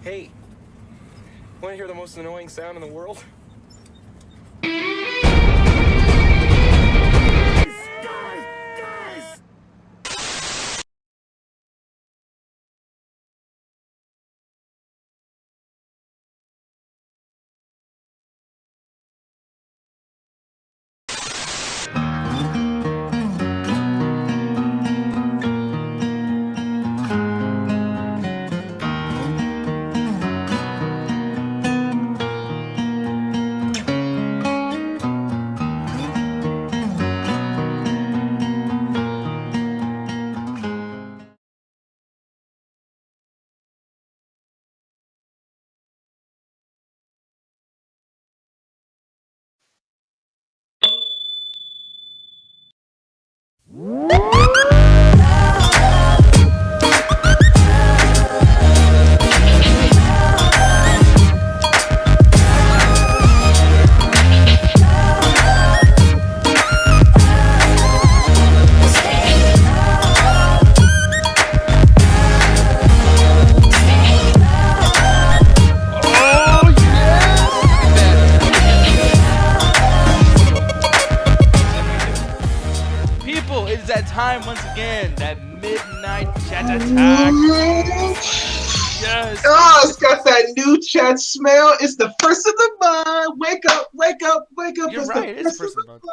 Hey, want to hear the most annoying sound in the world? Time once again, that midnight chat attack. Yes. Oh, it's got that new chat smell. It's the first of the month. Wake up, wake up, wake up. You're it's right. The It is the first of the month.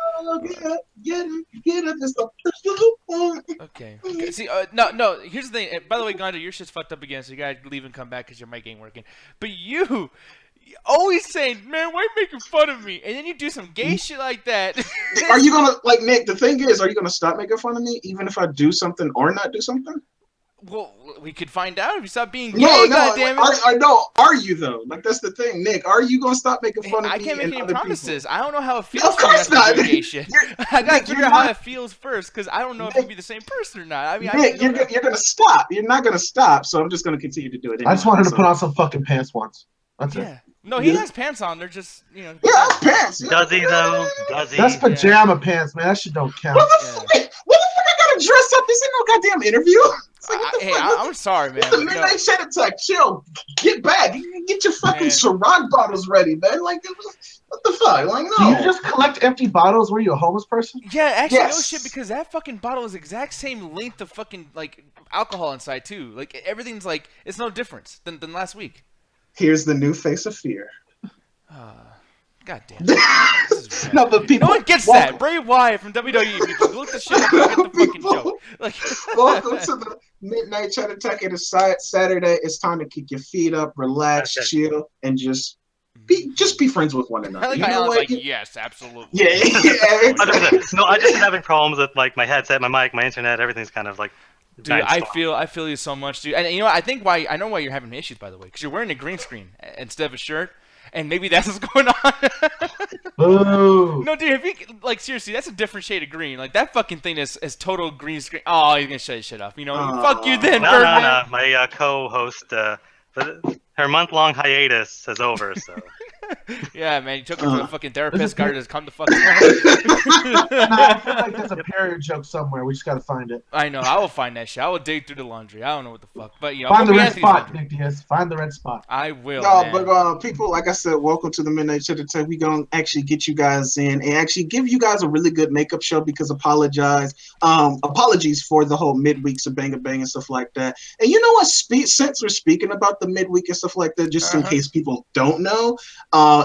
Get up. It's the first of the month. Okay. See, no. Here's the thing. By the way, Gandhi, your shit's fucked up again, so you gotta leave and come back because your mic ain't working. But you always saying, man, why are you making fun of me? And then you do some gay shit like that. Are you gonna, like, Nick, the thing is, are you gonna stop making fun of me even if I do something or not do something? Well, we could find out if you stop being gay, no, goddammit. I know. Are you though? Like, that's the thing, Nick. Are you gonna stop making fun of me? I can't make any promises. People? I don't know how it feels. Of course not. Gay shit. I gotta figure out how it feels first, because I don't know if you'd be the same person or not. I mean, Nick, you're gonna stop. You're not gonna stop. So I'm just gonna continue to do it. Anyway. I just wanted to put on some fucking pants once. That's it. No, he has pants on. They're just, Yeah, pants. Does he though? Does he? That's pajama pants, man. That shit don't count. What the fuck? I gotta dress up? This ain't no goddamn interview. Hey, I'm sorry, man. The midnight chat attack. Chill. Get back. Get your fucking Ciroc bottles ready, man. Like, what the fuck? Like, no. Do you just collect empty bottles? Were you a homeless person? Yeah, actually, no shit, because that fucking bottle is exact same length of fucking, like, alcohol inside, too. Like, everything's, like, it's no difference than last week. Here's the new face of fear. God damn it. No, but people, no one gets that. Bray Wyatt from WWE. People look the shit up and get the fucking joke. Like, welcome to the midnight chat attack. It is Saturday. It's time to kick your feet up, relax, chill, and just be friends with one another. I like, yes, absolutely. Yeah, exactly. No, I just been having problems with like my headset, my mic, my internet. Everything's kind of like. Dude, I feel you so much, dude. And you know, I know why you're having issues, by the way, because you're wearing a green screen instead of a shirt, and maybe that's what's going on. Boo. No, dude, if you, like, seriously, that's a different shade of green. Like, that fucking thing is total green screen. Oh, you're gonna shut your shit off. You know, fuck you then, Birdman. No. My co-host, her month-long hiatus is over, so. Yeah, man, you took her to a fucking therapist, got her to come to fucking. Nah, I feel like there's a parody joke somewhere. We just gotta find it. I know. I will find that shit. I will dig through the laundry. I don't know what the fuck, but you know. Find the red spot, Nick Diaz. Find the red spot. I will. No, man. but people, like I said, welcome to the midnight chat attack. We gonna actually get you guys in and actually give you guys a really good makeup show because apologies for the whole midweeks of Bang a Bang and stuff like that. And you know what? Since we're speaking about the midweek and stuff like that, just in case people don't know,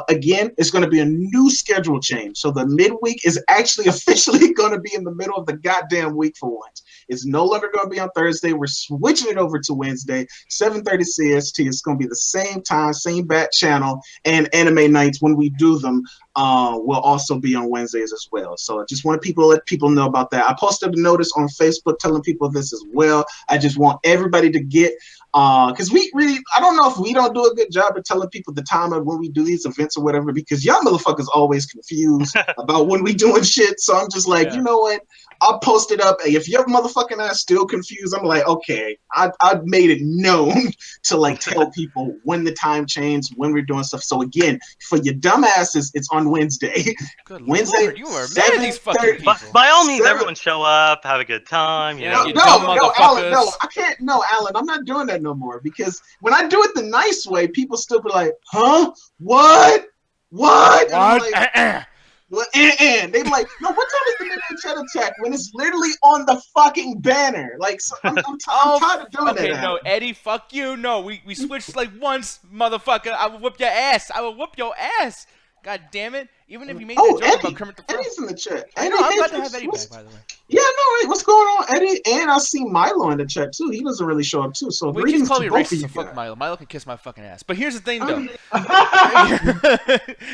again, it's going to be a new schedule change. So the midweek is actually officially going to be in the middle of the goddamn week for once. It's no longer going to be on Thursday. We're switching it over to Wednesday, 7:30 CST. It's going to be the same time, same bat channel, and anime nights when we do them will also be on Wednesdays as well. So I just want to let people know about that. I posted a notice on Facebook telling people this as well. I just want everybody to get because we really, I don't know if we don't do a good job of telling people the time of when we do these events or whatever, because y'all motherfuckers always confused about when we doing shit. So I'm just like, you know what? I'll post it up. If your motherfucking ass still confused, I'm like, okay, I've made it known to like tell people when the time changed, when we're doing stuff. So again, for your dumbasses, it's on Wednesday. Good Wednesday, Lord, you are mad at these fucking people. By all means, everyone show up, have a good time. You know, you dumb motherfuckers. Alan, no, I can't. no, Alan, I'm not doing that no more because when I do it the nice way, people still be like, huh? What? And I'm like, well, and they be like, no, what time is the midnight chat attack when it's literally on the fucking banner? Like, so I'm tired of doing that. Okay, no, Eddie, fuck you. No, we switched like once, motherfucker. I will whip your ass. God damn it. Even if you made that joke about Kermit the Frog. Eddie's in the chat. I know, I'm glad to have Eddie back, by the way. Yeah, no, right. What's going on, Eddie? And I see Milo in the chat, too. He doesn't really show up, too. So we just call me racist, so fuck Milo. Milo can kiss my fucking ass. But here's the thing, though.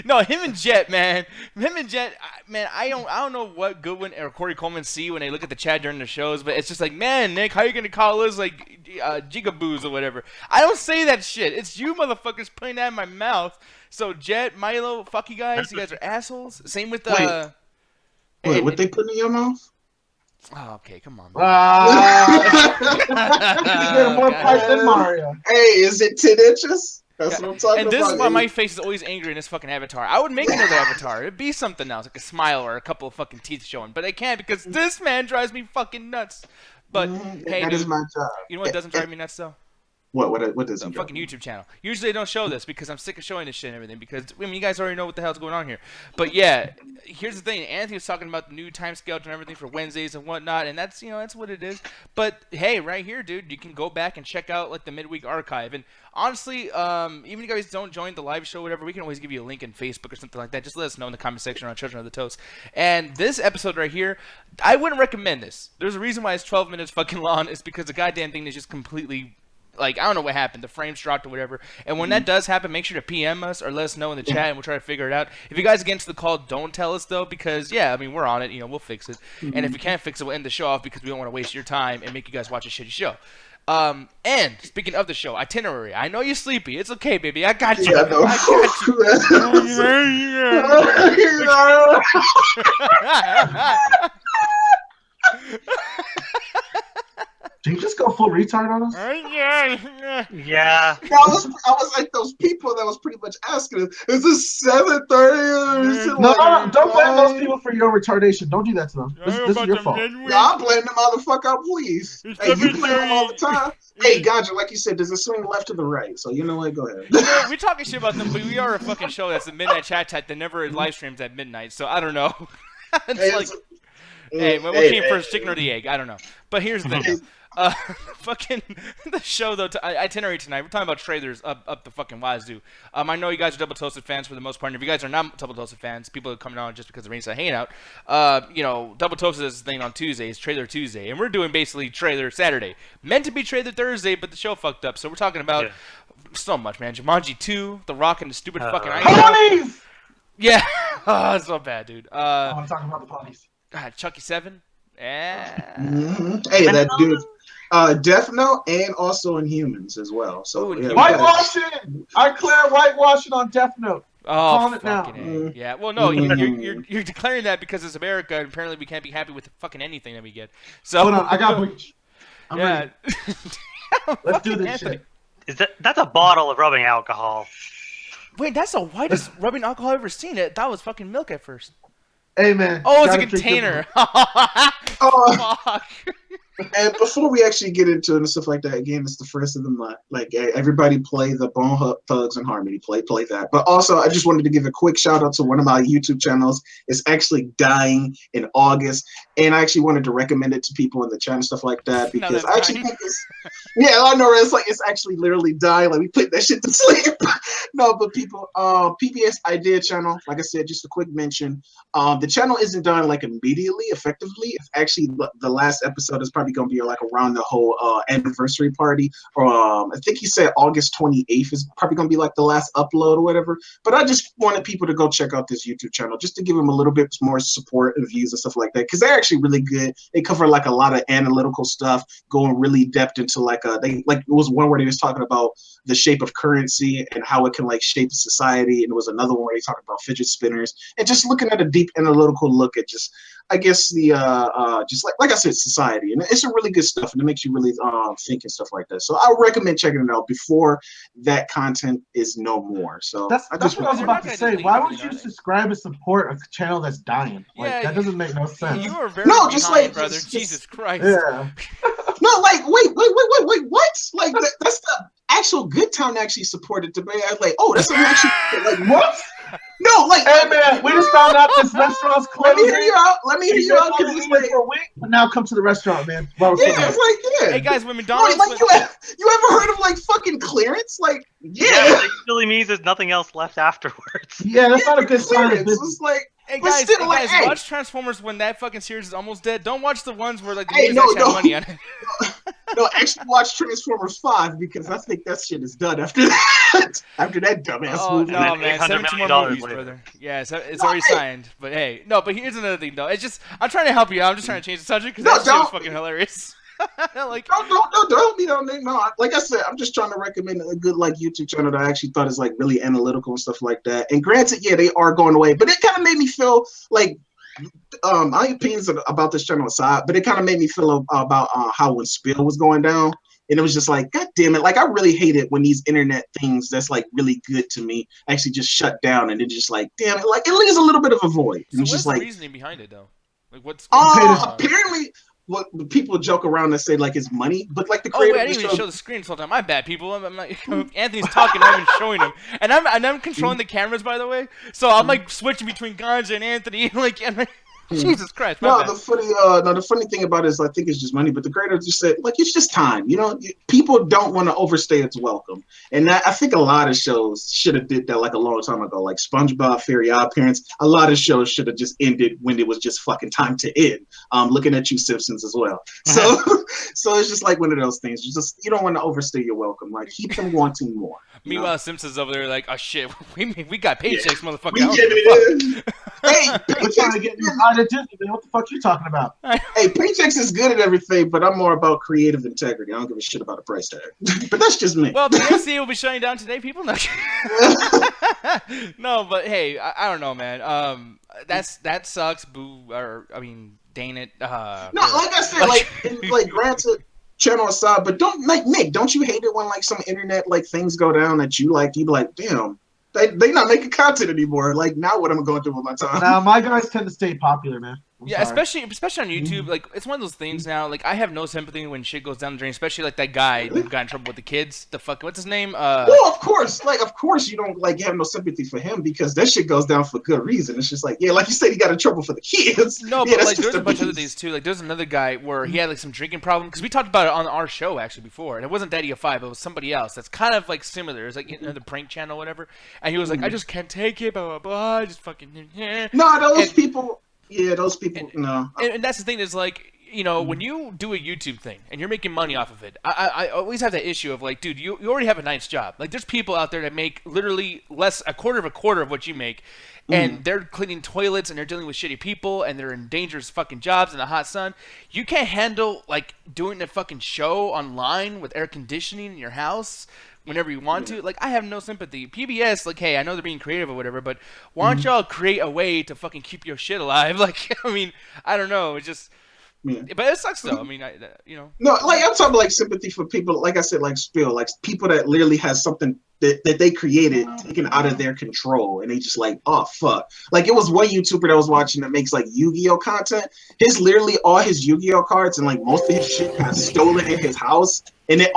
No, him and Jet, man. I don't know what Goodwin or Corey Coleman see when they look at the chat during the shows, but it's just like, man, Nick, how you going to call us, like, gigaboos or whatever? I don't say that shit. It's you motherfuckers putting that in my mouth. So, Jet, Milo, fuck you guys. You guys are assholes. Same with, Wait, what they put in your mouth? Oh, okay, come on, man. You get more price than Mario. Hey, is it 10 inches? That's what I'm talking about. And this is why my face is always angry in this fucking avatar. I would make another avatar. It'd be something else, like a smile or a couple of fucking teeth showing. But I can't because this man drives me fucking nuts. But, hey, that dude, is my job. You know what doesn't drive me nuts, though? What does the fucking YouTube channel. Usually I don't show this because I'm sick of showing this shit and everything because, I mean, you guys already know what the hell's going on here. But yeah, here's the thing. Anthony was talking about the new time scale and everything for Wednesdays and whatnot, and that's, you know, that's what it is. But hey, right here, dude, you can go back and check out like the midweek archive. And honestly, even if you guys don't join the live show or whatever, we can always give you a link in Facebook or something like that. Just let us know in the comment section on Children of the Toast. And this episode right here, I wouldn't recommend this. There's a reason why it's 12 minutes fucking long. It's because the goddamn thing is just completely... Like, I don't know what happened. The frames dropped or whatever. And when that does happen, make sure to PM us or let us know in the chat, and we'll try to figure it out. If you guys get into the call, don't tell us, though, because, yeah, I mean, we're on it. You know, we'll fix it. And if we can't fix it, we'll end the show off because we don't want to waste your time and make you guys watch a shitty show. And speaking of the show, itinerary. I know you're sleepy. It's okay, baby. I got you. Yeah, no. I got you. Did you just go full retard on us? Yeah. I was like those people that was pretty much asking us, is this 7:30? No, don't blame those people for your retardation. Don't do that to them. This is your fault. Yeah, I'll blame the motherfucker, please. Hey, you blame them all the time. Hey, Ganja, like you said, does it swing left to the right? So you know what? Go ahead. We're talking shit about them, but we are a fucking show that's a midnight chat that never live streams at midnight. So I don't know. What came first, chicken or the egg? I don't know. But here's the thing. Fucking the show though, itinerary tonight. We're talking about trailers up the fucking wazoo. I know you guys are Double Toasted fans for the most part. And if you guys are not Double Toasted fans, people are coming on just because the Ringside Hangout. You know, Double Toasted is the thing on Tuesdays, Trailer Tuesday, and we're doing basically Trailer Saturday. Meant to be Trailer Thursday, but the show fucked up. So we're talking about so much, man. Jumanji 2, The Rock, and the stupid fucking ponies. Yeah, it's so bad, dude. I'm talking about the ponies. Chucky 7. Yeah. Hey, that dude. Death Note and also Inhumans as well. So yeah, whitewashing. I declare whitewashing on Death Note. Oh, it now. Yeah. Well, no, you're declaring that because it's America, and apparently we can't be happy with fucking anything that we get. So hold on, I got bleach. Yeah. Let's do this shit. That's a bottle of rubbing alcohol. Wait, that's the whitest rubbing alcohol I've ever seen. That was fucking milk at first. Hey man. Oh, it's a container. Fuck. And before we actually get into it and stuff like that, again, it's the first of the month. Like, everybody play the Bone Thugs and Harmony. Play that. But also, I just wanted to give a quick shout out to one of my YouTube channels. It's actually dying in August. And I actually wanted to recommend it to people in the chat and stuff like that because I actually think it's... Yeah, I know. It's actually literally dying. Like, we put that shit to sleep. No, but people, PBS Idea channel, like I said, just a quick mention. The channel isn't done like immediately, effectively. It's actually the last episode is probably going to be like around the whole anniversary party. I think he said August 28th is probably going to be like the last upload or whatever. But I just wanted people to go check out this YouTube channel just to give them a little bit more support and views and stuff like that because they're actually really good. They cover like a lot of analytical stuff, going really depth into like it was one where they was talking about the shape of currency and how it can like shape society, and it was another one where they talked about fidget spinners and just looking at a deep analytical look at just I guess the just like I said, society, and it's a really good stuff, and it makes you really think and stuff like that. So I would recommend checking it out before that content is no more. So that's what I was about to say. Why would you subscribe and support a channel that's dying? Like that doesn't make no sense. You are very behind, just like brother. Jesus Christ. Yeah. No, like wait. actual good time to actually support it. To be like, oh, that's something actually like what? No, like, hey man, we just found out this restaurant's closing. Let me hear you out. Let me hear you out because it's like for a week, but now come to the restaurant, man. Yeah, it's like yeah. Hey guys, when McDonald's, like you ever heard of like fucking clearance? Like Yeah, it usually means there's nothing else left afterwards. Yeah, that's not a good sign of clearance. business. It's like. hey But guys, still, like, hey. watch Transformers when that fucking series is almost dead. Don't watch the ones where like the Hey, movies no, actually have no. money on it. No, actually watch Transformers 5 because I think that shit is done after that. After that dumbass Oh movie. no, then man! $800 17 more million movies, later. brother. Yeah, it's already signed. But hey, no. But here's another thing, though. It's just I'm trying to help you out. I'm just trying to change the subject because that shit is fucking hilarious. Like, No. Like I said, I'm just trying to recommend a good like YouTube channel that I actually thought is like really analytical and stuff like that. And granted, yeah, they are going away, but it kind of made me feel like my opinions about this channel aside, but it kind of made me feel about how when Spill was going down. And it was just like, God damn it. Like, I really hate it when these internet things that's like really good to me actually just shut down. And it's just like, damn it. Like, it leaves a little bit of a void. so And it's what's just the like, reasoning behind it, though? Like, what's apparently, what people joke around and say, like, it's money. But, like, the Oh creator wait, I of the didn't even show. show the screen this whole time. My bad, people. I'm like, Anthony's talking, I'm even showing him, and I'm controlling the cameras, by the way. So I'm like switching between Ganja and Anthony, like, and like, Jesus Christ, my bad. The funny thing about it is I think it's just money, but the creator just said, like, it's just time. You know, people don't want to overstay its welcome. And I think a lot of shows should have did that like a long time ago, like SpongeBob, Fairy Odd Parents. A lot of shows should have just ended when it was just fucking time to end. Looking at you, Simpsons, as well. So, so it's just like one of those things. You don't want to overstay your welcome. Like, keep them wanting more. Meanwhile, Simpsons over there like, oh shit, we got paychecks, motherfucker. We I don't get give a fuck. it. Hey, I'm trying to get me out of Disney, man. What the fuck you talking about? Hey, Paychex is good at everything, but I'm more about creative integrity. I don't give a shit about a price tag. But that's just me. Well, the MCU will be shutting down today, people. No, no, but hey, I don't know, man. That sucks. Boo, or I mean, dang it. No, like I said, like granted, channel aside, but don't like Nick. Don't you hate it when like some internet like things go down that you like? You be like, damn. They not making content anymore. Like, now what am I going to do with my time? Now my guys tend to stay popular, man. I'm yeah, sorry. especially on YouTube. Like, it's one of those things now. Like, I have no sympathy when shit goes down the drain. Especially like that guy who got in trouble with the kids. The fuck, what's his name? Well, of course you don't like have no sympathy for him because that shit goes down for good reason. It's just like, yeah, like you said, he got in trouble for the kids. No, yeah, but like there's a bunch of other things too. Like, there's another guy where he had like some drinking problem because we talked about it on our show actually before, and it wasn't Daddy of Five, it was somebody else that's kind of like similar. It's like the prank channel, or whatever. And he was like, I just can't take it, blah blah blah. Just fucking. No, those people. Yeah, those people. No. And that's the thing is like, you know, when you do a YouTube thing and you're making money off of it, I always have that issue of like, dude, you already have a nice job. Like, there's people out there that make literally a quarter of what you make, and they're cleaning toilets and they're dealing with shitty people and they're in dangerous fucking jobs in the hot sun. You can't handle like doing a fucking show online with air conditioning in your house whenever you want to. Like, I have no sympathy. PBS, like, hey, I know they're being creative or whatever, but why don't y'all create a way to fucking keep your shit alive? Like, I mean, I don't know. It's just, but it sucks though. I mean, you know. No, like I'm talking like sympathy for people, like I said, like Spill, like people that literally has something that they created taken out of their control, and they just like, oh fuck. Like, it was one YouTuber that I was watching that makes like Yu-Gi-Oh content. Literally all his Yu-Gi-Oh cards and like most of his shit got stolen in his house, and it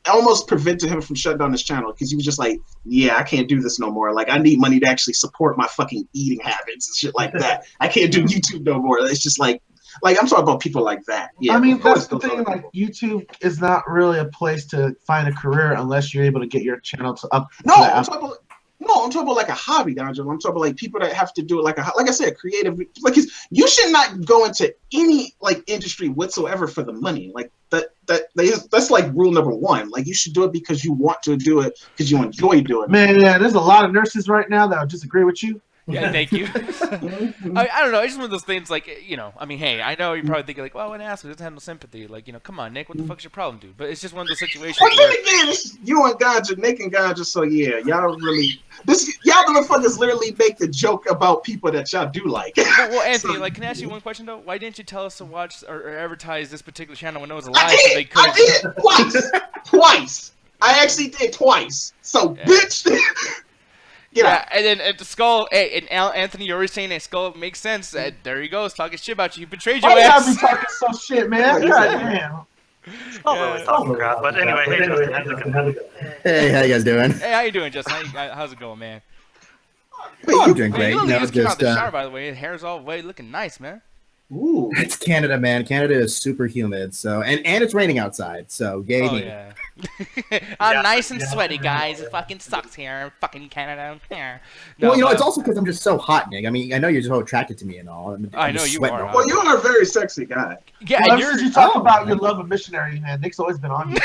almost prevented him from shutting down his channel because he was just like, yeah, I can't do this no more. Like, I need money to actually support my fucking eating habits and shit like that. I can't do YouTube no more. It's just like I'm talking about people like that. Yeah, I mean, that's the thing. Like, YouTube is not really a place to find a career unless you're able to get your channel to up. I'm talking about like a hobby, D'Angelo. I'm talking about like people that have to do it like I said, creative. Like, you should not go into any like industry whatsoever for the money. Like that's like rule number one. Like, you should do it because you want to do it because you enjoy doing it. Man, yeah, there's a lot of nurses right now that would disagree with you. Yeah, thank you. I don't know. It's just one of those things, like, you know, I mean, hey, I know you're probably thinking, like, well, an asshole doesn't have no sympathy. Like, you know, come on, Nick, what the fuck's your problem, dude? But it's just one of those situations Well, then where... again, it's you and Ganja, Nick and Ganja, so yeah, y'all motherfuckers literally make the joke about people that y'all do like. Well, Anthony, like, can I ask you one question, though? Why didn't you tell us to watch or advertise this particular channel when it was a lie so they could... I did twice. I actually did twice. So, bitch... Yeah, and then at the Skull, and Anthony, you're already saying that Skull makes sense. There he goes, talking shit about you. He betrayed your Why ass. y'all be talking so shit, man? God damn. Not really talking crap, but anyway, hey Justin, how's it going? Hey, how you guys doing? Hey, how you doing, Justin? How's it going, man? Oh, I'm doing Man, great. you You literally know, just came out just the shower, by the way. Your hair's all way looking nice, man. Ooh. it's Canada, man. Canada is super humid, so and it's raining outside, so yay Oh me. yeah. I'm nice and sweaty, guys. It fucking sucks here, fucking Canada. Yeah. No, Well, you know, but- it's also because I'm just so hot, Nick. I mean, I know you're so attracted to me and all. I I'm know just you sweating are. all Well, over. you are a very sexy guy. Yeah, Well, and ever since you're you talk about your love of missionary, man, Nick's always been on you.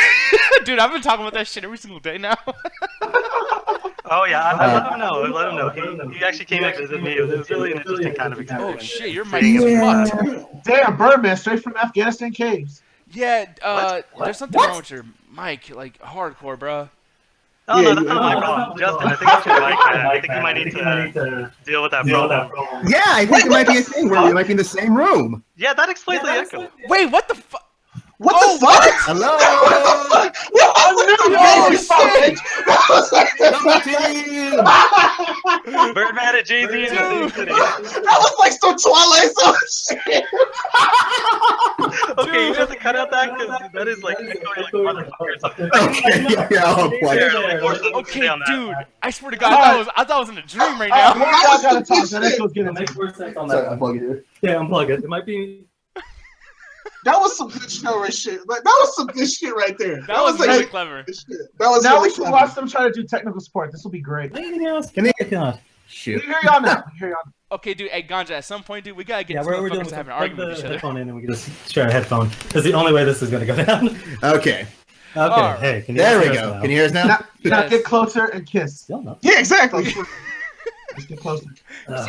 dude. I've been talking about that shit every single day now. Oh yeah, I let him know. I let him know. He actually came and visited me. It was really an interesting kind of experience. Oh shit, your mic Seeing is him, fucked. Damn, Birdman, straight from Afghanistan caves. Yeah, What? there's something wrong with your mic, like hardcore, bro. Oh Yeah, no, that's not my problem. Justin, I think that's your mic, man. I think you might need to deal with that problem. Yeah, I think it might be a thing where we might be in the same room. Yeah, that explains the echo. Wait, what the fuck? What Oh, the fuck? Hello. Oh, shit! That was like Double team! Birdman and Jay-Z in the same city. that was like some Twilight Zone shit. Okay, you have to cut out that because that is like echoing like a motherfucker or something. Okay, yeah, I'll play. Here, let me force them to stay Okay, on that. dude, I swear to God, I thought I was in a dream right now. What y'all gotta talk? That echo's getting Makes more sense on Sorry, that I'm one. plugging it. Yeah, unplug it. It might be. That was some good show and shit. Like that was some good shit right there. That was like really clever. good shit. That was Now really we should clever. watch them try to do technical support. This will be great. Anything else? Can you- Can Shoot. We hear y'all now. We hear y'all now. Okay, dude, hey Ganja, at some point, dude, we gotta get Yeah, these we're doing motherfuckers to have an plug argument with the each other. headphone in and we can just share a headphone. That's the only way this is gonna go down. Okay. Okay, Alright. hey, can you There we hear us go. now? Can you hear us now? Now Yes. get closer and kiss. Still no. Yeah, exactly. Let's get closer.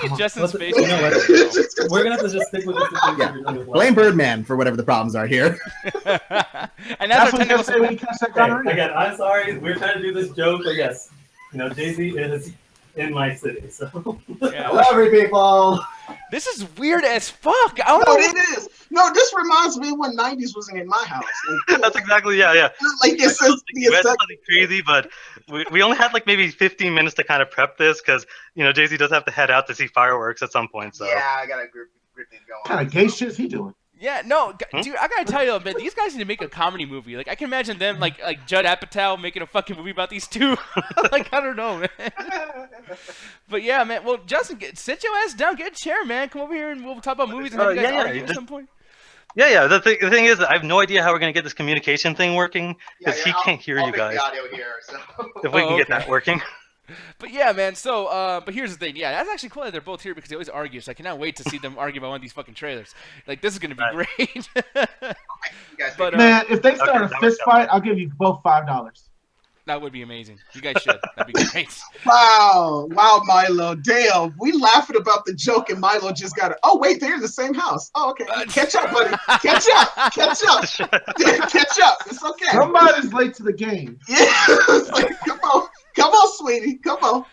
See Justin's face. You know what? We're gonna have to just stick with this. Yeah. Blame Birdman for whatever the problems are here. And that's That's our what you technical gotta say when you catch that Okay, gonorrhea. again, I'm sorry. We're trying to do this joke, but yes, you know, Jay-Z is in my city, so. Yeah. Love you, people. This is weird as fuck. I don't No, know. it is. No, this reminds me of when '90s wasn't in my house. Like, That's exactly, yeah. like it says We had something crazy, but we only had like maybe 15 minutes to kind of prep this because, you know, Jay-Z does have to head out to see fireworks at some point, so. I got a group thing going. What kind of gay shit is he doing? Yeah, no, dude, I gotta tell you, man, these guys need to make a comedy movie. Like, I can imagine them, like Judd Apatow making a fucking movie about these two. Like, I don't know, man. But yeah, man. Well, Justin, sit your ass down, get a chair, man. Come over here and we'll talk about movies and have you guys argue at some point. Yeah. The thing is, I have no idea how we're gonna get this communication thing working because he can't hear you guys. If we can get that working. But yeah, man. So, but here's the thing. Yeah, that's actually cool that they're both here because they always argue. So I cannot wait to see them argue about one of these fucking trailers. Like, this is gonna be great. But Man, if they start Okay, a that fist was- fight, I'll give you both $5. that would be amazing. You guys should. That'd be great. Wow, Milo. Damn, we laughing about the joke, and Milo just got it. Oh wait, they're in the same house. Oh, okay. Catch up, buddy. Catch up. Catch up. Catch up. It's okay. Somebody's late to the game. Yeah. It's like, come on, sweetie. Come on.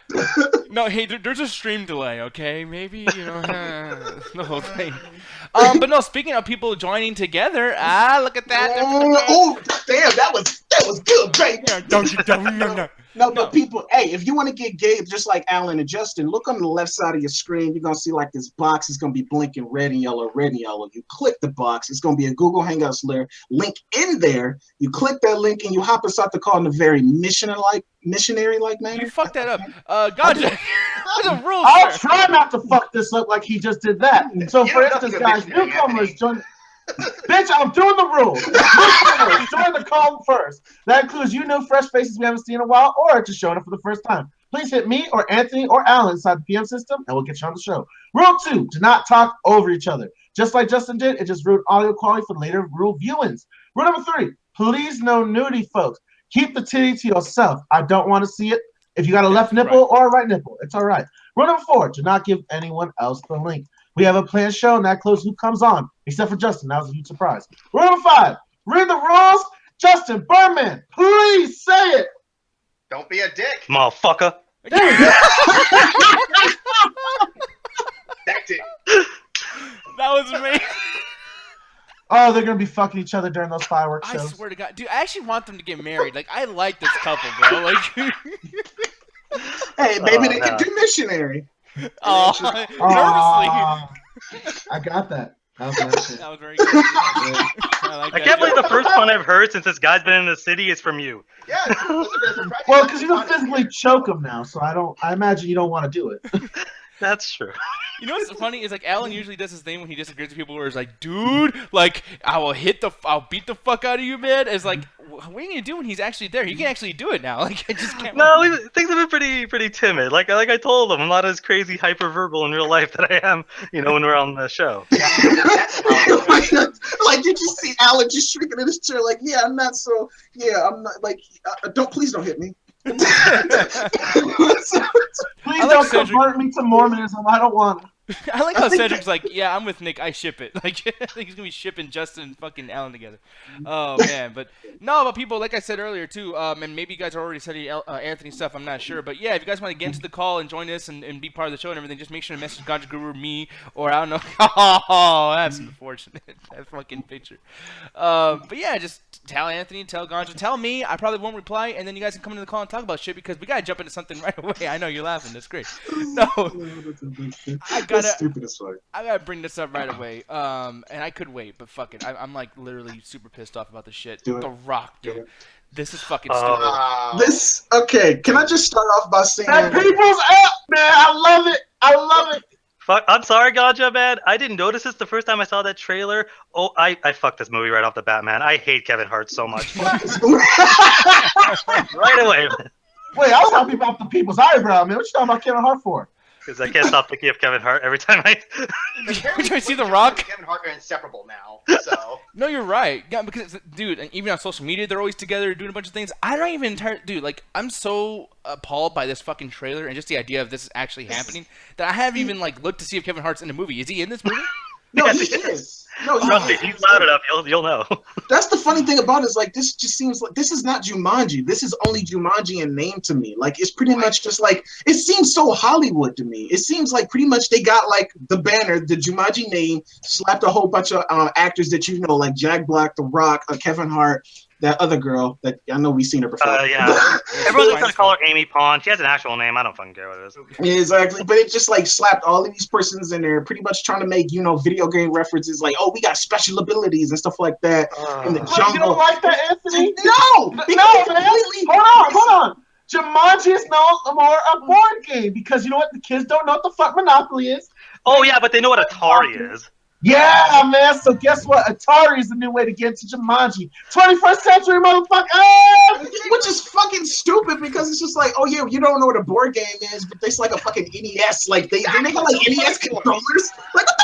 No, hey, there's a stream delay, okay? Maybe, you know, the whole thing. But no, speaking of people joining together, look at that. Oh, damn, that was good, baby. No, but people, hey, if you want to get gay, just like Alan and Justin, look on the left side of your screen. You're going to see like this box is going to be blinking red and yellow, red and yellow. You click the box. It's going to be a Google Hangouts link in there. You click that link and you hop inside the call in a very missionary-like manner. You fucked that up. Gotcha. There's a rule, I'll sir. try not to fuck this up like he just did that. So, You for don't instance, think guys, a missionary, newcomers Anthony. join. Bitch, I'm doing the rules. Newcomers, join the call first. That includes you new fresh faces we haven't seen in a while, or just showing up for the first time. Please hit me or Anthony or Alan inside the PM system, and we'll get you on the show. Rule 2: do not talk over each other. Just like Justin did, it just ruined audio quality for later rule viewings. Rule number 3: please no nudity, folks. Keep the titty to yourself. I don't want to see it. If you got a left nipple or a right nipple, it's all right. Rule number 4: do not give anyone else the link. We have a planned show, and that close who comes on, except for Justin. That was a huge surprise. Rule number 5: read the rules. Justin Berman, please say it. Don't be a dick. Motherfucker. There we go. That's it. That was me. Oh, they're gonna be fucking each other during those fireworks I shows. swear to God. Dude, I actually want them to get married. Like, I like this couple, bro. Like, Hey, maybe they no. could do missionary. oh, nervously. I got that. That was nice. That was very good. I I can't believe the first one I've heard since this guy's been in the city is from you. Yeah. Well, because you don't physically choke him now, so I imagine you don't want to do it. That's true. You know what's funny is like Alan usually does his thing when he disagrees with people where it's like, dude, like I'll beat the fuck out of you, man. It's like, what are you gonna do when he's actually there? He can actually do it now. Like I just can't. No, things have been pretty timid. Like I told him, I'm not as crazy hyper-verbal in real life that I am, when we're on the show. Like, did you see Alan just shrinking in his chair? Like, I'm not. Like, please don't hit me. Please don't convert me to Mormonism. I don't want to. I like how Cedric's like, I'm with Nick. I ship it. Like, I think he's gonna be shipping Justin and fucking Alan together. Oh man, but people, like I said earlier too, and maybe you guys are already studying Anthony stuff. I'm not sure, but if you guys want to get into the call and join us and be part of the show and everything, just make sure to message Ganja Guru, me, or I don't know. Oh, that's unfortunate. That fucking picture. But just tell Anthony, tell Ganja, tell me. I probably won't reply, and then you guys can come into the call and talk about shit because we gotta jump into something right away. I know you're laughing. That's great. No. That's stupid as fuck. I gotta bring this up right away. And I could wait, but fuck it. I'm like literally super pissed off about this shit. The Rock, dude. This is fucking stupid. Okay, can I just start off by saying that people's up, man. I love it. Fuck, I'm sorry, Ganja, man. I didn't notice this the first time I saw that trailer. Oh, I fucked this movie right off the bat, man. I hate Kevin Hart so much. Right away, man. Wait, I was talking about the people's eyebrow, man. What you talking about Kevin Hart for? Because I can't stop thinking of Kevin Hart every time I see The Rock. Kevin Hart are inseparable now. So. No, you're right. Yeah, because dude, and even on social media, they're always together doing a bunch of things. I don't even dude. Like, I'm so appalled by this fucking trailer and just the idea of this actually happening that I haven't even looked to see if Kevin Hart's in the movie. Is he in this movie? No, he is. No, trust me, he's loud enough. You'll know. That's the funny thing about it is this just seems like this is not Jumanji. This is only Jumanji in name to me. Like, it's pretty much just it seems so Hollywood to me. It seems like pretty much they got the banner, the Jumanji name, slapped a whole bunch of actors that like Jack Black, The Rock, Kevin Hart, that other girl that I know we've seen her before. Everyone's gonna call her Amy Pond. She has an actual name. I don't fucking care what it is. Yeah, exactly. But it just slapped all of these persons in there, pretty much trying to make video game references. Like, oh, we got special abilities and stuff like that in the jungle. You don't like that, Anthony? No, man. Hold on. Jumanji is no more a board game because you know what? The kids don't know what the fuck Monopoly is. Oh yeah, but they know what Atari is. Yeah, man. So guess what? Atari is the new way to get into Jumanji. 21st century, motherfucker. Which is fucking stupid because it's just like, oh yeah, you don't know what a board game is, but it's like a fucking NES. Like they got NES controllers. Like what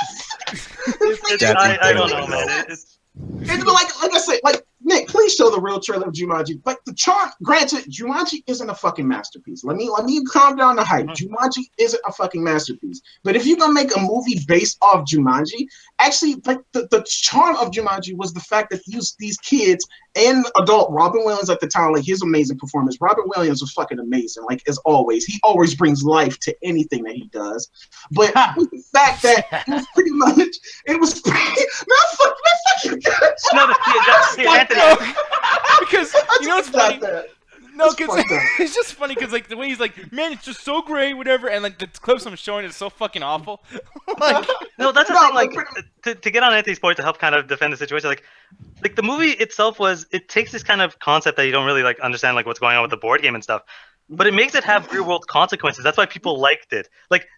the fuck? I don't know, man. It's like I said, Nick, please show the real trailer of Jumanji. Like the charm, granted, Jumanji isn't a fucking masterpiece. Let me calm down the hype. Jumanji isn't a fucking masterpiece. But if you're gonna make a movie based off Jumanji, actually, the charm of Jumanji was the fact that these kids and adult Robin Williams at the time, his amazing performance. Robin Williams was fucking amazing, as always. He always brings life to anything that he does. But the fact that it was pretty much, fuck you guys. Because you know what's funny? No, because it's just funny because the way he's man, it's just so great, whatever, and the clips I'm showing is so fucking awful. No, that's the thing. To get on Anthony's point to help kind of defend the situation, the movie itself it takes this kind of concept that you don't really understand what's going on with the board game and stuff. But it makes it have real world consequences. That's why people liked it.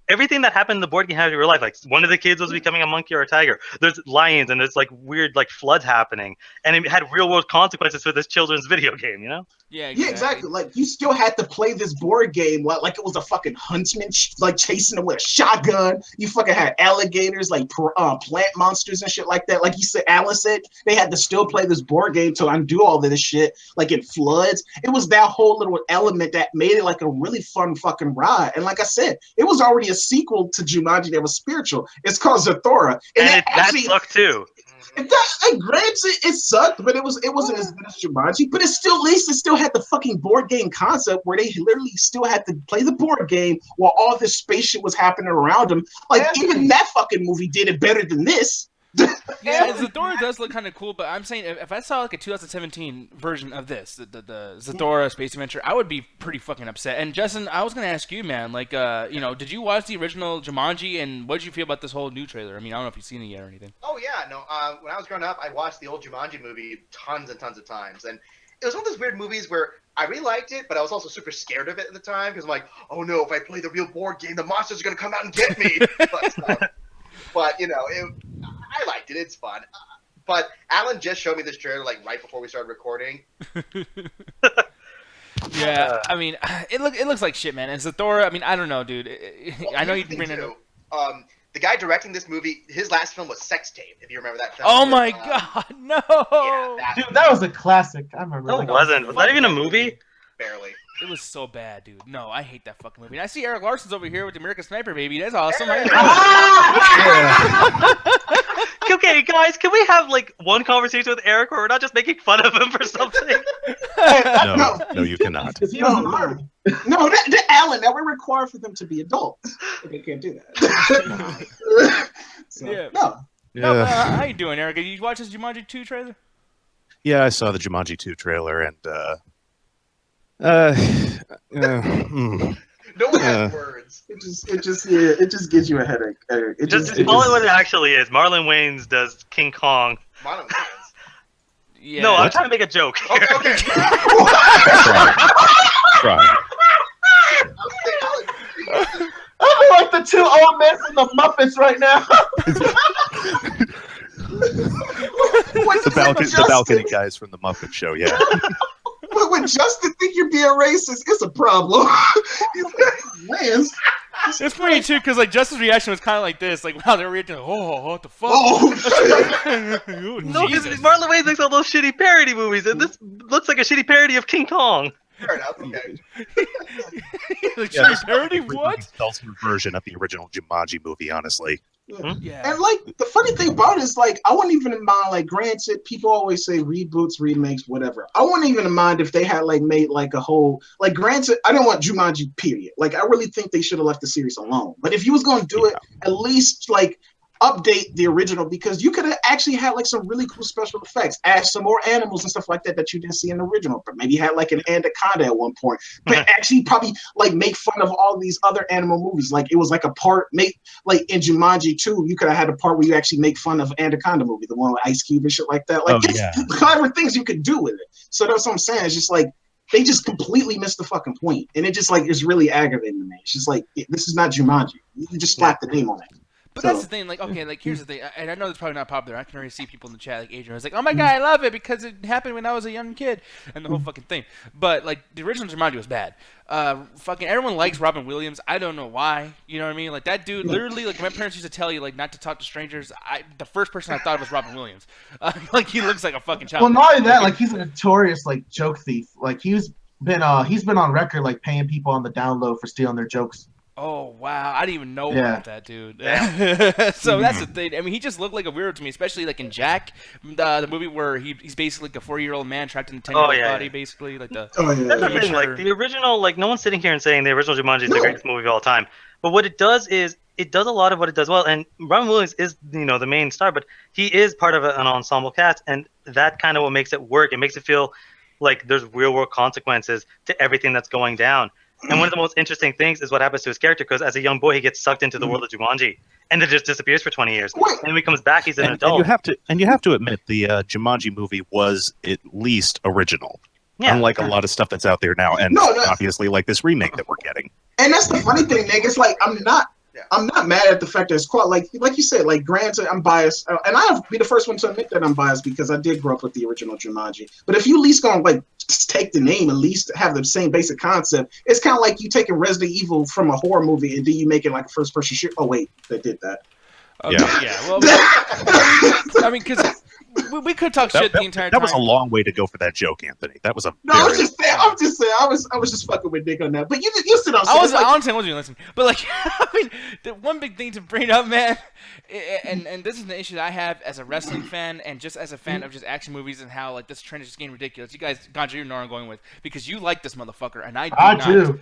Everything that happened in the board game happened in real life. One of the kids was becoming a monkey or a tiger. There's lions and there's weird floods happening, and it had real world consequences for this children's video game. You know? Yeah, exactly. You still had to play this board game like it was a fucking huntsman chasing them with a shotgun. You fucking had alligators, plant monsters and shit like that. Like you said, Alice said, they had to still play this board game to undo all of this shit. In floods, it was that whole little element that made it a really fun fucking ride. And like I said, it was already a sequel to Jumanji that was spiritual. It's called Zathura, and that sucked too. Granted, it sucked, but it wasn't as good as Jumanji. But at least it still had the fucking board game concept where they literally still had to play the board game while all this space shit was happening around them. Even that fucking movie did it better than this. Yeah, Zathora does look kind of cool, but I'm saying if I saw like a 2017 version of this, the Zathora Space Adventure, I would be pretty fucking upset. And Justin, I was gonna ask you, man, like, did you watch the original Jumanji, and what did you feel about this whole new trailer? I mean, I don't know if you've seen it yet or anything. Oh yeah, no. When I was growing up, I watched the old Jumanji movie tons and tons of times, and it was one of those weird movies where I really liked it, but I was also super scared of it at the time because I'm like, oh no, if I play the real board game, the monsters are gonna come out and get me. But I liked it. It's fun. But Alan just showed me this trailer like right before we started recording. Yeah, I mean, it looks like shit, man. And Zathora, I mean, I don't know, dude. I know you can bring it up. The guy directing this movie, his last film was Sex Tape, if you remember that film. Oh my god, no! Yeah, Dude, that was a classic. I remember. No, it wasn't. Was that even a movie? Barely. It was so bad, dude. No, I hate that fucking movie. And I see Eric Larson's over here with the American Sniper, baby. That's awesome. Okay, guys, can we have like one conversation with Eric where we're not just making fun of him for something? No, you cannot. No, Alan, that would require for them to be adults. They can't do that. So, Yeah. no. No, but, how you doing, Eric? Did you watch this Jumanji 2 trailer? Yeah, I saw the Jumanji 2 trailer, and No one has words. It just gives you a headache. It Just call it what it actually is. Marlon Wayans does King Kong. Marlon Wayans. Yeah. No, I'm trying to make a joke. Okay. Try. I feel like the two old men from the Muppets right now. The balcony guys from the Muppet Show, yeah. But when Justin think you're being racist, it's a problem. Lance. It's funny too, because like Justin's reaction was kind of like this, like wow, they're reacting, like, oh, what the fuck? Oh, Oh, No, because Jesus. Marlon Wayans makes all those shitty parody movies, and this looks like a shitty parody of King Kong. Fair enough. Okay. Like, Yeah, shitty parody? What? Version of the original Jumanji movie, honestly. Yeah. And like the funny thing about it is like I wouldn't even mind, like, granted, people always say reboots, remakes, whatever. I wouldn't even mind if they had like made like a whole, like, granted, I don't want Jumanji period. Like I really think they should have left the series alone. But if you was gonna do it, at least like update the original, because you could have actually had like some really cool special effects, add some more animals and stuff like that you didn't see in the original, but maybe had like an anaconda at one point, but actually probably like make fun of all these other animal movies. Like it was like a part make, like in Jumanji 2, you could have had a part where you actually make fun of Anaconda movie, the one with Ice Cube and shit like that. Like clever things you could do with it. So that's what I'm saying. It's just like they just completely missed the fucking point, and it just like is really aggravating to me. It's just like this is not Jumanji. You just slap the name on it. But that's the thing, like, okay, like, here's the thing, and I know it's probably not popular. I can already see people in the chat, like, Adrian was like, oh my god, I love it because it happened when I was a young kid, and the whole fucking thing. But, like, the original Jumanji was bad. Fucking everyone likes Robin Williams. I don't know why. You know what I mean? Like, that dude, literally, like, my parents used to tell you, like, not to talk to strangers. The first person I thought of was Robin Williams. Like, he looks like a fucking child. Well, not only that, like, he's a notorious, like, joke thief. Like, he's been on record, like, paying people on the down low for stealing their jokes. Oh, wow. I didn't even know about that, dude. So that's the thing. I mean, he just looked like a weirdo to me, especially like in Jack, the movie where he's basically like a 4-year-old man trapped in a 10-year-old body, basically. Like the That's the thing, like, the original, like, no one's sitting here and saying the original Jumanji is the greatest movie of all time. But what it does is, it does a lot of what it does well. And Robin Williams is, you know, the main star, but he is part of an ensemble cast, and that kind of what makes it work. It makes it feel like there's real-world consequences to everything that's going down. And one of the most interesting things is what happens to his character, because as a young boy, he gets sucked into the world of Jumanji, and then just disappears for 20 years. And when he comes back, he's an adult. And you have to admit, the Jumanji movie was at least original. Yeah. Unlike a lot of stuff that's out there now, and obviously like this remake that we're getting. And that's the funny thing, Nick. It's like I'm not mad at the fact that it's quite like you said. Like, granted, I'm biased, and I'll be the first one to admit that I'm biased because I did grow up with the original Jumanji. But if you at least gonna like just take the name, at least have the same basic concept, it's kind of like you taking Resident Evil from a horror movie and then you make it like a first-person shooter. Oh wait, they did that. Okay, yeah. Well, I mean, because we could talk shit the entire time. That was a long way to go for that joke, Anthony. That was a. No, I'm just saying. I was just fucking with Nick on that. But you sit on. I wasn't even listening. But like, I mean, the one big thing to bring up, man, and this is the issue that I have as a wrestling fan and just as a fan of just action movies and how like this trend is just getting ridiculous. You guys, Ganja, you know where I'm going with, because you like this motherfucker and I do.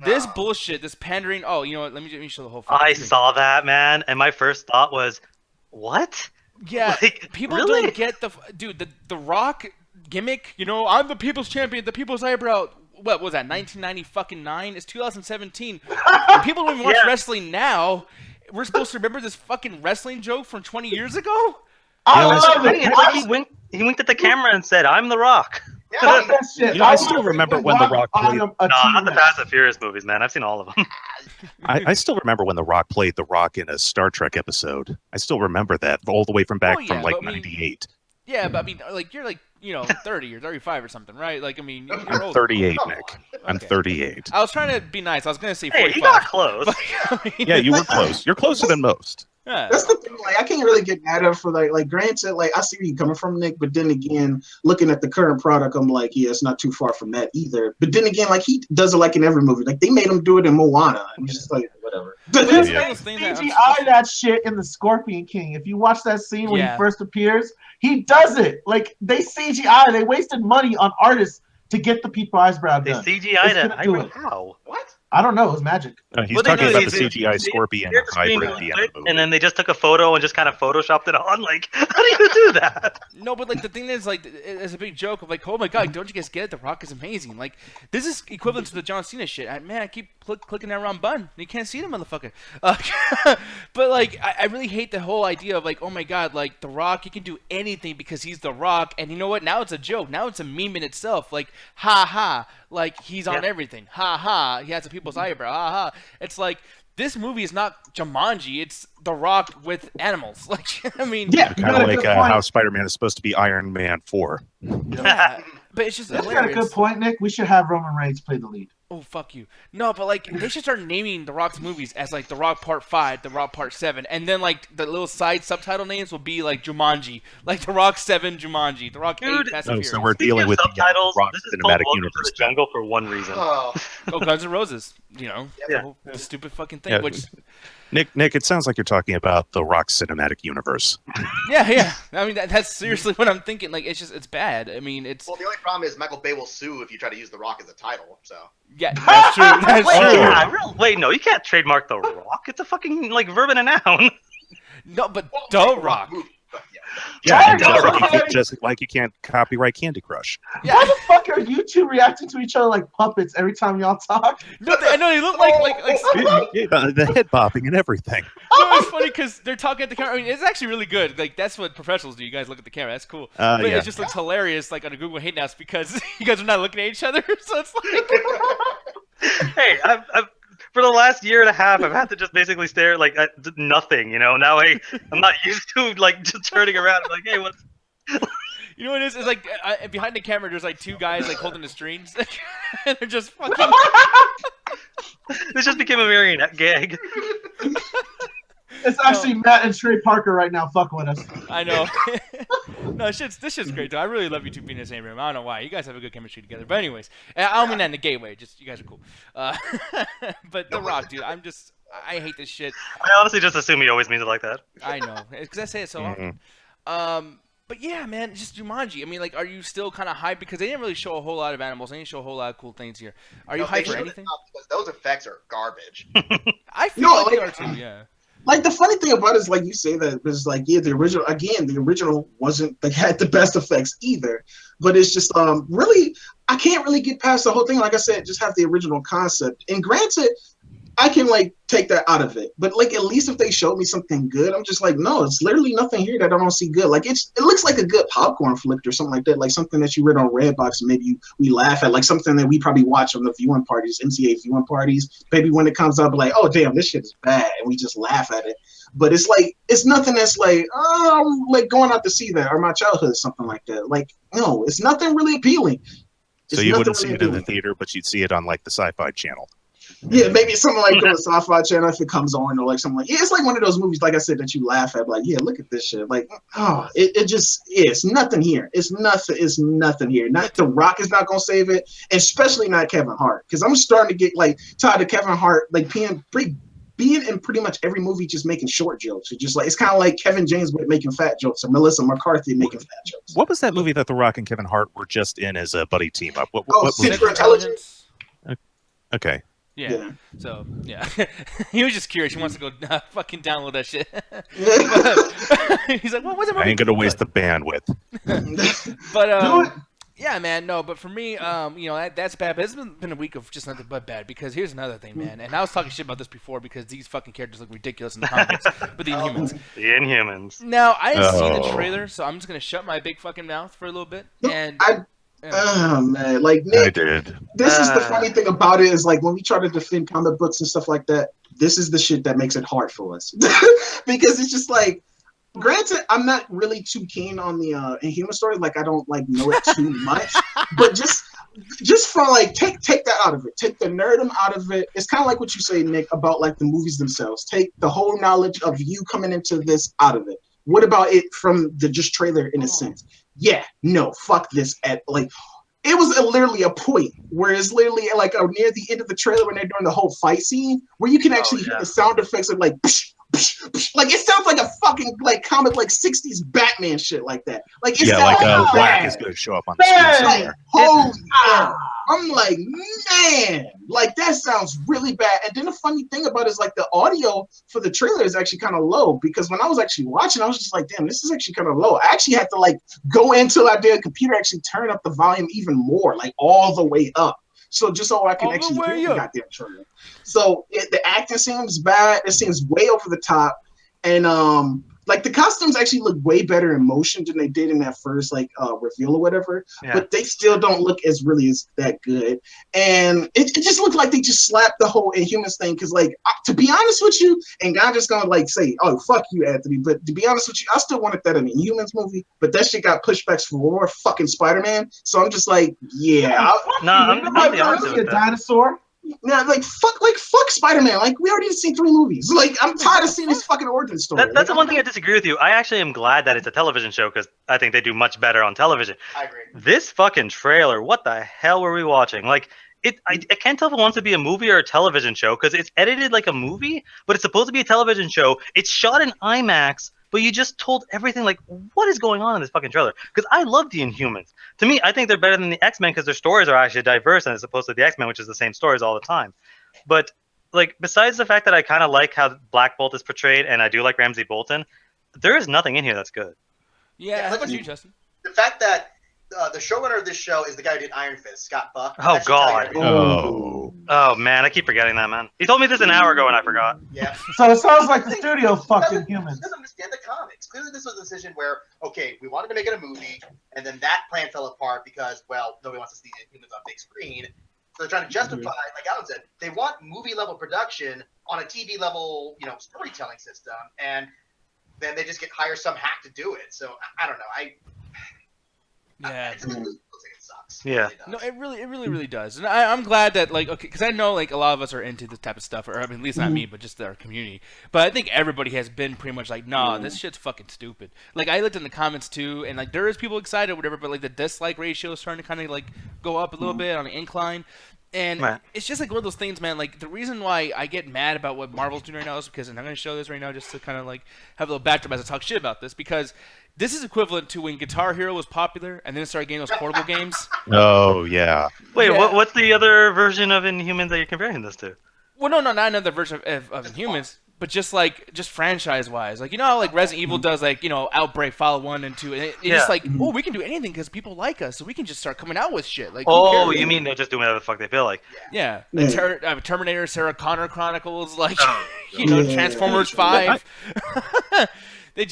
This bullshit, this pandering. Oh, you know what? Let me show the whole. I saw that, man, and my first thought was, What? Yeah, Like, people really? don't get the Rock gimmick. You know, I'm the people's champion, the people's eyebrow. What was that? 1999? It's 2017. People don't even watch wrestling now. We're supposed to remember this fucking wrestling joke from 20 years ago? I love it. It's like he winked at the camera and said, "I'm the Rock." Fuck that shit. You know, I still remember when The Rock played. No, not the Fast and Furious movies, man. I've seen all of them. I still remember when The Rock played The Rock in a Star Trek episode. I still remember that all the way from back from like '98. Yeah, but I mean, like you're like 30 or 35 or something, right? Like I mean, you're I'm old. 38, Nick. I'm 38. I was trying to be nice. I was gonna say 45. Hey, he got close. But, I mean, Yeah, you were close. You're closer than most. Yeah. That's the thing. Like, I can't really get mad at for like granted, like I see where you're coming from, Nick. But then again, looking at the current product, I'm like, yeah, it's not too far from that either. But then again, like he does it like in every movie. Like they made him do it in Moana. I'm just like, whatever. CGI that shit in the Scorpion King. If you watch that scene when he first appears, he does it. Like they CGI. They wasted money on artists to get the people's eyebrow done. They CGI'd it. How? What? I don't know. It was magic. No, he's talking about the CGI Scorpion hybrid at the end of the movie. And then they just took a photo and just kind of photoshopped it on. Like, how do you do that? No, but like the thing is, like, it's a big joke of like, oh my god, don't you guys get it? The Rock is amazing. Like, this is equivalent to the John Cena shit. Man, I keep clicking that wrong button. You can't see the motherfucker. But like, I really hate the whole idea of like, oh my god, like the Rock, he can do anything because he's the Rock. And you know what? Now it's a joke. Now it's a meme in itself. Like, ha ha. Like he's on everything. Ha ha. He has a people's eyebrow. Ha ha. It's like this movie is not Jumanji. It's The Rock with animals. Like I mean, kind of like how Spider-Man is supposed to be Iron Man 4. Yeah, but it's just hilarious. You got a good point, Nick. We should have Roman Reigns play the lead. Oh, fuck you. No, but like they should start naming The Rock's movies as like The Rock Part 5, The Rock Part 7, and then like the little side subtitle names will be like Jumanji, like The Rock 7, Jumanji, The Rock 8, Fast and Furious. So we're dealing with subtitles. The Rock This is cinematic called universe. Welcome to the Jungle for one reason. Oh, Guns N' Roses. You know, the stupid fucking thing. Yeah. Which Nick, it sounds like you're talking about the Rock cinematic universe. yeah. I mean, that's seriously what I'm thinking. Like, it's bad. I mean, it's. Well, the only problem is Michael Bay will sue if you try to use The Rock as a title. So. Yeah, that's true. That's true. Wait, no, you can't trademark The Rock. It's a fucking like verb and a noun. No, but The Rock. Yeah, just like you can't copyright Candy Crush. Yeah. Why the fuck are you two reacting to each other like puppets every time y'all talk? No, I know they look like the head bopping and everything. No, it's funny because they're talking at the camera. I mean, it's actually really good. Like that's what professionals do. You guys look at the camera. That's cool. But it just looks hilarious, like on a Google Hangouts because you guys are not looking at each other. So it's like, hey, I've for the last year and a half, I've had to just basically stare like at nothing. You know, now I'm not used to like just turning around and like, hey, what's You know what it is? It's like behind the camera, there's like two guys like holding the strings, and they're just fucking. This just became a marionette gag. It's actually Matt and Trey Parker right now fucking with us. I know. No, this shit's great, though. I really love you two being in the same room. I don't know why. You guys have a good chemistry together. But anyways, I don't mean that in the gay way. Just you guys are cool. But The Rock, dude, I hate this shit. I honestly just assume he always means it like that. I know, because I say it so often. But yeah, man, just Jumanji. I mean, like, are you still kind of hyped? Because they didn't really show a whole lot of animals. They didn't show a whole lot of cool things here. Are you hyped for anything? Because those effects are garbage. I feel like they are too, yeah. Like the funny thing about it is like you say that it's like the original wasn't like had the best effects either, but it's just really I can't really get past the whole thing. Like I said, just have the original concept. And granted, I can like take that out of it, but like at least if they showed me something good, I'm just like, no, it's literally nothing here that I don't see good. Like it looks like a good popcorn flick or something like that, like something that you read on Redbox and maybe we laugh at, like something that we probably watch on the viewing parties, MCA viewing parties. Maybe when it comes up, like, oh damn, this shit is bad, and we just laugh at it. But it's like it's nothing that's like like going out to see that or my childhood, something like that. Like no, it's nothing really appealing. So you wouldn't see it in the theater, but you'd see it on like the Sci-Fi Channel. Yeah, maybe something like on the Sci-Fi Channel if it comes on, or like something like it's like one of those movies, like I said, that you laugh at. Like, yeah, look at this shit. Like, oh, it just it's nothing here. It's nothing here. Not The Rock is not gonna save it, and especially not Kevin Hart, because I'm starting to get like tired of Kevin Hart like being in pretty much every movie just making short jokes. It's just like it's kind of like Kevin James making fat jokes or Melissa McCarthy making fat jokes. What was that movie that The Rock and Kevin Hart were just in as a buddy team up? What Central Intelligence. Okay. Yeah. So yeah, he was just curious. He wants to go fucking download that shit. He's like, "Well, what's it?" I ain't gonna waste the bandwidth. But yeah, man. No, but for me, that's bad. But it's been a week of just nothing but bad. Because here's another thing, man. And I was talking shit about this before because these fucking characters look ridiculous in the comics. But the Inhumans. The Inhumans. Now I didn't see the trailer, so I'm just gonna shut my big fucking mouth for a little bit. And oh man, like Nick, I did. This is the funny thing about it is like when we try to defend comic books and stuff like that, this is the shit that makes it hard for us because it's just like, granted, I'm not really too keen on the Inhuman story. Like I don't like know it too much, but just for like take that out of it, take the nerdum out of it. It's kind of like what you say, Nick, about like the movies themselves. Take the whole knowledge of you coming into this out of it. What about it from the just trailer in a sense? Yeah, no, fuck this. At like, it was literally a point where it's literally like near the end of the trailer when they're doing the whole fight scene where you can actually hear the sound effects of like, psh, psh, psh. Like it sounds like a fucking like comic like 60s Batman shit like that. Like it sounds Whack is gonna show up on the screen somewhere. Holy cow. I'm like, man, like that sounds really bad. And then the funny thing about it is like the audio for the trailer is actually kind of low because when I was actually watching, I was just like, damn, this is actually kind of low. I actually had to like go into the computer, actually turn up the volume even more, like all the way up. So just so I can actually hear the goddamn trailer. So the acting seems bad. It seems way over the top. And like the costumes actually look way better in motion than they did in that first like reveal or whatever. Yeah. But they still don't look as really as that good. And it just looked like they just slapped the whole Inhumans thing. Because like to be honest with you, and I'm just gonna like say, oh fuck you, Anthony. But to be honest with you, I still wanted that in the Inhumans movie. But that shit got pushed back for more fucking Spider-Man. So I'm just like, yeah. I'm a dinosaur. Yeah, like fuck Spider-Man. Like we already seen 3 movies. Like I'm tired of seeing this fucking origin story. That's the one thing I disagree with you. I actually am glad that it's a television show because I think they do much better on television. I agree. This fucking trailer, what the hell were we watching? Like I can't tell if it wants to be a movie or a television show because it's edited like a movie, but it's supposed to be a television show. It's shot in IMAX. But you just told everything, like, what is going on in this fucking trailer? Because I love the Inhumans. To me, I think they're better than the X-Men because their stories are actually diverse and as opposed to the X-Men, which is the same stories all the time. But, like, besides the fact that I kind of like how Black Bolt is portrayed and I do like Ramsey Bolton, there is nothing in here that's good. Yeah, how about you, Justin? The fact that the showrunner of this show is the guy who did Iron Fist, Scott Buck. Oh, God. Oh, man, I keep forgetting that, man. He told me this an hour ago and I forgot. Yeah. So it sounds like the studio fucking Humans. He doesn't understand the comics. Clearly, this was a decision where, okay, we wanted to make it a movie, and then that plan fell apart because, well, nobody wants to see Humans on big screen. So they're trying to justify, like Alan said, they want movie-level production on a TV-level, storytelling system, and then they just hire some hack to do it. So, I don't know. It sucks. Yeah. No, it really does. And I'm glad that because I know like a lot of us are into this type of stuff, or I mean, at least not me, but just our community. But I think everybody has been pretty much like, nah, this shit's fucking stupid. Like I looked in the comments too, and like there is people excited, or whatever, but like the dislike ratio is starting to kind of like go up a little bit on the incline. And it's just like one of those things, man. Like the reason why I get mad about what Marvel's doing right now is because, and I'm going to show this right now just to kind of like have a little backdrop as I talk shit about this, because this is equivalent to when Guitar Hero was popular and then it started getting those portable games. Oh, yeah. Wait, what's the other version of Inhumans that you're comparing this to? Well, no, not another version of Inhumans, but just franchise-wise. Like, how like Resident Evil does, like, Outbreak, Fallout 1 and 2. And it's just like, oh, we can do anything because people like us, so we can just start coming out with shit. Like, oh, you mean they're just doing whatever the fuck they feel like? Yeah. Terminator, Sarah Connor Chronicles, like, Transformers 5. They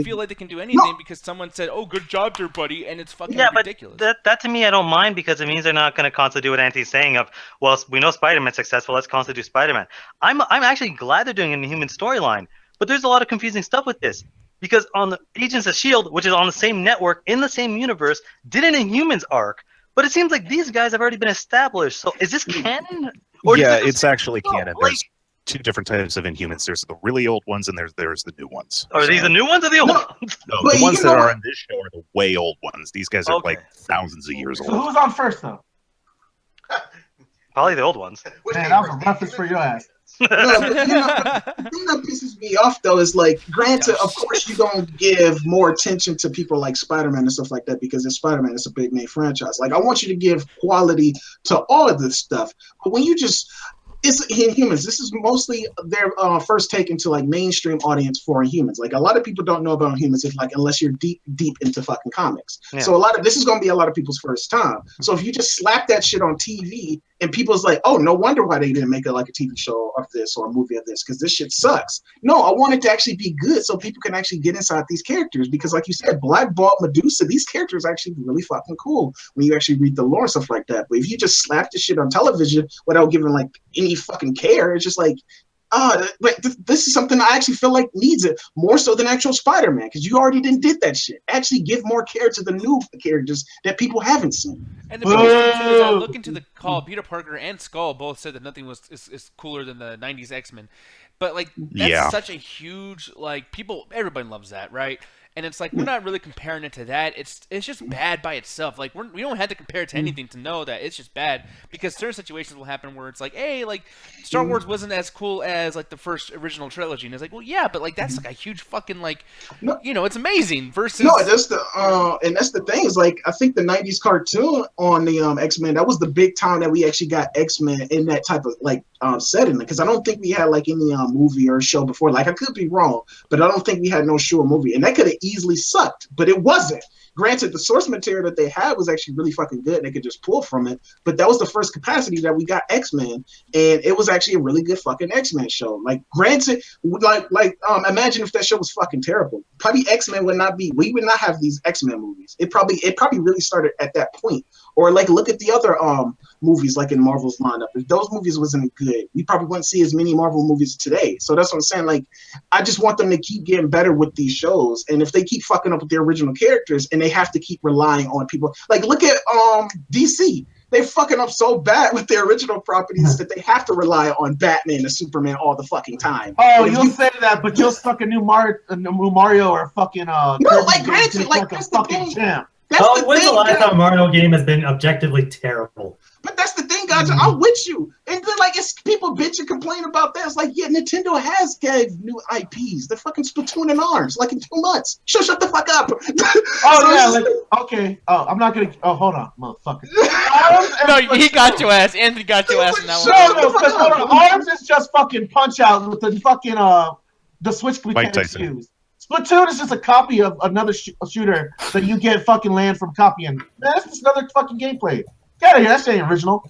feel like they can do anything because someone said, "Oh, good job there, buddy," and it's fucking ridiculous. But that to me, I don't mind because it means they're not going to constantly do what Anthony's saying of, well, we know Spider-Man's successful, let's constantly do Spider-Man. I'm actually glad they're doing an Inhuman storyline, but there's a lot of confusing stuff with this because on the Agents of S.H.I.E.L.D., which is on the same network in the same universe, did an Inhumans arc, but it seems like these guys have already been established. So is this canon? Or it's actually canon. There's 2 different types of Inhumans. There's the really old ones, and there's the new ones. Are these the new ones or the old ones? No, the ones that are in this show are the way old ones. These guys are like thousands of years old. So who's on first, though? Probably the old ones. Man, that was a reference for your ass. The thing that pisses me off, though, is like, granted, of course, you're going to give more attention to people like Spider-Man and stuff like that because it's Spider-Man, it's a big name franchise. Like, I want you to give quality to all of this stuff. But when you just it's Inhumans. This is mostly their first take into like mainstream audience for Inhumans. Like a lot of people don't know about Inhumans if like unless you're deep into fucking comics. Yeah. So this is gonna be a lot of people's first time. So if you just slap that shit on TV and people's like, oh, no wonder why they didn't make it like a TV show of this or a movie of this because this shit sucks. No, I want it to actually be good so people can actually get inside these characters because like you said, Black Bolt, Medusa, these characters are actually really fucking cool when you actually read the lore and stuff like that. But if you just slap this shit on television without giving like any fucking care, it's just like this is something I actually feel like needs it more so than actual Spider-Man because you already did that shit. Actually give more care to the new characters that people haven't seen. And the biggest thing too is I look into the call. Peter Parker and Skull both said that nothing is cooler than the '90s X-Men, but like that's such a huge like everybody loves that, right? And it's like we're not really comparing it to that. It's just bad by itself. Like we don't have to compare it to anything to know that it's just bad because certain situations will happen where it's like, hey, like Star Wars wasn't as cool as like the first original trilogy, and it's like, well, yeah, but like that's like a huge fucking like, it's amazing. Versus that's the thing is like I think the '90s cartoon on the X-Men that was the big time that we actually got X-Men in that type of like setting because I don't think we had like any movie or show before. Like I could be wrong, but I don't think we had no show or movie, and that could have easily sucked, but it wasn't. Granted, the source material that they had was actually really fucking good. They could just pull from it, but that was the first capacity that we got X-Men, and it was actually a really good fucking X-Men show. Like, granted, imagine if that show was fucking terrible. Probably X-Men would not be. We would not have these X-Men movies. It probably really started at that point. Or like look at the other movies like in Marvel's lineup. If those movies wasn't good, we probably wouldn't see as many Marvel movies today. So that's what I'm saying. Like, I just want them to keep getting better with these shows. And if they keep fucking up with their original characters and they have to keep relying on people, like look at DC. They're fucking up so bad with their original properties that they have to rely on Batman and Superman all the fucking time. Oh, you'll say that, but you'll suck a new Mario or fucking no, like granted, like that's the thing. Champ. When's the last time a Mario game has been objectively terrible? But that's the thing, guys. I'm with you. And then, like, it's people bitch and complain about that. It's like, yeah, Nintendo has gave new IPs. They're fucking Splatoon and ARMS, like in 2 months. Shut the fuck up. Okay. Oh, I'm not gonna. Oh, hold on, motherfucker. No, he got your ass. Anthony got your ass in that one. No, because ARMS is just fucking Punch Out with the fucking the switch mechanics used. Splatoon is just a copy of another shooter that you get fucking land from copying. Man, that's just another fucking gameplay. Get out of here. That ain't original.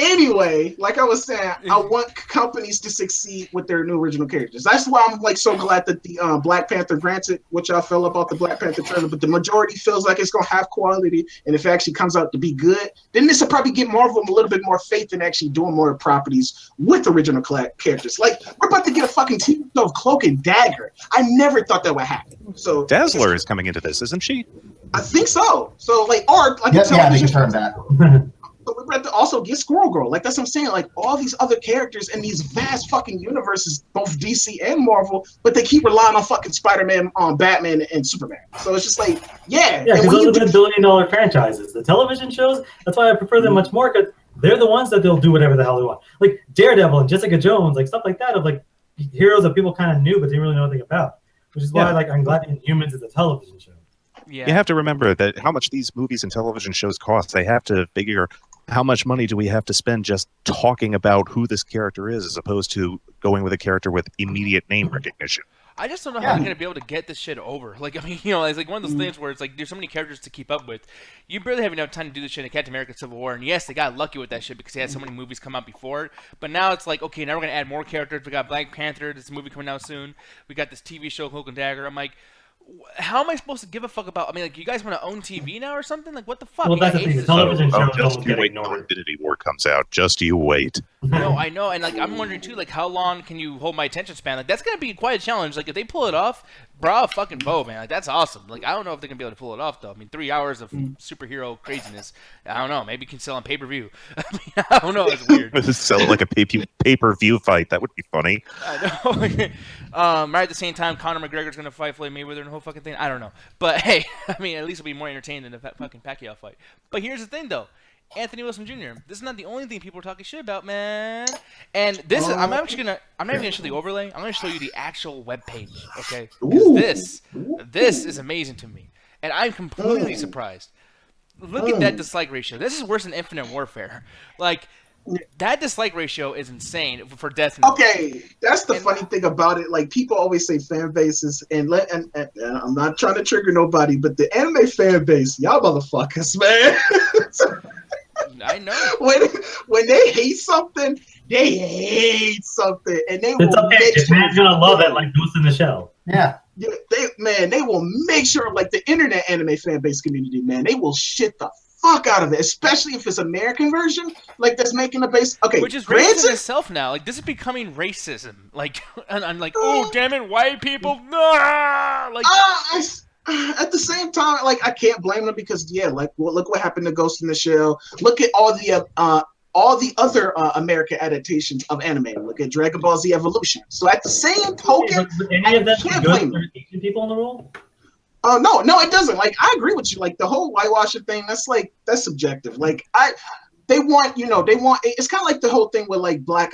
Anyway, like I was saying, I want companies to succeed with their new original characters. That's why I'm like so glad that the Black Panther, granted, what y'all feel about the Black Panther trailer, but the majority feels like it's gonna have quality, and if it actually comes out to be good, then this will probably give Marvel a little bit more faith in actually doing more properties with original characters. Like we're about to get a fucking TV show of Cloak and Dagger. I never thought that would happen. So Dazzler is coming into this, isn't she? I think so. So like, or like they confirmed that. But we're about to also get Squirrel Girl. Like, that's what I'm saying. Like, all these other characters in these vast fucking universes, both DC and Marvel, but they keep relying on fucking Spider-Man, Batman, and Superman. So it's just like, yeah. Yeah, because those have been billion-dollar franchises. The television shows, that's why I prefer them much more, because they're the ones that they'll do whatever the hell they want. Like Daredevil and Jessica Jones, like stuff like that, of like heroes that people kind of knew, but didn't really know anything about. Which is why, like, I'm glad Inhumans is a television show. Yeah. You have to remember that how much these movies and television shows cost. They have to figure how much money do we have to spend just talking about who this character is as opposed to going with a character with immediate name recognition. I just don't know how they're going to be able to get this shit over. Like, I mean, it's like one of those things where it's like there's so many characters to keep up with. You barely have enough time to do this shit in Captain America Civil War. And yes, they got lucky with that shit because they had so many movies come out before it. But now it's like, okay, now we're going to add more characters. We got Black Panther, this movie coming out soon. We got this TV show, Cloak and Dagger. I'm like, how am I supposed to give a fuck about? I mean, like, you guys want to own TV now or something? Like, what the fuck? Well, that's the thing. The television shows just you wait until Infinity War comes out. Just you wait. No, I know, and like, I'm wondering too, like, how long can you hold my attention span? Like, that's gonna be quite a challenge. Like, if they pull it off, bravo, fucking bow, man. Like, that's awesome. Like, I don't know if they're gonna be able to pull it off though. I mean, 3 hours of superhero craziness. I don't know. Maybe you can sell on pay-per-view. I mean, I don't know. It's weird. Sell it like a pay-per-view fight. That would be funny. I know. Right at the same time, Conor McGregor's gonna fight Floyd Mayweather and the whole fucking thing. I don't know. But hey, I mean, at least it'll be more entertaining than the fucking Pacquiao fight. But here's the thing, though. Anthony Wilson Jr. This is not the only thing people are talking shit about, man. And this is, I'm not even gonna show the overlay. I'm gonna show you the actual webpage, okay? Because this is amazing to me, and I'm completely surprised. Look at that dislike ratio. This is worse than Infinite Warfare. Like, that dislike ratio is insane for Death Note. Okay, that's the funny thing about it. Like people always say fan bases, and I'm not trying to trigger nobody, but the anime fan base, y'all motherfuckers, man. I know. When they hate something, they hate something, and they It's will okay. make If man's gonna love it like Ghost in the Shell. Yeah. Yeah, they will make sure, like the internet anime fan base community, man, they will shit the fuck out of it, especially if it's American version, like that's making the base. Okay, Which is granted, racist in itself now. Like, this is becoming racism. Like, and I'm like, oh, damn it, white people. Nah! Like, at the same time, like I can't blame them because like look what happened to Ghost in the Shell. Look at all the other American adaptations of anime. Look at Dragon Ball Z Evolution. So at the same token, Any of them can't good blame for them. Asian people in the world? No, it doesn't. Like I agree with you. Like the whole whitewashing thing, that's subjective. Like they want, it's kind of like the whole thing with like black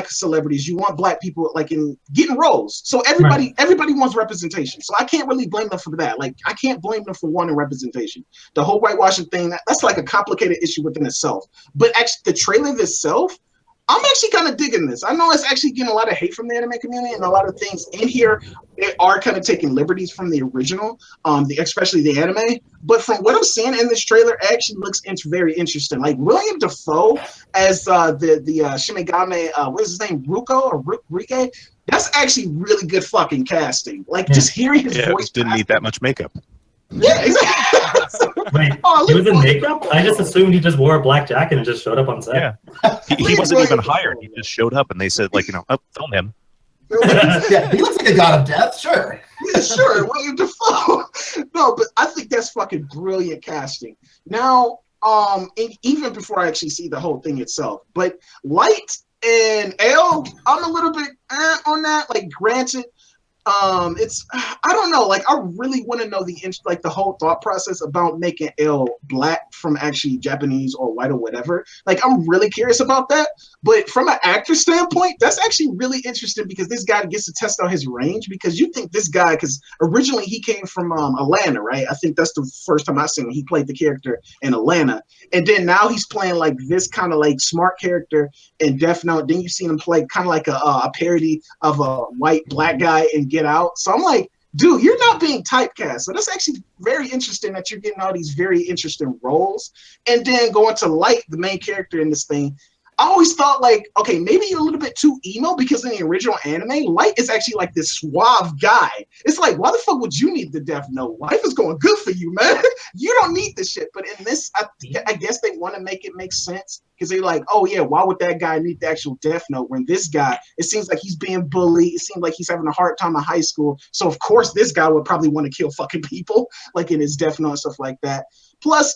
celebrities. You want black people like in getting roles. So everybody wants representation. So I can't really blame them for that. Like I can't blame them for wanting representation. The whole whitewashing thing, that's like a complicated issue within itself. But actually the trailer itself, I'm actually kind of digging this. I know it's actually getting a lot of hate from the anime community, and a lot of things in here they are kind of taking liberties from the original, especially the anime. But from what I'm seeing in this trailer, it actually looks very interesting. Like William Dafoe as the Shimigami, what is his name, Ruko or Rike? That's actually really good fucking casting. Like just hearing his voice. Didn't need that much makeup. Yeah, exactly. Wait, he was in makeup? I just assumed he just wore a black jacket and just showed up on set. Yeah, he wasn't even hired. He just showed up, and they said, like, film him. Yeah, he looks like a god of death. Sure. Yeah, sure. William Dafoe. No, but I think that's fucking brilliant casting. Now, even before I actually see the whole thing itself, but Light and L, I'm a little bit on that. Like, granted. I don't know. Like, I really want to know the whole thought process about making L black from actually Japanese or white or whatever. Like, I'm really curious about that. But from an actor standpoint, that's actually really interesting because this guy gets to test out his range. Because you think this guy, because originally he came from Atlanta, right? I think that's the first time I seen him. He played the character in Atlanta, and then now he's playing like this kind of like smart character in Death Note. Then you've seen him play kind of like a parody of a white black guy in Get Out. So I'm like, dude, you're not being typecast. So that's actually very interesting that you're getting all these very interesting roles. And then going to Light, the main character in this thing, I always thought like, okay, maybe you're a little bit too emo because in the original anime, Light is actually like this suave guy. It's like, why the fuck would you need the Death Note? Life is going good for you, man. You don't need this shit. But in this, I guess they want to make it make sense because they're like, oh yeah, why would that guy need the actual Death Note when this guy, it seems like he's being bullied. It seems like he's having a hard time in high school. So of course this guy would probably want to kill fucking people like in his Death Note and stuff like that. Plus,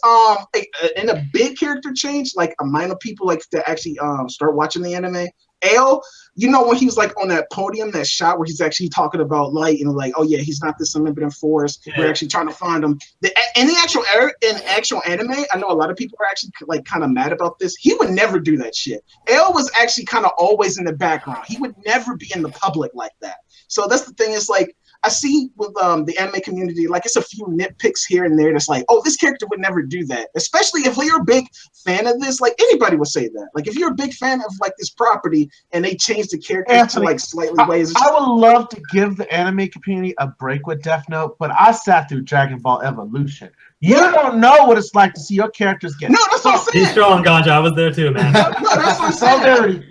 in a big character change, like a minor people like to actually start watching the anime. L, when he was like on that podium, that shot where he's actually talking about Light and like, oh yeah, he's not this omnipotent force. Yeah. We're actually trying to find him. In actual anime, I know a lot of people are actually like kind of mad about this. He would never do that shit. L was actually kind of always in the background. He would never be in the public like that. So that's the thing. Is like, I see with the anime community, like it's a few nitpicks here and there that's like, oh, this character would never do that. Especially if you're a big fan of this, like anybody would say that. Like if you're a big fan of like this property and they change the character to like slightly ways. I would love to give the anime community a break with Death Note, but I sat through Dragon Ball Evolution. You don't know what it's like to see your characters get. No, that's what I'm saying. He's strong, Ganja. I was there too, man. No, that's what I'm saying.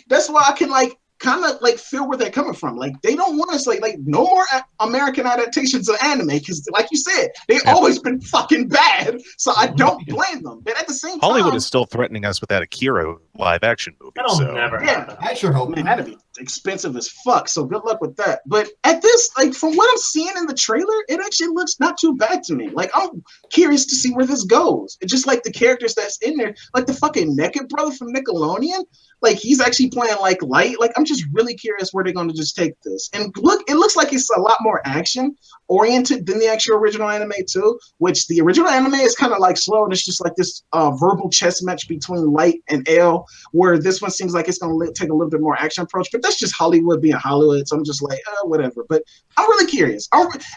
That's why I can like kind of like feel where they're coming from. Like they don't want us like no more American adaptations of anime because like you said, they've always been fucking bad. So I don't blame them. But at the same time, Hollywood is still threatening us with that Akira live action movie. That'll never happen. I sure hope man, that'd be expensive as fuck. So good luck with that. But at this, like from what I'm seeing in the trailer, it actually looks not too bad to me. Like I'm curious to see where this goes. It's just like the characters that's in there, like the fucking naked brother from Nickelodeon. Like he's actually playing like Light. Like I'm just really curious where they're going to just take this. And look, it looks like it's a lot more action oriented than the actual original anime too. Which the original anime is kind of like slow and it's just like this verbal chess match between Light and L. where this one seems like it's going to take a little bit more action approach, but that's just Hollywood being Hollywood. So I'm just like, whatever. But I'm really curious.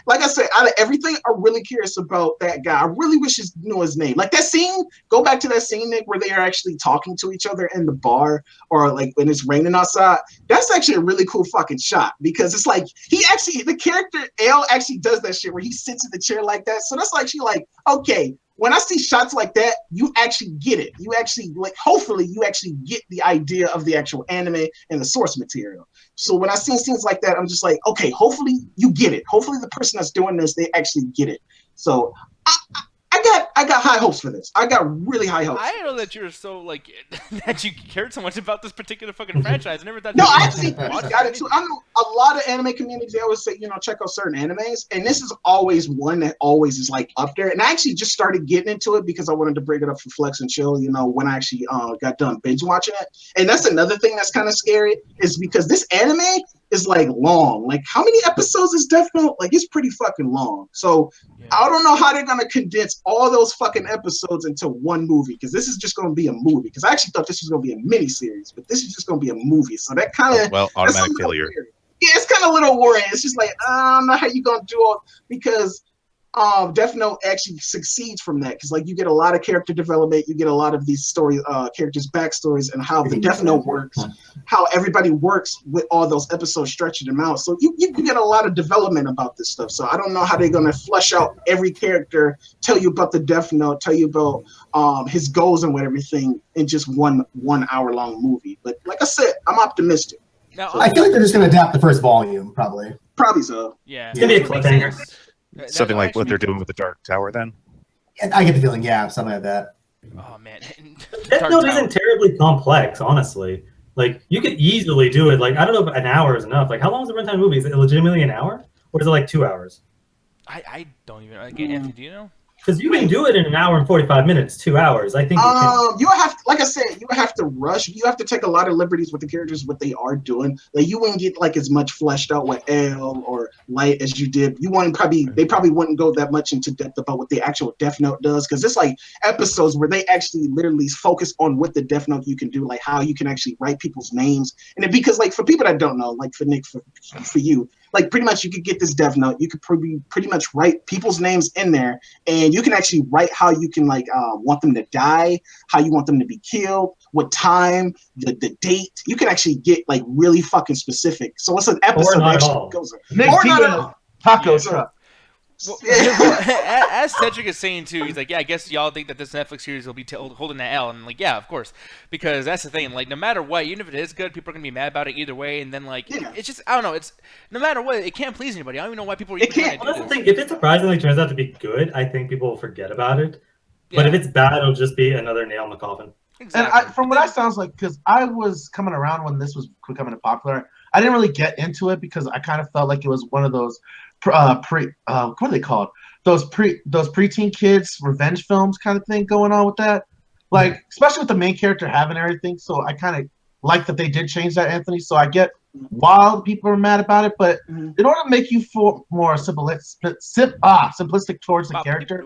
Like I said, out of everything, I'm really curious about that guy. I really wish I knew his name. Like that scene, go back to that scene, Nick, where they are actually talking to each other in the bar, or like when it's raining outside. That's actually a really cool fucking shot, because it's like the character L actually does that shit where he sits in the chair like that. So that's actually like, okay, when I see shots like that, you actually get it. You actually, like, hopefully you actually get the idea of the actual anime and the source material. So when I see scenes like that, I'm just like, okay, hopefully you get it. Hopefully the person that's doing this, they actually get it. So I got high hopes for this. I got really high hopes. I didn't know that you were so like that you cared so much about this particular fucking franchise. I never thought. No, I actually got it too. I know a lot of anime communities. They always say, check out certain animes, and this is always one that always is like up there. And I actually just started getting into it because I wanted to bring it up for Flex and Chill. When I actually got done binge watching it, and that's another thing that's kind of scary is because this anime is like long. Like, how many episodes is Death Note? Like, it's pretty fucking long. So I don't know how they're gonna condense all those fucking episodes into one movie, because this is just gonna be a movie. Because I actually thought this was gonna be a mini series, but this is just gonna be a movie. So that kind of automatic failure. Weird. Yeah, it's kind of a little worrying. It's just like, I don't know how you gonna do all, because Death Note actually succeeds from that, because like you get a lot of character development, you get a lot of these story characters' backstories, and how the Death Note works, how everybody works with all those episodes, stretching them out. So you get a lot of development about this stuff. So I don't know how they're gonna flesh out every character, tell you about the Death Note, tell you about his goals and what everything in just one hour long movie. But like I said, I'm optimistic. Now, I feel like they're just going to adapt the first volume, probably. Probably so. Yeah. It's going to be a cliffhanger. Something like what they're doing with the Dark Tower, then. I get the feeling, something like that. Oh man, Death Note isn't terribly complex, honestly. Like, you could easily do it. Like, I don't know if an hour is enough. Like, how long is the runtime movie? Is it legitimately an hour, or is it like 2 hours? I don't even. Anthony, do you know? Because you can do it in an hour and 45 minutes, 2 hours. I think. You have to, like I said, you have to rush. You have to take a lot of liberties with the characters, what they are doing. Like, you wouldn't get like as much fleshed out with L or Light as you did. They probably wouldn't go that much into depth about what the actual Death Note does, because it's like episodes where they actually literally focus on what the Death Note you can do, like how you can actually write people's names. And because like for people that don't know, like for Nick, for you, like pretty much you could get this Death Note, you could pretty much write people's names in there, and you can actually write how you can like want them to die, how you want them to be killed, what time, the date. You can actually get like really fucking specific. So it's an episode that actually goes Taco truck. Well, as Cedric is saying too, he's like, I guess y'all think that this Netflix series will be holding that L, and I'm like, yeah, of course, because that's the thing. Like, no matter what, even if it is good, people are gonna be mad about it either way, and then like, it's just, I don't know. It's no matter what, it can't please anybody. I don't even know why people are even trying to do this. That's the thing. If it surprisingly turns out to be good, I think people will forget about it. But if it's bad, it'll just be another nail in the coffin. Exactly. And from what that sounds like, because I was coming around when this was becoming popular, I didn't really get into it because I kind of felt like it was one of those what are they called? Those preteen kids revenge films kind of thing going on with that. Like, especially with the main character having everything. So I kind of like that they did change that, Anthony. So I get why people are mad about it, but in order to make you feel more simplistic towards the character,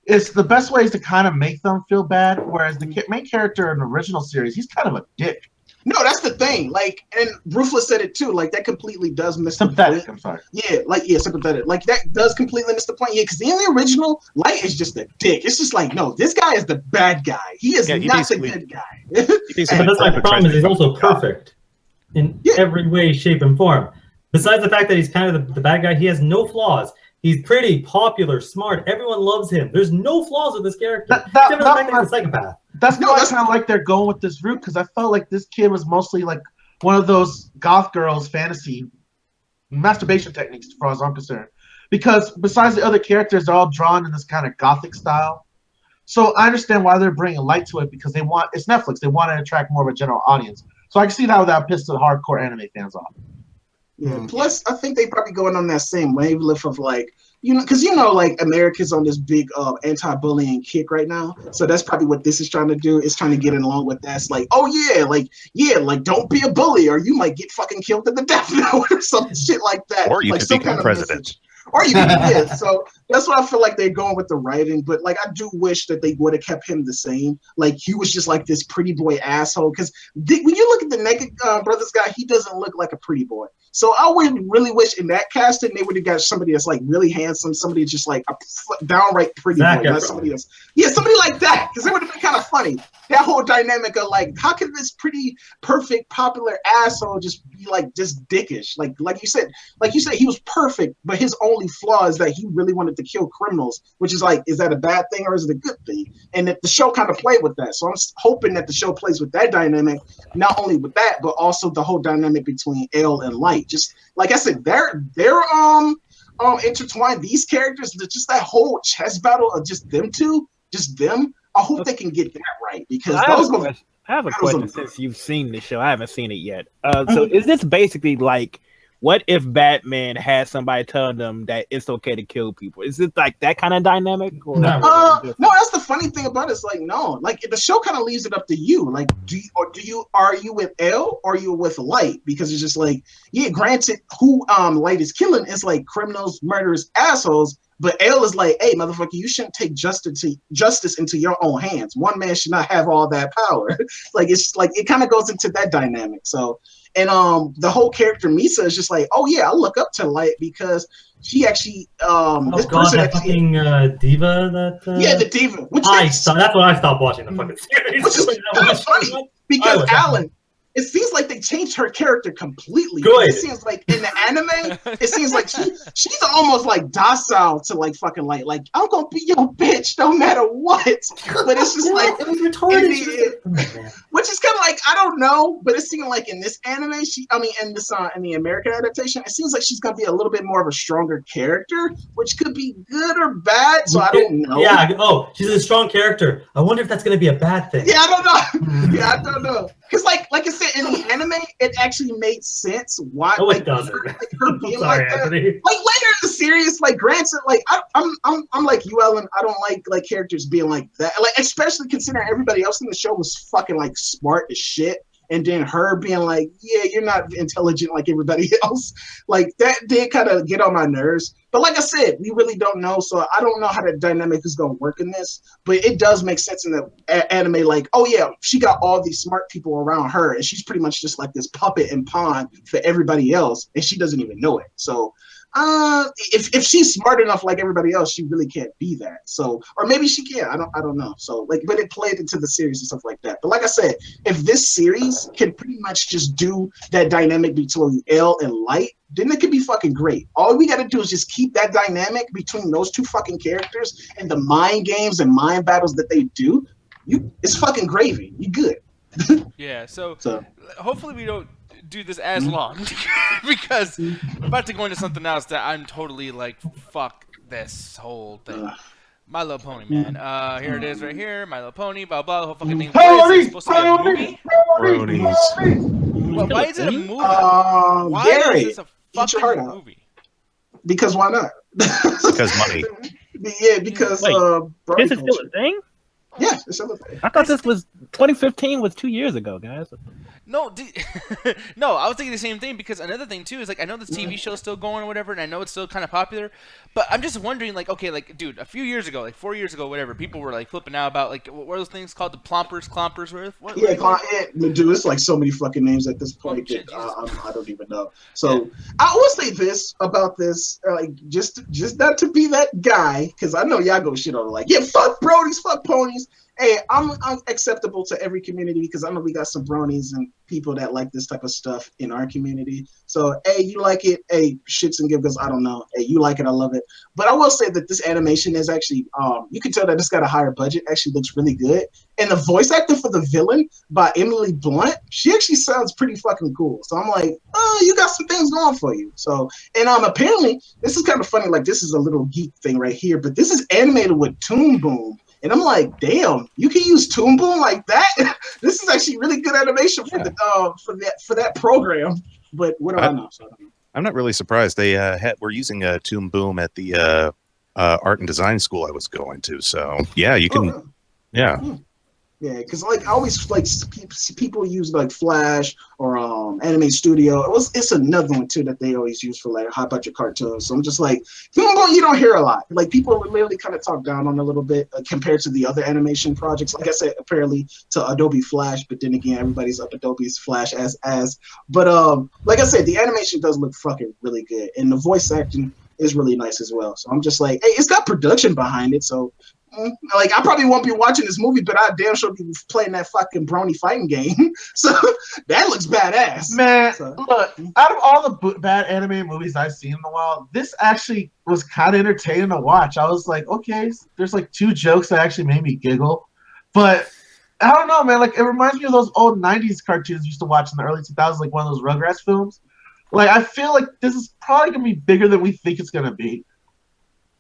it's the best way is to kind of make them feel bad. Whereas the main character in the original series, he's kind of a dick. No, that's the thing. Like, and Ruthless said it too. Like, that completely does miss the point. I'm sorry. Yeah, sympathetic. Like, that does completely miss the point. Yeah, because in the original, Light is just a dick. It's just like, no, this guy is the bad guy. He is not the good guy. But that's my problem is he's also perfect in every way, shape, and form. Besides the fact that he's kind of the bad guy, he has no flaws. He's pretty, popular, smart. Everyone loves him. There's no flaws with this character. Except for the fact that he's a psychopath. That's why I kind of like they're going with this route, because I felt like this kid was mostly like one of those goth girls' fantasy masturbation techniques, as far as I'm concerned. Because besides the other characters, they're all drawn in this kind of gothic style. So I understand why they're bringing light to it, because it's Netflix. They want to attract more of a general audience. So I can see how that pissed the hardcore anime fans off. Yeah. Plus, I think they probably going on that same wavelength of like, because like America's on this big anti-bullying kick right now. So that's probably what this is trying to do. It's trying to get in along with that. It's like, like don't be a bully, or you might get fucking killed in the Death Note or some shit like that. Or you like, could become president. Or you can, yeah. So that's why I feel like they're going with the writing. But like, I do wish that they would have kept him the same. Like, he was just like this pretty boy asshole. Because when you look at the Naked Brothers guy, he doesn't look like a pretty boy. So I would really wish in that casting they would have got somebody that's like really handsome, somebody just like a downright pretty boy, not somebody else. Yeah, somebody like that, because it would have been kind of funny. That whole dynamic of like, how can this pretty, perfect, popular asshole just be like just dickish? Like you said, he was perfect, but his only flaw is that he really wanted to kill criminals, which is like, is that a bad thing or is it a good thing? And that the show kind of played with that. So I'm hoping that the show plays with that dynamic, not only with that, but also the whole dynamic between L and Light. Just like I said, they're intertwined. These characters, just that whole chess battle of just them two, just them. I hope they can get that right, because I have a question since you've seen the show. I haven't seen it yet. So is this basically like, what if Batman had somebody telling them that it's okay to kill people? Is it like that kind of dynamic? Or no, that's the funny thing about it. It's like, no, like the show kind of leaves it up to you. Like, are you with L or are you with Light? Because it's just like, yeah, granted, who Light is killing is like criminals, murderers, assholes. But L is like, hey, motherfucker, you shouldn't take justice into your own hands. One man should not have all that power. Like, it's like, it kind of goes into that dynamic. So, and the whole character Misa is just like, oh yeah, I look up to Light because she actually this person that fucking diva that yeah, the diva. Which that's when I stopped watching the fucking series. Which is kind of funny because Alan. It seems like they changed her character completely. Good. It seems like in the anime, it seems like she's almost like docile to like fucking Light. Like, I'm gonna be your bitch no matter what. But it's just like it was retarded. Which is kind of like, I don't know, but it seemed like in this anime, in the American adaptation, it seems like she's gonna be a little bit more of a stronger character, which could be good or bad. So I don't know. Yeah. Oh, she's a strong character. I wonder if that's gonna be a bad thing. Yeah, I don't know. Yeah, I don't know. Because like I said, in the anime, it actually made sense why it doesn't. Her being like that. Like later in the series, like granted, like I'm like you, Ellen. I don't like characters being like that. Like, especially considering everybody else in the show was fucking like smart as shit. And then her being like, yeah, you're not intelligent like everybody else. Like, that did kind of get on my nerves. But like I said, we really don't know. So I don't know how the dynamic is going to work in this. But it does make sense in the anime. Like, oh yeah, she got all these smart people around her. And she's pretty much just like this puppet and pawn for everybody else. And she doesn't even know it. So if she's smart enough like everybody else, she really can't be that. So, or maybe she can. I don't know. So like, but it played into the series and stuff like that. But like I said, if this series can pretty much just do that dynamic between L and Light, then it could be fucking great. All we got to do is just keep that dynamic between those two fucking characters and the mind games and mind battles that they do. It's fucking gravy. You good. Yeah. So hopefully we don't do this as long because I'm about to go into something else that I'm totally like, fuck this whole thing. My Little Pony, man. Here it is right here. My Little Pony, blah blah, the whole fucking thing. Why is it supposed to be a movie? Why is it a movie? Why is this a fucking movie? Because why not? Because money. Yeah, because this is still a thing? Yeah, it's still a thing. I thought this was 2015 was 2 years ago, guys. No, no, I was thinking the same thing because another thing too is like I know this TV show is still going or whatever, and I know it's still kind of popular, but I'm just wondering like, okay, like dude, a few years ago, like 4 years ago, whatever, people were like flipping out about like what were those things called, the clompers, dude, it's like so many fucking names at this point that I don't even know. So I will say this about this, like just not to be that guy, because I know y'all go shit on it, like, yeah, fuck brodies, fuck ponies. Hey, I'm acceptable to every community because I know we got some bronies and people that like this type of stuff in our community. So, hey, you like it? Hey, shits and giggles, I don't know. Hey, you like it? I love it. But I will say that this animation is actually, you can tell that it's got a higher budget. Actually looks really good. And the voice actor for the villain by Emily Blunt, she actually sounds pretty fucking cool. So I'm like, oh, you got some things going for you. So, and apparently, this is kind of funny. Like, this is a little geek thing right here, but this is animated with Toon Boom. And I'm like, damn, you can use Toon Boom like that? This is actually really good animation for that program. But what do I know? So, I'm not really surprised. They were using Toon Boom at the art and design school I was going to. So yeah, you can. Yeah, because like I always like people use like Flash or anime studio. It's another one too that they always use for like high budget cartoons. So I'm just like, you don't hear a lot. Like people literally kind of talk down on it a little bit compared to the other animation projects. Like I said, apparently to Adobe Flash, but then again, everybody's up Adobe's Flash as. But like I said, the animation does look fucking really good, and the voice acting is really nice as well. So I'm just like, hey, it's got production behind it. So like I probably won't be watching this movie, but I damn sure be playing that fucking brony fighting game. So that looks badass. Man, So, look, out of all the bad anime movies I've seen in a while, this actually was kind of entertaining to watch. I was like, okay, there's like 2 jokes that actually made me giggle. But I don't know, man. Like, it reminds me of those old 90s cartoons we used to watch in the early 2000s, like one of those Rugrats films. Like, I feel like this is probably going to be bigger than we think it's going to be.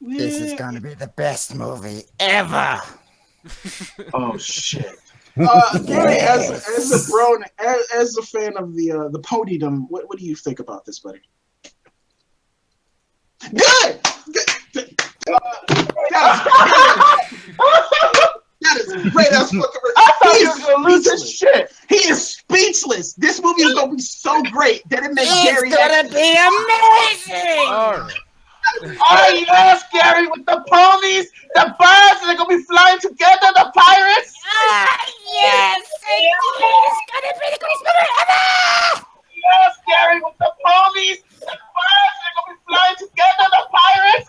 This is going to be the best movie ever. Oh, shit. Gary, as a bro, as a fan of the podydom, what do you think about this, buddy? Good. That is great. That's fucking. I thought he was gonna lose his shit. He is speechless. This movie is gonna be so great that it makes Gary. It's gonna be amazing. All right. Oh yes, Gary, with the ponies, the birds, they're gonna be flying together, the pirates. Yes, it's gonna be the greatest movie ever. Yes, Gary, with the ponies, the birds, they're gonna be flying together, the pirates.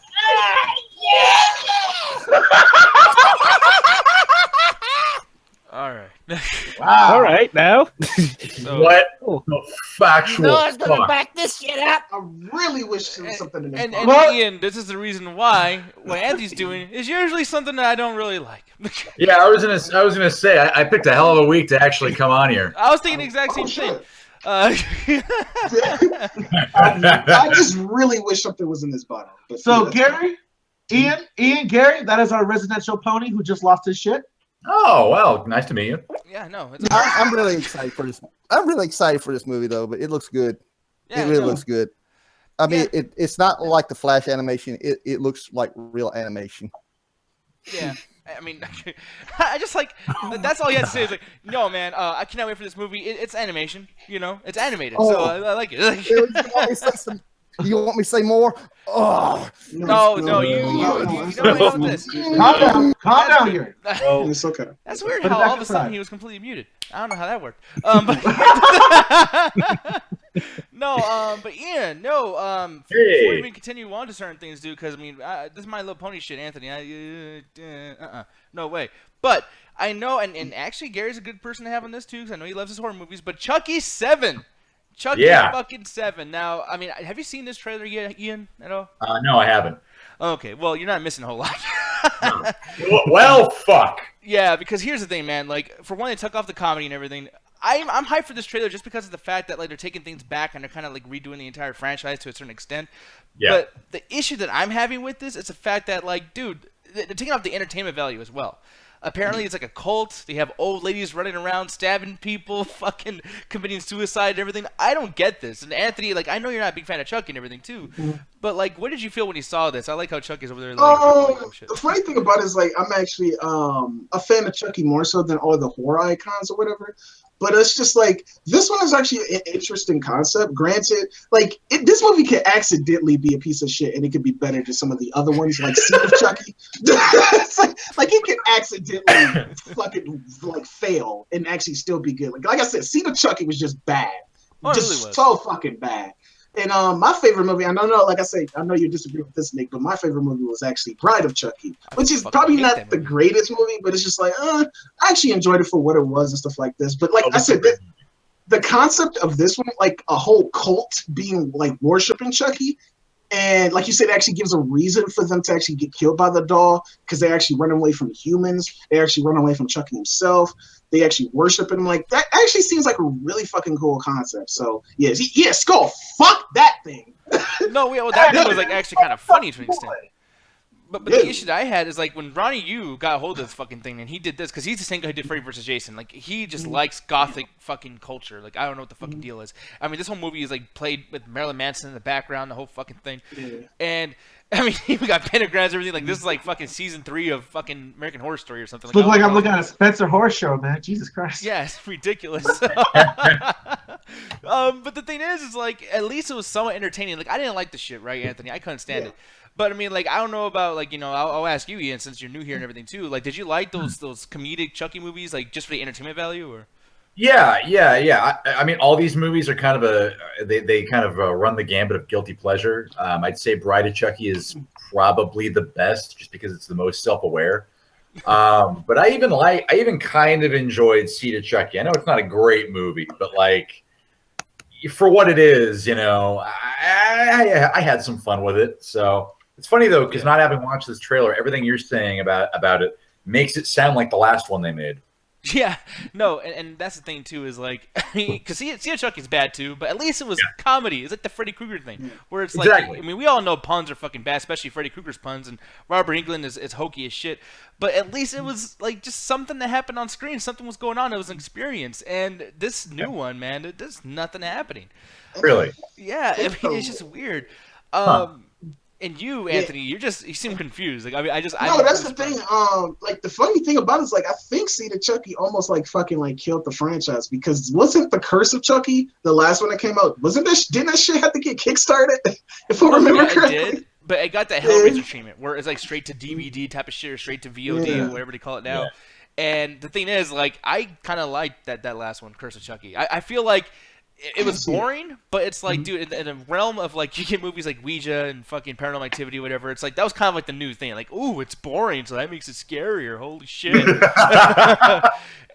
All right. Wow. All right, now. So, What the factual Noah's gonna fuck? back this shit up. I really wish there was something in this. and movie. Ian, this is the reason why what Anthony's doing is usually something that I don't really like. Yeah, I was gonna say I picked a hell of a week to actually come on here. I was thinking the exact same thing. I just really wish something was in this bottle. But So yeah, Gary, Ian, Gary, that is our residential pony who just lost his shit. Oh well, nice to meet you. Yeah, no. It's I'm really excited for this. I'm really excited for this movie though, but it looks good. Yeah, it really no. looks good. I mean, it's not like the Flash animation. It looks like real animation. Yeah. I mean, I just like, that's all you had to say is like, no, man, I cannot wait for this movie. It's animation, you know? It's animated, so I like it. You want me to say more? Oh No, you know what this. Calm down here. it's okay. That's weird Put it how back all of a sudden aside. he was completely muted. I don't know how that worked. But Ian, before we even continue on to certain things, dude, because I mean, this is My Little Pony shit, Anthony. No way. But I know, and actually, Gary's a good person to have on this too, because I know he loves his horror movies. But Chucky 7. Chucky fucking 7. Now, I mean, have you seen this trailer yet, Ian, at all? No, I haven't. Okay, well, you're not missing a whole lot. Well, fuck. Yeah, because here's the thing, man. Like, for one, they took off the comedy and everything. I'm hyped for this trailer just because of the fact that like they're taking things back and they're kind of like redoing the entire franchise to a certain extent. Yeah. But the issue that I'm having with this is the fact that like, dude, they're taking off the entertainment value as well. Apparently, it's like a cult. They have old ladies running around stabbing people, fucking committing suicide and everything. I don't get this. And Anthony, like, I know you're not a big fan of Chucky and everything too, but like, what did you feel when you saw this? I like how Chucky's over there. Like, oh shit. The funny thing about it is like I'm actually a fan of Chucky more so than all the horror icons or whatever. But it's just like this one is actually an interesting concept. Granted, like this movie could accidentally be a piece of shit, and it could be better than some of the other ones, like Seed of Chucky. It's like it could accidentally fucking like fail and actually still be good. Like I said, Seed of Chucky was just bad, just so fucking bad. And my favorite movie, I don't know, like I say, I know you disagree with this, Nick, but my favorite movie was actually Bride of Chucky, which is probably not the greatest movie, but it's just like, I actually enjoyed it for what it was and stuff like this. But like I said, the concept of this one, like a whole cult being like worshiping Chucky, and like you said, it actually gives a reason for them to actually get killed by the doll because they actually run away from humans. They actually run away from Chucky himself. They actually worship him. Like that actually seems like a really fucking cool concept. So yeah, Skull, fuck that thing. No, that thing was like actually kind of funny to an extent. But the issue that I had is like when Ronnie Yu got a hold of this fucking thing and he did this because he's the same guy who did Freddy vs. Jason. Like he just likes gothic fucking culture. Like I don't know what the fucking deal is. I mean, this whole movie is like played with Marilyn Manson in the background, the whole fucking thing. And I mean, we got pentagrams and everything. Like this is like fucking season 3 of fucking American Horror Story or something. Look like I'm looking at a Spencer Horse show, man. Jesus Christ. Yeah, it's ridiculous. But the thing is like at least it was somewhat entertaining. Like I didn't like the shit, right, Anthony? I couldn't stand it. But I mean, like I don't know about like I'll ask you, Ian, since you're new here and everything too. Like, did you like those comedic Chucky movies, like just for the entertainment value, or? Yeah. I mean, all these movies are kind of they kind of run the gambit of guilty pleasure. I'd say Bride of Chucky is probably the best, just because it's the most self-aware. But I even kind of enjoyed Seed of Chucky. I know it's not a great movie, but like for what it is, I had some fun with it. So it's funny though, because not having watched this trailer, everything you're saying about it makes it sound like the last one they made. Yeah, no, and that's the thing too is like, because See Chucky's bad too, but at least it was comedy. It's like the Freddy Krueger thing, where it's like, I mean, we all know puns are fucking bad, especially Freddy Krueger's puns, and Robert Englund is hokey as shit. But at least it was like just something that happened on screen. Something was going on. It was an experience. And this new one, man, there's nothing happening. Really? Yeah, I mean, it's just weird. And you, Anthony, you seem confused. Like, I mean, No, that's the thing. Like the funny thing about it is, like, I think Seed of Chucky almost like fucking like killed the franchise, because wasn't the Curse of Chucky the last one that came out? Didn't that shit have to get kickstarted? If I remember correctly. It did, but it got the Hellraiser treatment, where it's like straight to DVD type of shit, or straight to VOD, or whatever they call it now. Yeah. And the thing is, like, I kind of liked that last one, Curse of Chucky. I feel like it was boring, but it's like, dude, in a realm of like, you get movies like Ouija and fucking Paranormal Activity, whatever. It's like that was kind of like the new thing. Like, ooh, it's boring, so that makes it scarier. Holy shit!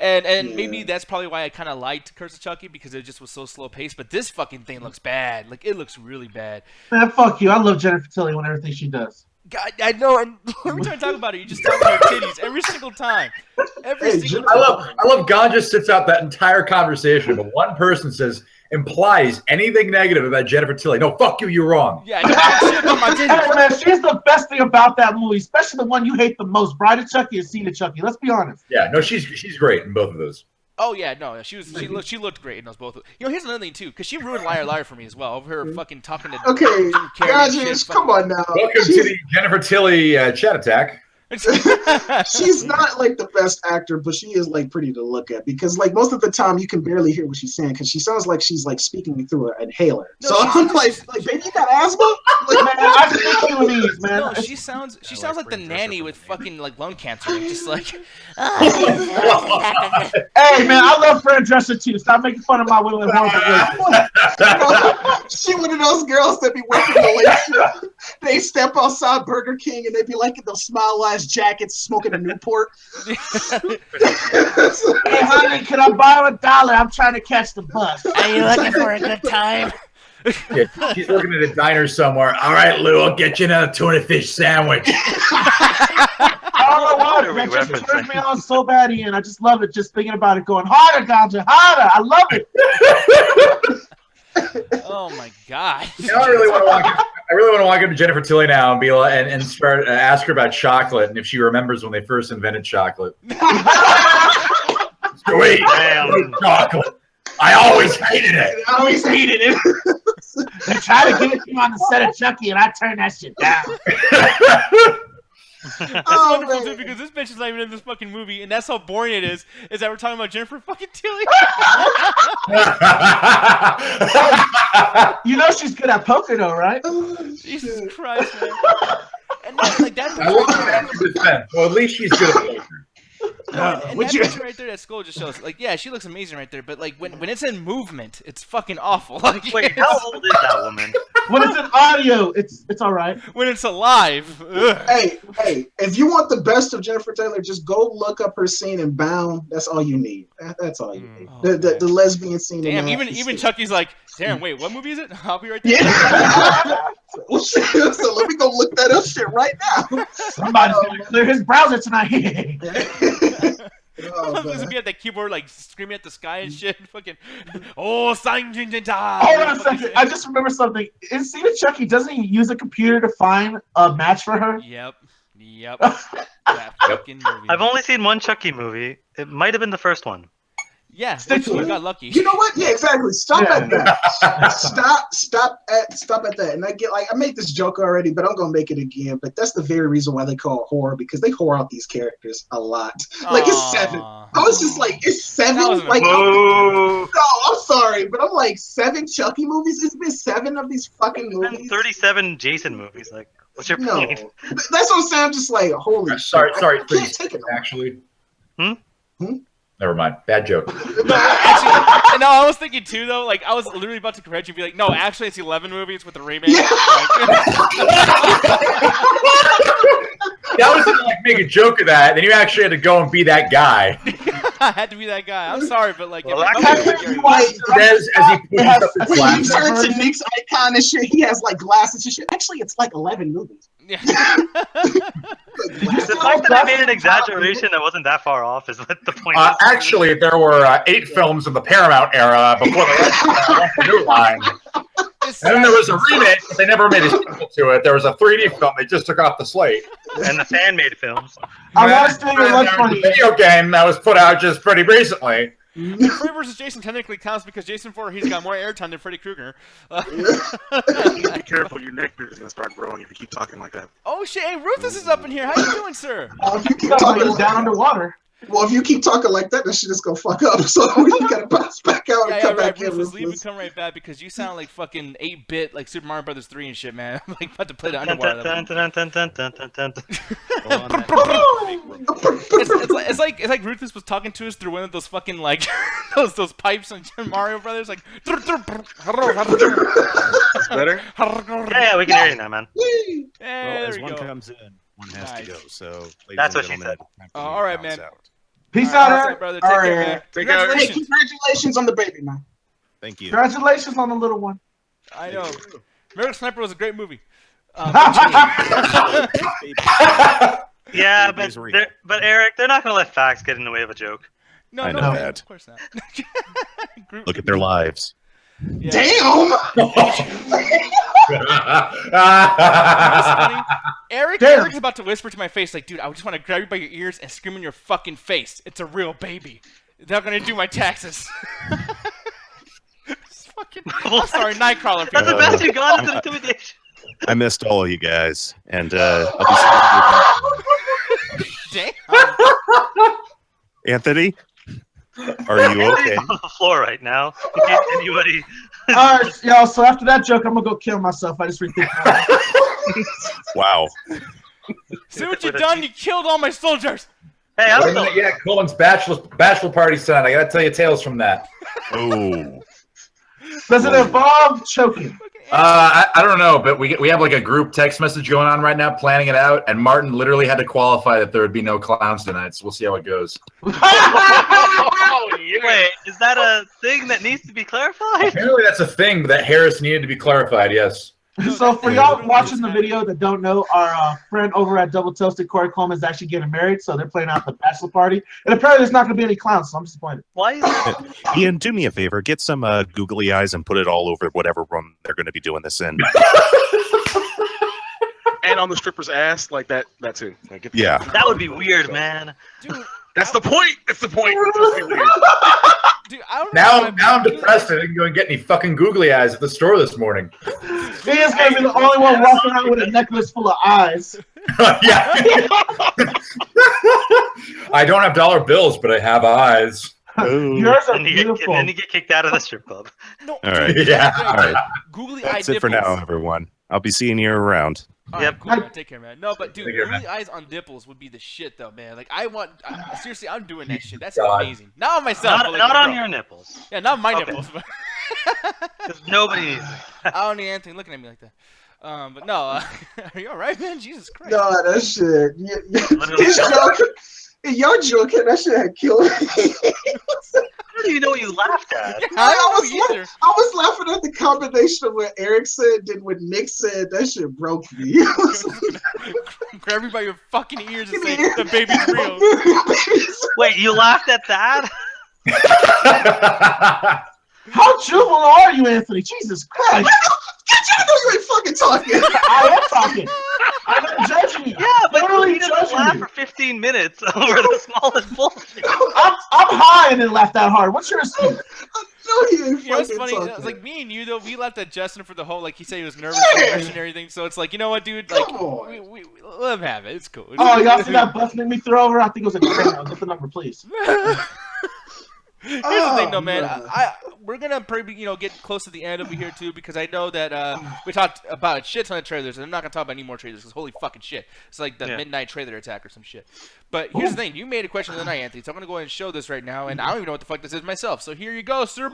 and maybe that's probably why I kind of liked Curse of Chucky, because it just was so slow paced. But this fucking thing looks bad. Like, it looks really bad. Man, fuck you. I love Jennifer Tilly on everything she does. God, I know, and every time I talk about it, you just talk about her titties every single time. Every single time. I love Ganja sits out that entire conversation, but one person implies anything negative about Jennifer Tilly. No, fuck you, you're wrong. Yeah, hey, man, she's the best thing about that movie, especially the one you hate the most, Bride of Chucky and Seed of Chucky. Let's be honest. Yeah, no, she's great in both of those. Oh yeah, no, she looked great in those both. Here's another thing too, because she ruined Liar Liar for me as well. Over her fucking talking to Jim Carrey. Come on now. Welcome to the Jennifer Tilly chat attack. She's not like the best actor, but she is like pretty to look at, because like most of the time you can barely hear what she's saying, because she sounds like she's like speaking through an inhaler. No, so I'm like, baby, you got asthma? Like, man, I speak to these, man. No, she sounds like the nanny with fucking like lung cancer. Just like, hey man, I love Fran Drescher too. Stop making fun of my women. She one of those girls that be working the late. They step outside Burger King and they be like in those smile-ass jackets, smoking a Newport. Hey honey, can I borrow $1? I'm trying to catch the bus. Are you looking for a good time? Yeah, she's looking at a diner somewhere. All right, Lou, I'll get you another tuna fish sandwich. I don't know why. That just turns me on so bad, Ian. I just love it. Just thinking about it, going harder, Ganja, harder. I love it. Oh my god! Now I really want to walk up to Jennifer Tilly now and be like, and start ask her about chocolate and if she remembers when they first invented chocolate. Sweet chocolate. I always hated it. They try to give it to you on the set of Chucky, and I turn that shit down. That's wonderful too, because this bitch is not even in this fucking movie, and that's how boring it is that we're talking about Jennifer fucking Tilly. You know she's good at poker though, right? Jesus Christ, man. And like that well, at least she's good at poker. And that picture right there, that skull just shows, like, yeah, she looks amazing right there, but like when it's in movement, it's fucking awful. Like, wait, how old is that woman? When it's in audio, it's all right. When it's alive, hey, if you want the best of Jennifer Taylor, just go look up her scene in Bound. That's all you need. That's all you need. The lesbian scene. Damn, even Chucky's like, damn, wait, what movie is it? I'll be right there. Yeah. So let me go look that up shit right now. Somebody's gonna clear his browser tonight. This would be at that keyboard, like screaming at the sky and shit. Fucking, oh, sign. Hold on a second. I just remember something. In Seed of Chucky, doesn't he use a computer to find a match for her? Yep. That fucking movie. I've only seen one Chucky movie. It might have been the first one. Yeah, I got lucky. You know what? Yeah, exactly. Stop at that. Stop at that. And I made this joke already, but I'm gonna make it again. But that's the very reason why they call it horror, because they whore out these characters a lot. Like, it's 7. I was just like, it's 7. Like, no, I'm sorry, but I'm like 7 Chucky movies. It's been 7 of these fucking There's been movies. 37 Jason movies. Like, what's your No, point? that's what I'm saying. I'm just like, holy Sorry, shit. sorry, I can't please. take it. Actually. Hmm? Never mind. Bad joke. No, actually, no, I was thinking too though. Like, I was literally about to correct you and be like, no, actually, it's 11 movies with a remake. Yeah. That was to like make a joke of that. Then you actually had to go and be that guy. I had to be that guy. I'm sorry, but like, Well, if that's I'm Hey, like, As he pushes up his when you glasses. turn to Nick's icon and shit, he has like glasses and shit. Actually, it's like 11 movies. yeah. The fact that I made an exaggeration that wasn't that far off is what the point is. Actually, there were 8 films in the Paramount era before the rest of the new line. And then there was a remake, but they never made a sequel to it. There was a 3D film they just took off the slate. And the fan-made films. I want to say And it was there was a funny. video game that was put out just pretty recently. Freddy vs. Jason technically counts because Jason 4, he's got more airtime than Freddy Krueger. Be careful, your neck beard is gonna start growing if you keep talking like that. Oh shit! Hey, Rufus is up in here. How you doing, sir? If you keep Talking talking about down underwater. well, if you keep talking like that, that shit is gonna fuck up. So we gotta bounce back out and Yeah, come right, back in. Rufus, leave and come right back because you sound like fucking 8-bit, like Super Mario Brothers 3 and shit, man. I'm like about to play the underwater level. It's like Rufus was talking to us through one of those fucking like those pipes on Mario Brothers, like. Better? Yeah, we can hear you now, man. Hey, Well, there as we one go. comes in, one has Nice. to go. So, ladies That's and what she gentlemen, said. time for All me to right, bounce man. out. Peace All out, right, Eric. brother. All Take care, right. man. Take care. Hey, Congratulations. congratulations on the baby, man. Thank you. Congratulations on the little one. I know. American Sniper was a great movie. Yeah, Babies but real. Eric, they're not gonna let facts get in the way of a joke. No, I no, know man, that. of course not. Look at their lives. Yeah. Damn. That's funny. Damn. Eric's about to whisper to my face, like, dude, I just want to grab you by your ears and scream in your fucking face. It's a real baby. They're gonna do my taxes. It's fucking... I'm sorry, Nightcrawler. That's the people. best you got is intimidation. I missed all of you guys, and I'll be seeing Damn. Anthony, are you okay? On the floor right now. In case anybody. All right, y'all. So after that joke, I'm gonna go kill myself. I just rethink. Wow. See what you done? You killed all my soldiers. Hey, I'm Wait a still. minute, yeah, Colin's bachelor party tonight. I gotta tell you tales from that. Oh. Does it involve choking? I don't know, but we have like a group text message going on right now, planning it out, and Martin literally had to qualify that there would be no clowns tonight, so we'll see how it goes. Oh, yeah. Wait, is that a thing that needs to be clarified? Apparently that's a thing that Harris needed to be clarified, yes. So for y'all watching the video that don't know, our friend over at Double Toasted, Corey Coleman, is actually getting married, so they're playing out the bachelor party. And apparently there's not going to be any clowns, so I'm disappointed. Why is that? Ian, do me a favor. Get some googly eyes and put it all over whatever room they're going to be doing this in. And on the stripper's ass, like that too. Like, get the- Yeah. That would be weird, man. Dude, That's the point. That's the point. It's supposed to be weird. dude, I don't know. Now I'm depressed. I didn't go and get any fucking googly eyes at the store this morning. He is going to be the only one walking around with a necklace full of eyes. Yeah. I don't have dollar bills, but I have eyes. Yours are And you beautiful. get kicked out of the strip club. No, All right. Yeah. All right. Googly eye That's it for now, dimples. everyone. I'll be seeing you around. All Yep. right, cool, man. Take care, man. No, but dude, Take care, googly eyes on dimples would be the shit, though, man. Like, seriously, I'm doing that shit. That's God. amazing. Not on myself. Not, but like, not on bro. your nipples. Yeah, not my Okay. nipples. But Because nobody needs it. I don't need Anthony looking at me like that. But no, are you all right, man? Jesus Christ. No, that shit. Literally. His joke, your joke, that shit had killed me. How do you know what you laughed at? Yeah, I don't know either. I was laughing at the combination of what Eric said and what Nick said. That shit broke me. Grab me by your fucking ears and say the baby's real. Wait, you laughed at that? How juvenile are you, Anthony? Jesus Christ. I know you ain't fucking talking. I am talking. I'm not judging you. Yeah, but Literally you didn't judging laugh you. for 15 minutes over the smallest bullshit. I'm high and didn't laugh that hard. What's your excuse? No, you ain't You know what's fucking funny? talking. It's like me and you though. We laughed at Justin for the whole like he said he was nervous and everything. So it's like, you know what, dude? Like, Come on. we let him have it. It's cool. Oh, y'all see that bus make me throw over? I think it was a train. I'll get the number, please. Here's the thing, though, man. We're gonna probably, get close to the end over here too, because I know that we talked about a shit ton of trailers, and I'm not gonna talk about any more trailers because holy fucking shit, it's like the midnight trailer attack or some shit. But here's the thing: you made a question of the night, Anthony. So I'm gonna go ahead and show this right now, and I don't even know what the fuck this is myself. So here you go, sir.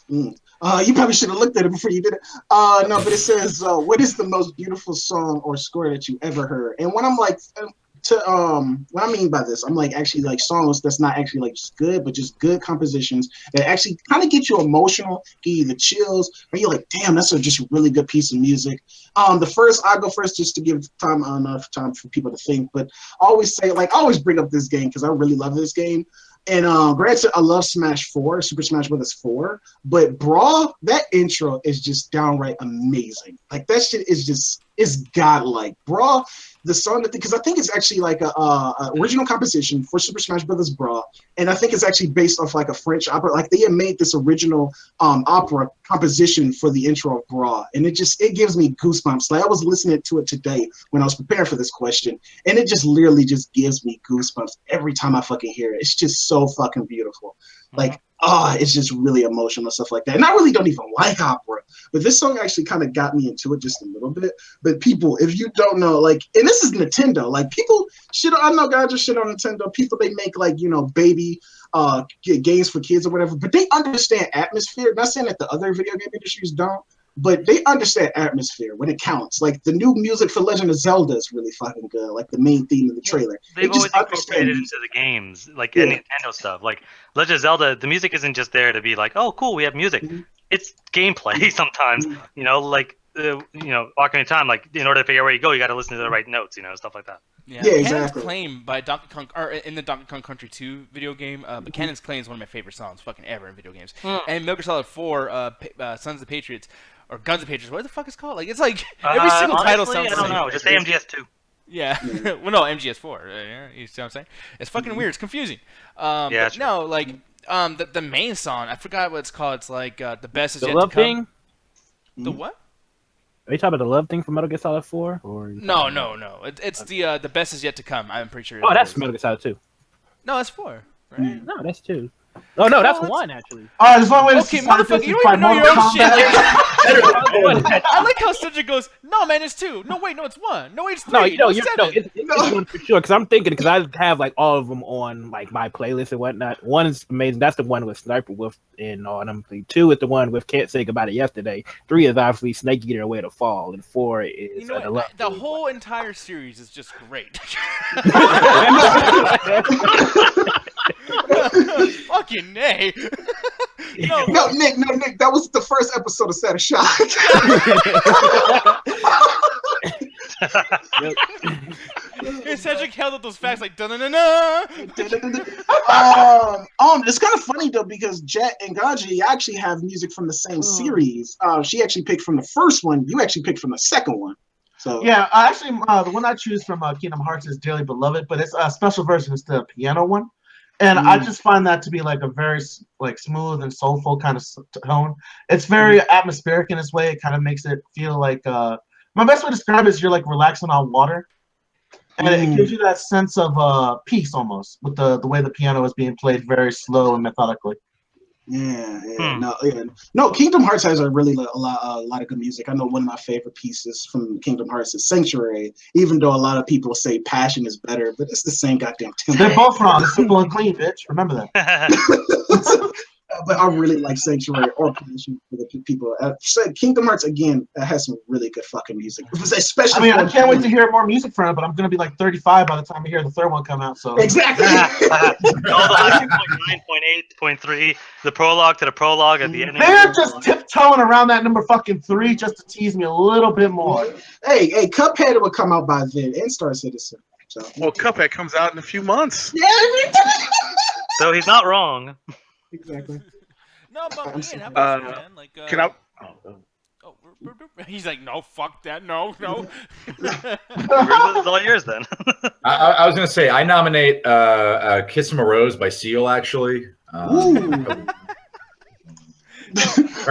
You probably should have looked at it before you did it. No, but it says, "What is the most beautiful song or score that you ever heard?" And when I'm like, what I mean by this, I'm like actually like songs that's not actually like just good, but just good compositions that actually kind of get you emotional, give you the chills, or you're like, damn, that's just a really good piece of music. I'll go first just to give time enough time for people to think. But I always say, I always bring up this game because I really love this game. And granted, I love Smash 4, Super Smash Bros. 4, but Brawl, that intro is just downright amazing. Like that shit is just, it's godlike. Brawl, the song, because I think it's actually like a original composition for Super Smash Bros. Brawl, and I think it's actually based off like a French opera. Like they had made this original opera composition for the intro of Brawl, and it gives me goosebumps. Like I was listening to it today when I was preparing for this question, and it just literally just gives me goosebumps every time I fucking hear it. It's just so fucking beautiful. Like, it's just really emotional and stuff like that. And I really don't even like opera, but this song actually kind of got me into it just a little bit. But people, if you don't know, like, and this is Nintendo, like people I know guys just shit on Nintendo. People, they make like, baby games for kids or whatever, but they understand atmosphere. Not saying that the other video game industries don't, but they understand atmosphere when it counts. Like the new music for Legend of Zelda is really fucking good. Like the main theme of the trailer. They've always incorporated it into the games, like Nintendo stuff. Like Legend of Zelda, the music isn't just there to be like, oh, cool, we have music. It's gameplay sometimes. Like Ocarina of Time. Like in order to figure out where you go, you got to listen to the right notes. Stuff like that. Yeah, exactly. Cannon's Claim by Donkey Kong, or in the Donkey Kong Country 2 video game, but Cannon's Claim is one of my favorite songs fucking ever in video games. And Metal Gear Solid 4, Sons of the Patriots, or Guns of Patriots, what the fuck is it called? Like, it's like every single title sounds the same. I don't know, just say MGS2. Yeah. Well, no, MGS4. You see what I'm saying? It's fucking weird. It's confusing. Yeah, but no, like, the main song, I forgot what it's called. It's like, The Best Is The Yet Love to Come. Thing? The what? Are you talking about the Love Thing from Metal Gear Solid 4? Or No. It's the Best Is Yet to Come. I'm pretty sure. Oh, that's Metal Gear Solid 2. No, that's 4. Right? No, that's 2. Oh no, that's 1 actually. All right, there's one way to Okay, motherfucker, you don't even know your own shit. I like how Cedric goes, no, man, it's 2. No, wait, no, it's 1. No, wait, it's 3. No, it's 7. It's 1 for sure. Because I'm thinking, because I have like all of them on like my playlist and whatnot. 1 is amazing. That's the one with Sniper Wolf and all them. 2 is the one with Can't Say Goodbye to Yesterday. 3 is obviously Snake Eater Away to Fall, and 4 is the whole entire series is just great. Fucking nay. No, Nick, that was the first episode of Set a Shot. Cedric held up those facts like da-na-na-na. It's kind of funny though because Jet and Ganji actually have music from the same series. She actually picked from the first one. You actually picked from the second one. So yeah, actually, the one I choose from Kingdom Hearts is Dearly Beloved, but it's a special version. It's the piano one. And I just find that to be like a very like smooth and soulful kind of tone. It's very atmospheric in its way. It kind of makes it feel like my best way to describe it is you're like relaxing on water, and it gives you that sense of peace almost with the way the piano is being played very slow and methodically. No, Kingdom Hearts has a lot of good music. I know one of my favorite pieces from Kingdom Hearts is Sanctuary, even though a lot of people say Passion is better, but it's the same goddamn tempo. They're both wrong. Simple and clean, bitch. Remember that. But I really like Sanctuary or Passion for the people. Kingdom Hearts, again, has some really good fucking music. Especially I can't wait to hear more music from it, but I'm going to be like 35 by the time I hear the third one come out. So exactly. All the 9.8.3, the prologue to the prologue at the end. They're just tiptoeing around that number fucking 3 just to tease me a little bit more. Hey, Cuphead will come out by then, and Star Citizen. So. Well, Cuphead comes out in a few months. Yeah. So he's not wrong. Exactly. No, but Ian, how about you, man? Like, can I? He's like, no, fuck that, no. It's all yours then. I was gonna say I nominate "Kiss From a Rose" by Seal actually, or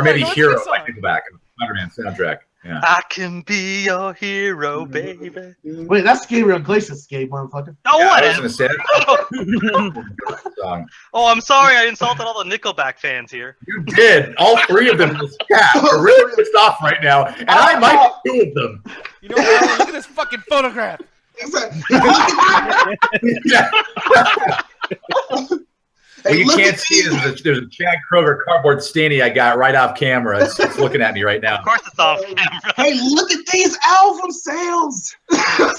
maybe "Hero" by Nickelback, Spider-Man soundtrack. Yeah. I can be your hero, baby. Wait, that's Gabriel Iglesias, gay motherfucker. Oh, Yeah, I what? was gonna say that. Song. Oh, I'm sorry. I insulted all the Nickelback fans here. You did. All three of them in this chat are really pissed off right now, and I might be two of them. You know what, Alan? Look at this fucking photograph. What Hey, you look can't at see is there's a Chad Kroger cardboard standee I got right off camera. It's looking at me right now. Of course it's off camera. Hey, look at these album sales. I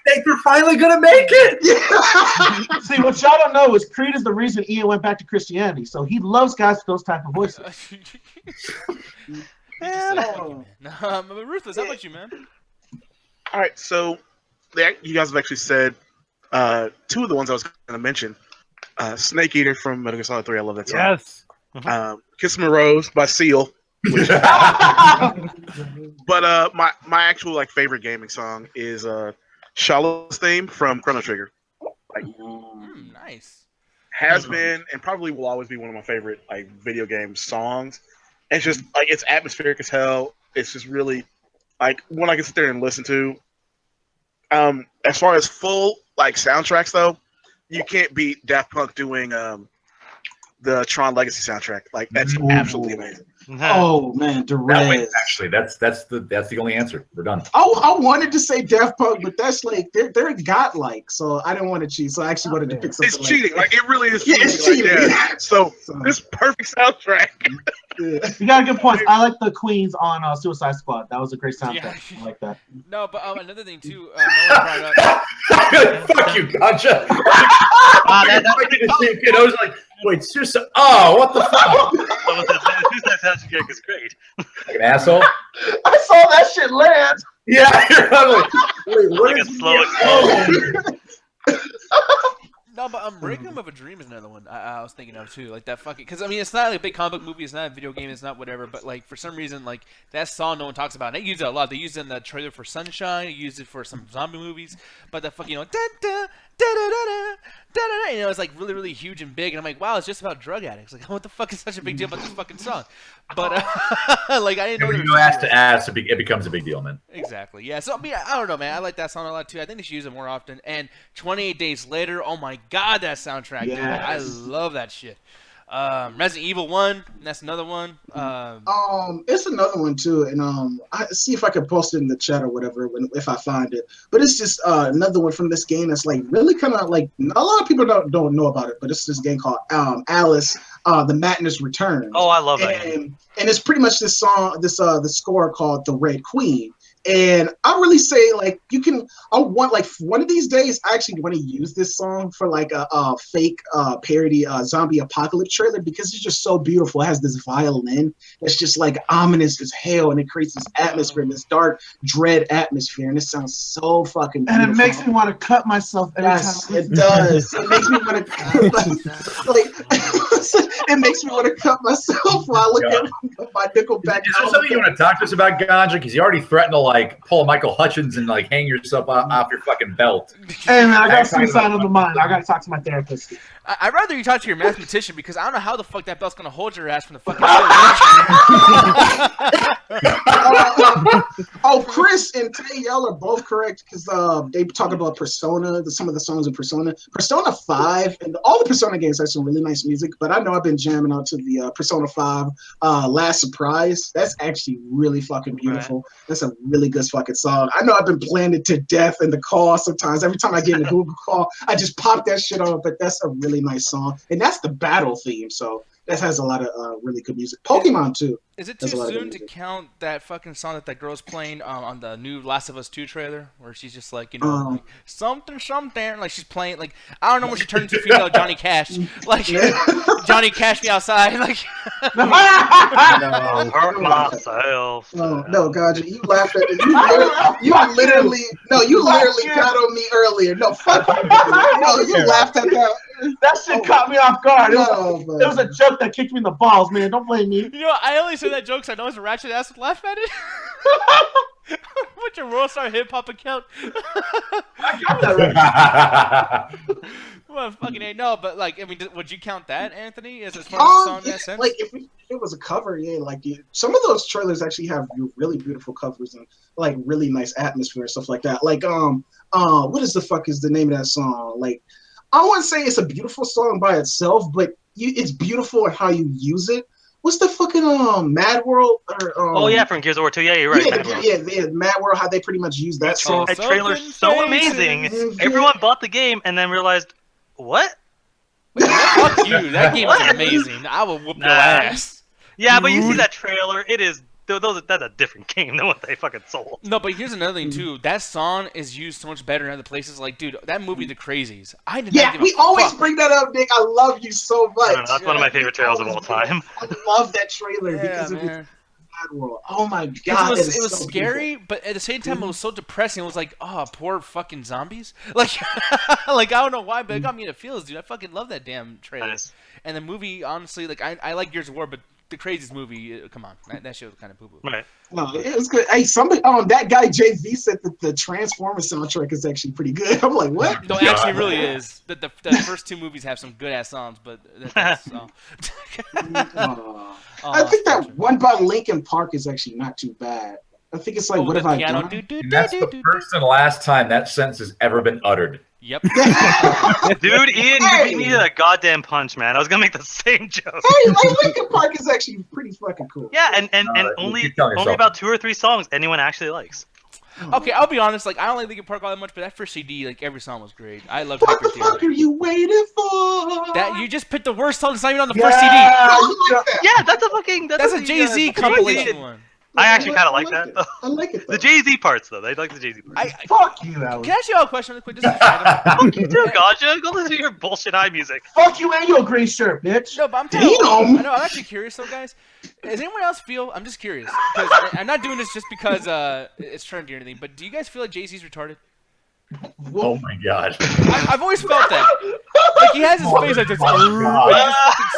think they're finally gonna make it. See, what y'all don't know is Creed is the reason Ian went back to Christianity. So he loves guys with those type of voices. But Ruthless, how about you, man? All right, so you guys have actually said two of the ones I was going to mention. Snake Eater from Metal Gear Solid 3. I love that song. Yes. Kiss Me Rose by Seal. Which, but my actual favorite gaming song is Shala's theme from Chrono Trigger. Nice. Has been and probably will always be one of my favorite video game songs. It's just it's atmospheric as hell. It's just really one I can sit there and listen to. As far as full soundtracks though, you can't beat Daft Punk doing the Tron Legacy soundtrack. That's absolutely amazing. Oh man, Derez. Actually, that's the only answer. We're done. I wanted to say Daft Punk, but that's they're godlike, so I didn't want to cheat. So I actually wanted to pick something. It's cheating. It really is. Yeah, cheating. it's cheating. So this perfect soundtrack. You got a good point. I like the Queens on Suicide Squad. That was a great soundtrack. Yeah. I like that. No, but another thing too. No one brought up. Fuck you, gotcha. I was like, wait, Suicide. Oh, what the fuck? Suicide Soundtrack is great. Like an asshole. I saw that shit land. Yeah, I'm like, wait, what Like is a slow No, but Requiem of a Dream is another one I was thinking of too. That fucking, because it's not a big comic book movie, it's not a video game, it's not whatever. But for some reason, that song no one talks about. And they use it a lot. They used it in the trailer for Sunshine. They used it for some zombie movies. But that fucking da da da da da da da. It's really really huge and big. And I'm like, wow, it's just about drug addicts. What the fuck is such a big deal about this fucking song? But I didn't know. When you go ass to ass, it becomes a big deal, man. Exactly. Yeah. So I don't know, man. I like that song a lot too. I think they should use it more often. And 28 Days Later. Oh my god, that soundtrack! Dude. I love that shit. Resident Evil 1. That's another one. It's another one too, and I see if I can post it in the chat or whatever if I find it. But it's just another one from this game that's really kind of a lot of people don't know about it. But it's this game called Alice. The Madness Returns. Oh, I love that game. And it's pretty much this song, the score called The Red Queen. And I really say I want one of these days I actually want to use this song for a fake parody zombie apocalypse trailer because it's just so beautiful. It has this violin that's just ominous as hell, and it creates this atmosphere, this dark dread atmosphere, and it sounds so fucking beautiful. And it makes me want to cut myself every time. It does. It makes me want to it makes me want to cut myself while I look at my Nickelback. Is there something you want to talk to us about, Ganja? Because you already threatened to pull a Michael Hutchins and hang yourself off your fucking belt. Hey man, I got suicide on the mind. I got to talk to my therapist. I'd rather you talk to your mathematician because I don't know how the fuck that belt's gonna hold your ass from the fucking. Chris and Tay, y'all are both correct because they talk about Persona, some of the songs in Persona. Persona 5, and all the Persona games have some really nice music, but I know I've been jamming out to the Persona 5 Last Surprise. That's actually really fucking beautiful. Right. That's a really good fucking song. I know I've been playing it to death in the car sometimes. Every time I get in a Google call, I just pop that shit on, but that's a really nice song. And that's the battle theme, so that has a lot of really good music. Pokemon too. Is it too soon to count that fucking song that girl's playing on the new Last of Us 2 trailer, where she's just something, she's playing I don't know when she turned into female Johnny Cash, Johnny Cash me outside, No, hurt myself. No, Gaja, you laughed at it. You literally got on me earlier. No, fuck you. No, you laughed at that. That shit caught me off guard. It was a joke that kicked me in the balls, man. Don't blame me. I only say that joke because I know it's a ratchet ass would laugh at it. What's your World Star Hip Hop account? I got that right. Well, fucking ain't no, but like, I mean, would you count that, Anthony, as far as a song in that sense? Like if it was a cover, yeah, like some of those trailers actually have really beautiful covers and like really nice atmosphere and stuff like that. Like what is the fuck is the name of that song? Like I wouldn't say it's a beautiful song by itself, but it's beautiful in how you use it. What's the fucking Mad World? Oh yeah, from Gears of War 2. Yeah, you're right. Yeah, Mad World. How they pretty much use that song. That trailer's so amazing. Everyone bought the game and then realized, what? Wait, fuck you. That game is amazing. I will whoop your ass. Yeah, but you see that trailer, it is. That's a different game than what they fucking sold. No, but here's another thing too. That song is used so much better in other places. Like, dude, that movie, The Crazies. I did not give a we always fuck. bring that up, Nick. I love you so much. That's one of my favorite trailers of all time. I love that trailer because of Mad World. Oh my god, it was so scary, but at the same time, it was so depressing. It was like, oh, poor fucking zombies. Like, like I don't know why, but it got me in the feels, dude. I fucking love that damn trailer. Nice. And the movie, honestly, like I like Gears of War, but the Craziest movie, come on, that shit was kind of poo-poo. Right. No, it was good. Hey, somebody, that guy Jay-Z said that the Transformers soundtrack is actually pretty good. I'm like, what? No, it actually really is. That the first two movies have some good ass songs, but that's all. I think that one by Linkin Park is actually not too bad. I think it's like, what have I done? And that's the first and last time that sentence has ever been uttered. Yep. Dude, Ian, you beat me to a goddamn punch, man. I was gonna make the same joke. Hey, like Linkin Park is actually pretty fucking cool. Yeah, and only about 2 or 3 songs anyone actually likes. Okay, I'll be honest. Like, I don't like Linkin Park all that much, but that first CD, like every song was great. I love. What the fuck are you waiting for? That you just picked the worst song that's not even on the first CD. Yeah, that's a fucking. That's a Jay-Z compilation one. I actually kind of like that. Though. I like it. The Jay-Z parts, though. They like the Jay-Z parts. Fuck you, Alan. Can I ask you all a question really quick? Just Fuck you too, Gotcha. Go listen to your bullshit high music. Fuck you and your green shirt, bitch. No, but I'm telling you. I know. I'm actually curious, though, guys. Does anyone else feel? I'm just curious. I'm not doing this just because it's trendy or anything. But do you guys feel like Jay-Z's retarded? Oh my god. I've always felt that. Like he has his face like this.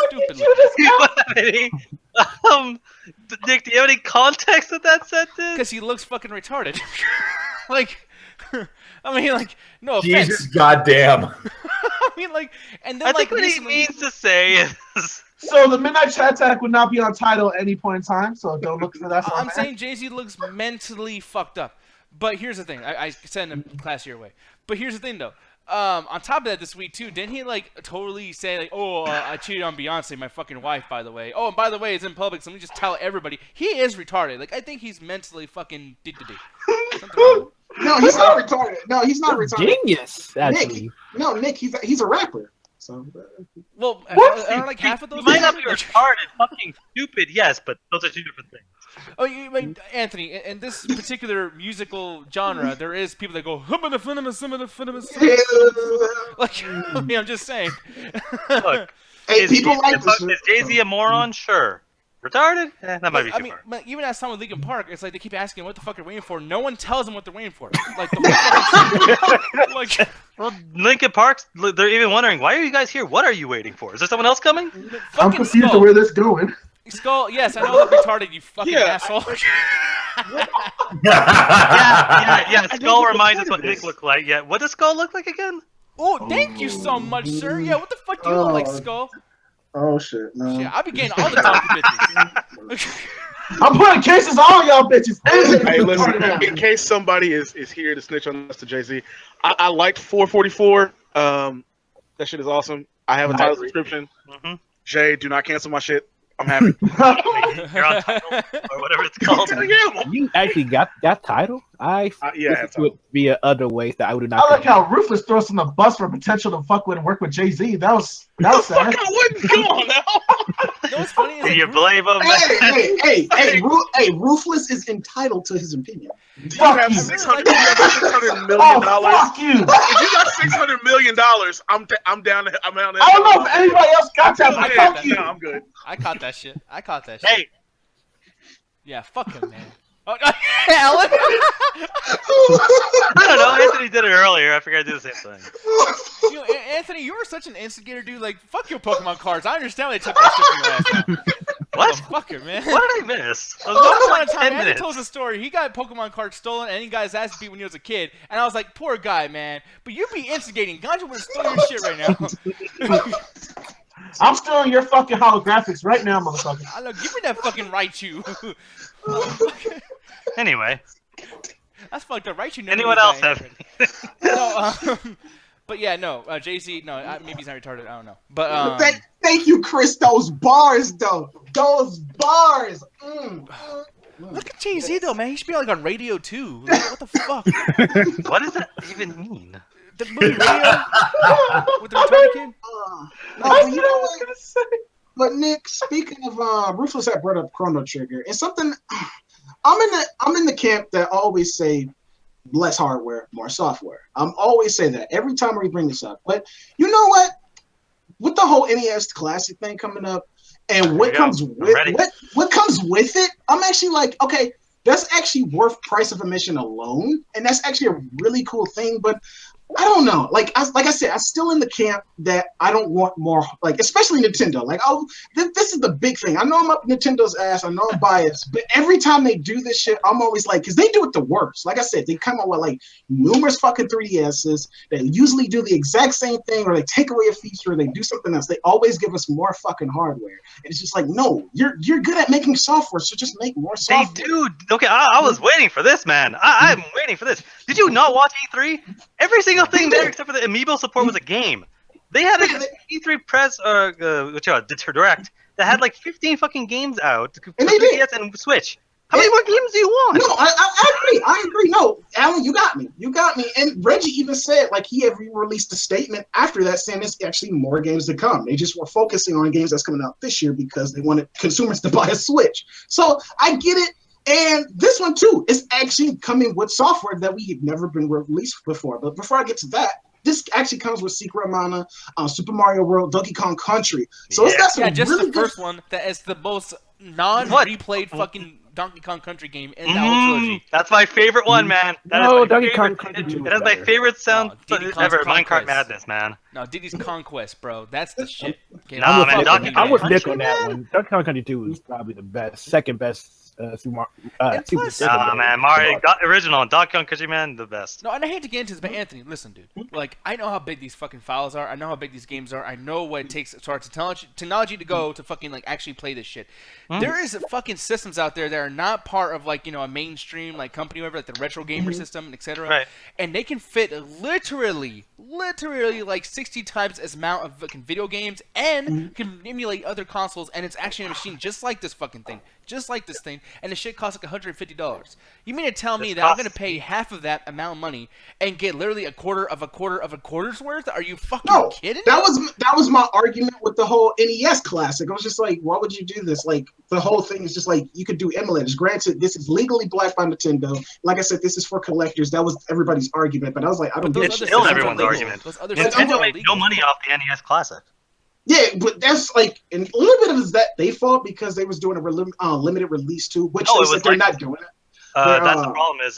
Stupid. Nick, do you have any context of that sentence? Because he looks fucking retarded. Like, I mean, like, no offense. Jesus goddamn. I mean, like, and then I like think what he means to say is. So the Midnight Chat Attack would not be on title at any point in time, so don't look for that. I'm saying Jay-Z looks mentally fucked up. But here's the thing. I said in a classier way. But here's the thing, though. On top of that, this week, too, didn't he, like, totally say, like, oh, I cheated on Beyonce, my fucking wife, by the way. Oh, and by the way, it's in public, so let me just tell everybody. He is retarded. Like, I think he's mentally fucking did-did-did. No, he's not retarded. No, he's not retarded. Genius, actually. Nick, he's a rapper. So, well, are like half of those. You might not be retarded, fucking stupid, yes, but those are 2 different things. Oh, Anthony, in this particular musical genre, there is people that go, like, I mean, I'm just saying. Look, hey, is Jay-Z a moron? Sure. Retarded? That might be too far. But even that song with Linkin Park, it's like they keep asking what the fuck they're waiting for. No one tells them what they're waiting for. Like, well, Linkin Park, they're even wondering, why are you guys here? What are you waiting for? Is there someone else coming? I'm confused to where this is going. Skull, yes, I know they're retarded, you fucking asshole. yeah, Skull reminds us what Nick looked like. Yeah, what does Skull look like again? Oh, thank you so much, sir. Yeah, what the fuck do you look like, Skull? Oh, shit, no. Yeah, I be getting all the donkey bitches. I'm putting cases on all y'all bitches. Hey, listen, in case somebody is here to snitch on us to Jay-Z, I liked 444. That shit is awesome. I have a title subscription. Jay, do not cancel my shit. I'm happy. You're on title, or whatever it's called. You actually got that title? I listened to it via other ways that I would not. I like how Rufus throws on the bus for potential to fuck with and work with Jay-Z. That was sad. I wouldn't. Come on now. You know what's funny? Do you blame him? Hey, Ruthless is entitled to his opinion. You have $600 million. Fuck you. If you got $600 million, I'm down. I'm down. I don't know if anybody else got that. But fuck you. No, I'm good. I caught that shit. Hey. Yeah, fuck him, man. Oh, Alan. I don't know. Anthony did it earlier. I figured I'd do the same thing. Anthony, you were such an instigator, dude. Like, fuck your Pokemon cards. I understand why they took that shit from your ass. What? Fucker, man. What did I miss? I was Once gone for upon a like time, 10 Andy minutes. tells a story. He got Pokemon cards stolen, and he got his ass beat when he was a kid. And I was like, poor guy, man. But you be instigating. Ganja would have stolen your shit right now. I'm stealing your fucking holographics right now, motherfucker. I know, give me that fucking Raichu. Anyway, That's fucked up. Raichu never anyone really else got have? No, but yeah, no. JC, no, maybe he's not retarded. I don't know. But Thank you, Chris. Those bars, though. Those bars. Look at JC though, man. He should be like on radio too. Like, what the fuck? What does that even mean? The movie Radio with the retarded kid. No, but you know what? But Nick, speaking of Ruthless, had brought up Chrono Trigger. It's something. I'm in the camp that always say less hardware, more software. I'm always say that every time we bring this up. But you know what? With the whole NES Classic thing coming up, and what comes with it, I'm actually like, okay, that's actually worth price of admission alone, and that's actually a really cool thing. But I don't know. Like I said, I'm still in the camp that I don't want more, like, especially Nintendo. Like, this is the big thing. I know I'm up Nintendo's ass. I know I'm biased. But every time they do this shit, I'm always like, because they do it the worst. Like I said, they come out with, like, numerous fucking 3DSs. They usually do the exact same thing, or they take away a feature, or they do something else. They always give us more fucking hardware. And it's just like, no, you're good at making software, so just make more software. They do. Okay, I was waiting for this, man. I'm waiting for this. Did you not watch E3? Every single thing there, except for the amiibo support, was a game. They had an E3 press direct that had like 15 fucking games out for 3DS and Switch. How many more games do you want? No, I agree. No, Alan, you got me. And Reggie even said, like, he had released a statement after that saying there's actually more games to come. They just were focusing on games that's coming out this year because they wanted consumers to buy a Switch. So I get it. And this one, too, is actually coming with software that we had never been released before. But before I get to that, this actually comes with Secret of Mana, Super Mario World, Donkey Kong Country. So it's got some just really the first one that is the most non-replayed fucking Donkey Kong Country game in the whole trilogy. That's my favorite one, man. Donkey Kong Country 2 That is my favorite sound ever. Conquest. Minecart Madness, man. No, Diddy's Conquest, bro. That's the shit. Okay, Nah, man, Donkey I'm with Kong Nick on Country, that man. one. Donkey Kong Country 2 is probably the best, second best. Man, Mario original and Donkey Kong Country, man, the best. No, and I hate to get into this, but Anthony, listen, dude. Like, I know how big these fucking files are. I know how big these games are. I know what it takes for technology to go to fucking, like, actually play this shit. There is fucking systems out there that are not part of, like, you know, a mainstream, like, company, whatever, like the retro gamer system, etc. Right. And they can fit literally, like, 60 times as amount of fucking video games and can emulate other consoles, and it's actually a machine just like this fucking thing. Just like this thing, and the shit costs like $150. You mean to tell me that I'm gonna pay half of that amount of money and get literally a quarter of a quarter's worth? Are you fucking kidding me? That was my argument with the whole NES Classic. I was just like, why would you do this? Like, the whole thing is just like, you could do emulators. Granted, this is legally blocked by Nintendo. Like I said, this is for collectors. That was everybody's argument, but I was like, I don't get it. It's still everyone's argument. Nintendo made no money off the NES Classic. Yeah, but that's like, and a little bit of it is that they fault because they was doing a limited release too, which they said they're not doing it. That's the problem is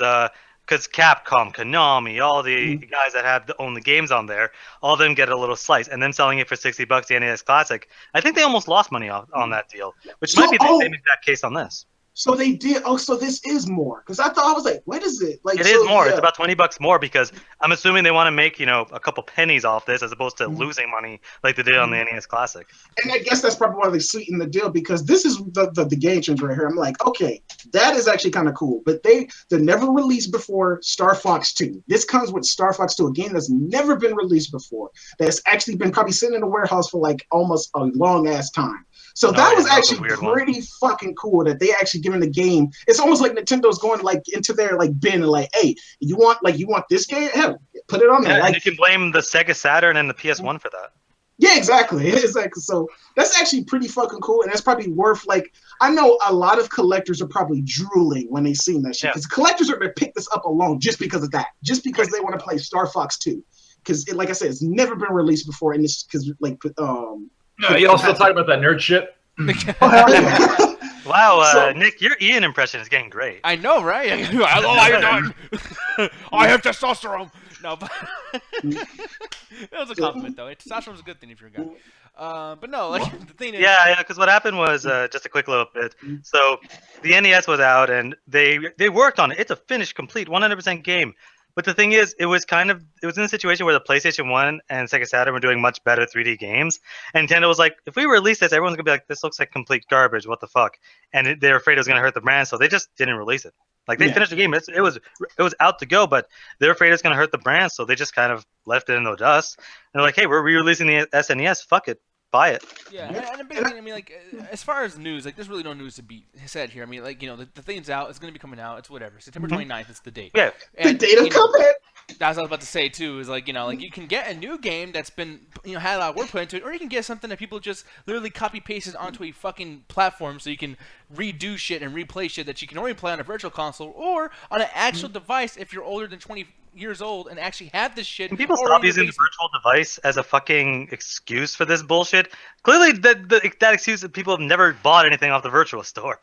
because Capcom, Konami, all the guys that own the games on there, all of them get a little slice, and them selling it for $60, the NES Classic. I think they almost lost money on that deal, which might be the same exact case on this. So they did. Oh, so this is more because I was like, what is it? Like, it is more. Yeah. It's about $20 more because I'm assuming they want to make a couple pennies off this as opposed to losing money like they did on the NES Classic. And I guess that's probably why they sweetened the deal because this is the game changer right here. I'm like, okay, that is actually kind of cool. But they never released before Star Fox 2. This comes with Star Fox 2, a game that's never been released before. That's actually been probably sitting in a warehouse for like almost a long ass time. So that was actually pretty fucking cool that they actually given the game. It's almost like Nintendo's going like into their like bin and like, hey, you want this game? Hell, put it on there. Yeah, like, and you can blame the Sega Saturn and the PS1 for that. Yeah, exactly. So that's actually pretty fucking cool, and that's probably worth like. I know a lot of collectors are probably drooling when they seen that shit because collectors are gonna pick this up alone just because of that, just because they want to play Star Fox 2. Because like I said, it's never been released before, and it's because like No, y'all still talking about that nerd shit? Well, Wow, So- Nick, your Ian impression is getting great. I know, right? Hello, how you doing? I have testosterone. No, but that was a compliment, though. Testosterone's a good thing if you're a guy. But no, like the thing is, Yeah, because what happened was just a quick little bit. So the NES was out, and they worked on it. It's a finished, complete, 100% game. But the thing is, it was in a situation where the PlayStation 1 and Sega Saturn were doing much better 3D games. And Nintendo was like, if we release this, everyone's gonna be like, this looks like complete garbage. What the fuck? And they're afraid it was gonna hurt the brand, so they just didn't release it. Like they finished the game, it was out to go, but they're afraid it's gonna hurt the brand, so they just kind of left it in the dust. And they're like, hey, we're re-releasing the SNES. Fuck it, buy it. yeah, and a big thing, I mean, like, as far as news, like, there's really no news to be said here. I mean, like, you know, the thing's out. It's going to be coming out. It's whatever. September 29th is the date. Yeah. And, the date of coming. That's what I was about to say, too, is, like, you know, like, you can get a new game that's been, you know, had a lot of work put into it, or you can get something that people just literally copy-pasted onto a fucking platform so you can redo shit and replay shit that you can only play on a virtual console or on an actual device if you're older than 20 years old and actually have this shit. Can people already stop in your using the basement. virtual device as a fucking excuse for this bullshit? Clearly, that excuse that people have never bought anything off the virtual store.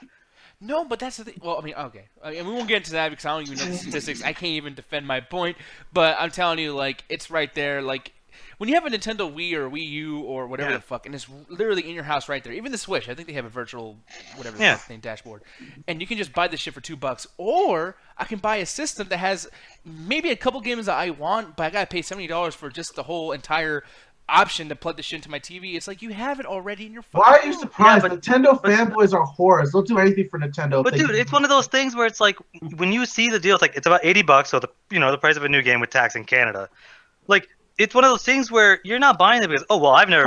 No, but that's the thing. Well, I mean, okay. And we won't get into that because I don't even know the statistics. I can't even defend my point. But I'm telling you, like, it's right there. Like, when you have a Nintendo Wii or Wii U or whatever the fuck, and it's literally in your house right there. Even the Switch, I think they have a virtual, whatever the fuck name, dashboard. And you can just buy this shit for $2. Or I can buy a system that has maybe a couple games that I want, but I gotta pay $70 for just the whole entire option to plug this shit into my TV. It's like you have it already in your phone. Why are you surprised? Nintendo fanboys are whores. They'll do anything for Nintendo. But dude, it's one of those things where it's like when you see the deal, it's like it's about $80, so the price of a new game with tax in Canada. Like it's one of those things where you're not buying it because I've never.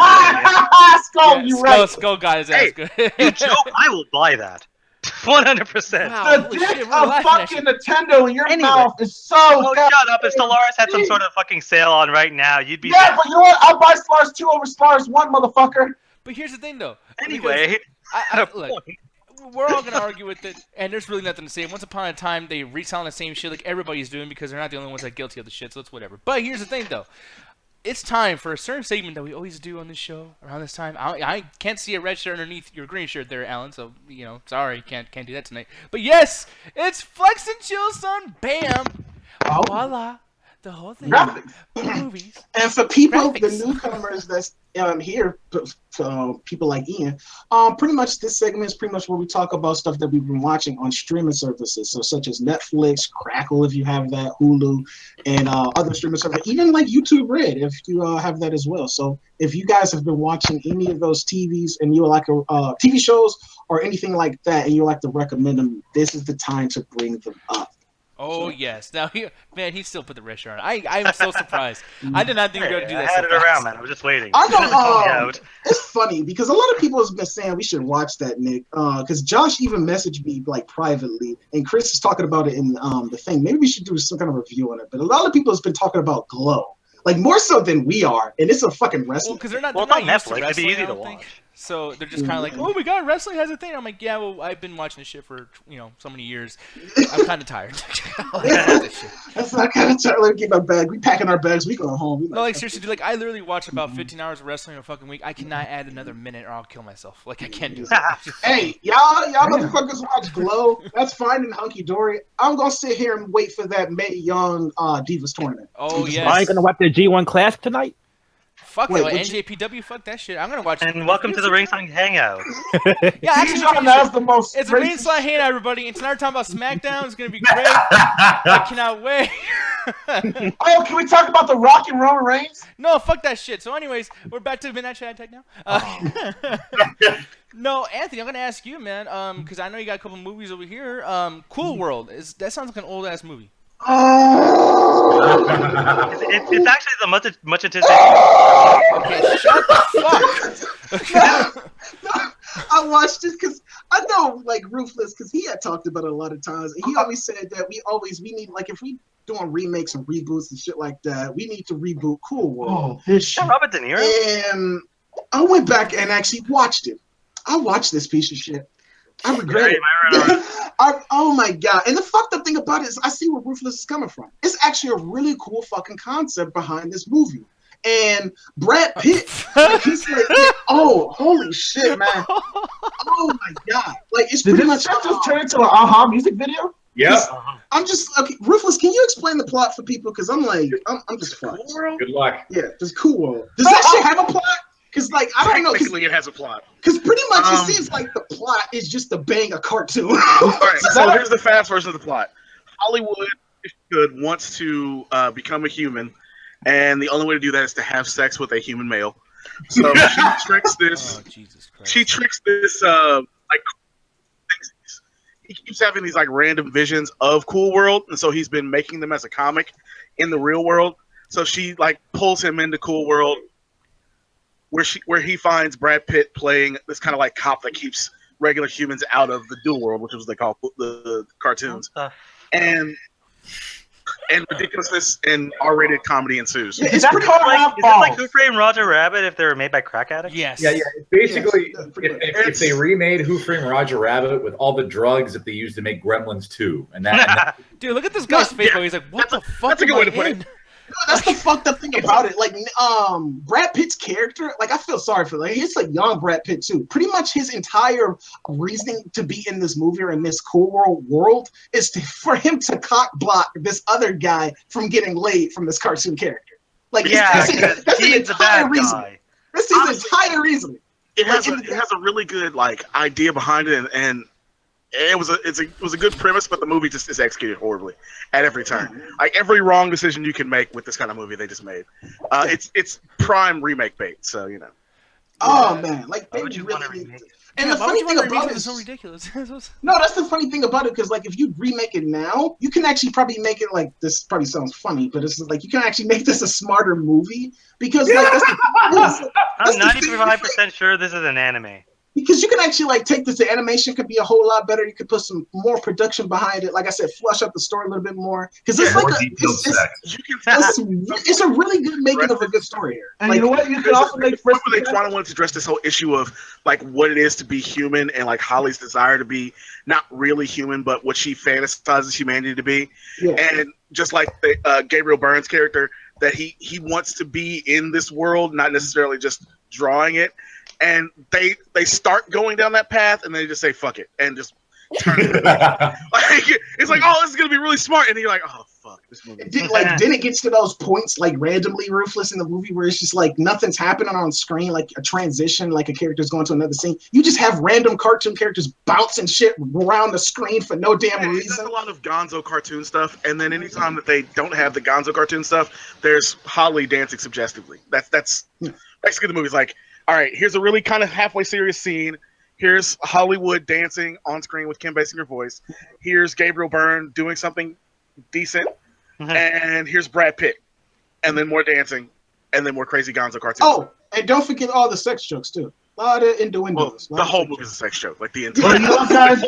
Skull, you right. Skull got his ass good. You joke? I will buy that. 100%. Wow, The dick of fucking Nintendo in your mouth is so. Shut up! If Stellaris had some sort of fucking sale on right now, you'd be. Yeah, but you know what? I'll buy Stellaris 2 over Stellaris 1, motherfucker. But here's the thing, though. Anyway, look, we're all gonna argue with it, and there's really nothing to say. Once upon a time, they reselling the same shit like everybody's doing because they're not the only ones that are guilty of the shit. So it's whatever. But here's the thing, though. It's time for a certain segment that we always do on this show around this time. I can't see a red shirt underneath your green shirt there, Alan. So sorry, can't do that tonight. But yes, it's Flex and Chill, son. Bam, voila, the whole thing. Graphics. Movies. And for people, Graphics. the newcomers that's here, people like Ian, pretty much this segment is pretty much where we talk about stuff that we've been watching on streaming services, so such as Netflix, Crackle if you have that, Hulu, and other streaming services, even like YouTube Red if you have that as well. So if you guys have been watching any of those TVs and you like TV shows or anything like that, and you like to recommend them, this is the time to bring them up. Oh yes! Now he still put the red shirt on. I'm so surprised. I did not think you were going to do that. I had so it around, fast. man. I was just waiting. I know. It's funny because a lot of people have been saying we should watch that, Nick. Because Josh even messaged me like privately, and Chris is talking about it in the thing. Maybe we should do some kind of review on it. But a lot of people have been talking about Glow, like more so than we are, and it's a fucking wrestling. Because they're not. Well, they're it's not on used to Netflix. It'd be wrestling, easy I to don't think. watch. So they're just kind of like, oh my god, wrestling has a thing. I'm like, yeah, well, I've been watching this shit for so many years. I'm kind of tired. That's not kind of tired. Let me get my bag. We packing our bags. We going home. No, like seriously, dude. Like I literally watch about 15 hours of wrestling in a fucking week. I cannot add another minute or I'll kill myself. Like I can't do it. Hey, y'all motherfuckers watch Glow. That's fine and hunky dory. I'm gonna sit here and wait for that Mae Young Divas tournament. Oh yes. Are you gonna watch the G1 Classic tonight? Fuck Wait, that. would you- NJPW, fuck that shit. I'm gonna watch. And welcome to the Ringside Hangout. Yeah, actually, that's the most. it's a ringside hangout, everybody. And tonight we're talking about SmackDown. It's gonna be great. I cannot wait. Oh, can we talk about the Rock and Roman Reigns? No, fuck that shit. So, anyways, we're back to Midnight Chat Attack now. No, Anthony, I'm gonna ask you, man, because I know you got a couple movies over here. Cool World that sounds like an old ass movie. It's actually the much anticipated. Okay, shut the fuck. I watched it because I know, like, Ruthless, because he had talked about it a lot of times, and he always said that we need, like, if we doing remakes and reboots and shit like that, we need to reboot Cool World. Oh, this shit. Robert De Niro. And I went back and actually watched it. I watched this piece of shit. I regret it. Oh my god! And the fucked up thing about it is, I see where Ruthless is coming from. It's actually a really cool fucking concept behind this movie. And Brad Pitt, like, he's like, oh, holy shit, man! Oh my god! Like it's Did pretty this much shit just turn into an Aha music video? Yeah. I'm just okay. Ruthless, can you explain the plot for people? Because I'm like, I'm just fucked. Good luck. Yeah, just Cool World. Does that shit have a plot? Because like I don't know. Technically, it has a plot. Because pretty much it seems like the plot is just to bang a cartoon. All right, so here's the fast version of the plot. Hollywood, if she could, wants to become a human, and the only way to do that is to have sex with a human male. So she tricks this. Oh, Jesus Christ. She tricks this like. He keeps having these like random visions of Cool World, and so he's been making them as a comic in the real world. So she like pulls him into Cool World, where he finds Brad Pitt playing this kind of like cop that keeps regular humans out of the dual world, which is what they call the cartoons, and ridiculousness and R-rated comedy ensues. Yeah, is it like Who Framed Roger Rabbit if they were made by crack addicts? Yes. Yeah. Basically, if they remade Who Framed Roger Rabbit with all the drugs that they used to make Gremlins 2, and that dude, look at this guy's face. He's like, what the fuck? That's a good way to put it. That's the fucked up thing about it. Like, Brad Pitt's character, like, I feel sorry for him. Like, it's like young Brad Pitt too. Pretty much his entire reasoning to be in this movie or in this Cool world is for him to cock block this other guy from getting laid from this cartoon character. Like, that's the entire reason. That's his entire reason. It has a really good like idea behind it, and it was a good premise, but the movie just is executed horribly at every turn. Like every wrong decision you can make with this kind of movie they just made. It's prime remake bait, so you know. Oh man, like they really need to. And the funny thing about it is so ridiculous. No, that's the funny thing about it, because like if you remake it now, you can actually probably make it like this. Probably sounds funny, but it's like you can actually make this a smarter movie because like I'm 95% sure this is an anime. Because you can actually like take this. The animation could be a whole lot better. You could put some more production behind it. Like I said, flush up the story a little bit more. Because it's like it's a really good making of a good story here. And like, you know what? You can also make first. They wanted to address this whole issue of like what it is to be human and like Holly's desire to be not really human, but what she fantasizes humanity to be. Yeah. And just like the Gabriel Byrne's character, that he wants to be in this world, not necessarily just drawing it. And they start going down that path, and they just say fuck it and just turn it. Like it's like, oh, this is gonna be really smart, and then you're like, oh fuck, this movie. Then it gets to those points like randomly Ruthless in the movie where it's just like nothing's happening on screen, like a transition, like a character's going to another scene. You just have random cartoon characters bouncing shit around the screen for no damn reason. There's a lot of Gonzo cartoon stuff, and then anytime that they don't have the Gonzo cartoon stuff, there's Holly dancing suggestively. That's basically the movie's like. All right, here's a really kind of halfway serious scene. Here's Hollywood dancing on screen with Kim Basinger's voice. Here's Gabriel Byrne doing something decent. And here's Brad Pitt. And then more dancing. And then more crazy Gonzo cartoons. Oh, and don't forget all the sex jokes, too. A lot of innuendos. Well, the whole movie is a sex joke. Like the entire Well, you know what, guys?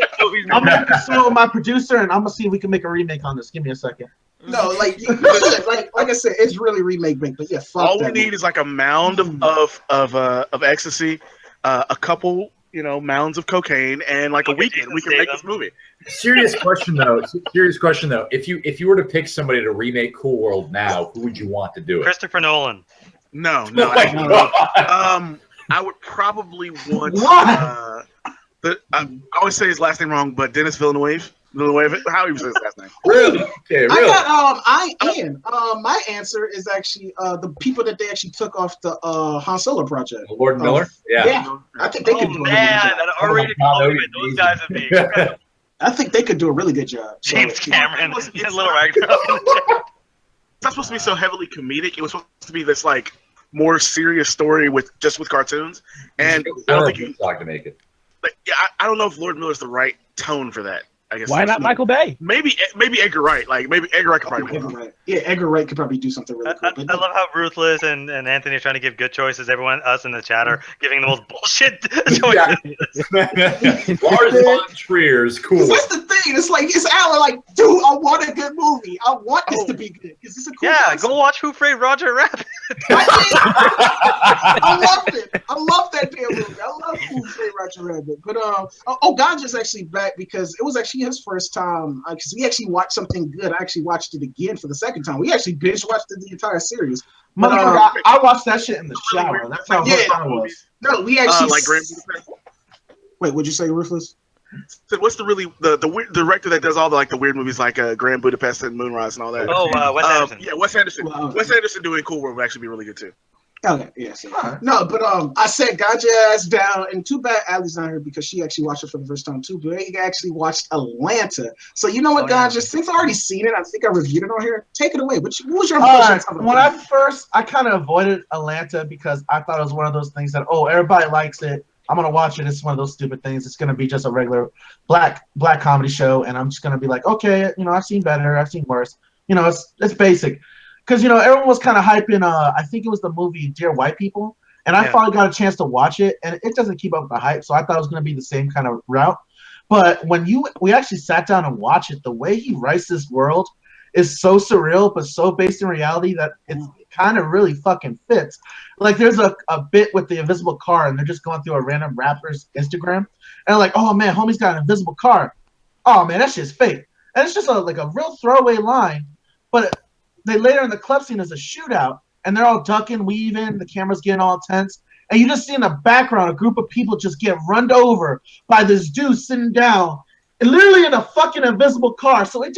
I'm going to consult with my producer, and I'm going to see if we can make a remake on this. Give me a second. No, like I said, it's really remake bait, but yeah, fuck all we need is like a mound of ecstasy, a couple, mounds of cocaine, and like a weekend. We can make this movie. Serious question though. If you were to pick somebody to remake Cool World now, who would you want to do it? Christopher Nolan. No. I would probably want. I always say his last name wrong, but Dennis Villeneuve. How do you say his last name? Really? Okay, really? My answer is actually the people that they actually took off the Han Solo project. Lord Miller? Yeah. I think they could do a really good job. That R-rated movie, those guys would be. I think they could do a really good job. James Cameron, Little Ragnarok. It's not supposed to be so heavily comedic. It was supposed to be this like more serious story with cartoons, and I don't think to make it. Like, yeah, I don't know if Lord Miller's the right tone for that. I guess. Why not Michael Bay? Maybe Edgar Wright. Like maybe Edgar Wright could probably. Yeah, Edgar Wright could probably do something really cool. I love how Ruthless and Anthony are trying to give good choices. Everyone, us in the chat, are giving the most bullshit choices. Lars von Trier's cool. That's the thing. It's like it's Alan. Like, dude, I want a good movie. I want this to be good. Is this a cool? Yeah, go watch Who Framed Roger Rabbit. I loved it. I love that damn movie. I love Who Framed Roger Rabbit. But Ganja's actually back because it was actually his first time. Because we actually watched something good. I actually watched it again for the second time. We actually binge watched the entire series. Motherfucker, I watched that shit in the shower. That's how fun it was. No, we actually like Wait, what'd you say, Ruthless? So what's the director that does all the weird movies like Grand Budapest and Moonrise and all that? Oh, Wes Anderson. Yeah, Wes Anderson. Wow. Wes Anderson doing Cool World would actually be really good too. Okay, yes. No, but I said got your ass down, and too bad Allie's not here because she actually watched it for the first time too. But we actually watched Atlanta. So you know what, Ganja? Since I already seen it, I think I reviewed it on here. Take it away. What was your impression? When I kind of avoided Atlanta because I thought it was one of those things that everybody likes it. I'm gonna watch it. It's one of those stupid things. It's gonna be just a regular black comedy show, and I'm just gonna be like, okay, I've seen better, I've seen worse. It's basic. Because everyone was kind of hyping. I think it was the movie Dear White People, and I finally got a chance to watch it, and it doesn't keep up with the hype. So I thought it was going to be the same kind of route. But when we actually sat down and watched it, the way he writes this world is so surreal, but so based in reality that it kind of really fucking fits. Like there's a bit with the invisible car, and they're just going through a random rapper's Instagram, and like, oh man, homie's got an invisible car. Oh man, that shit's fake, and it's just a real throwaway line, but. They later in the club scene is a shootout, and they're all ducking, weaving, the camera's getting all tense, and you just see in the background a group of people just get run over by this dude sitting down, literally in a fucking invisible car. So it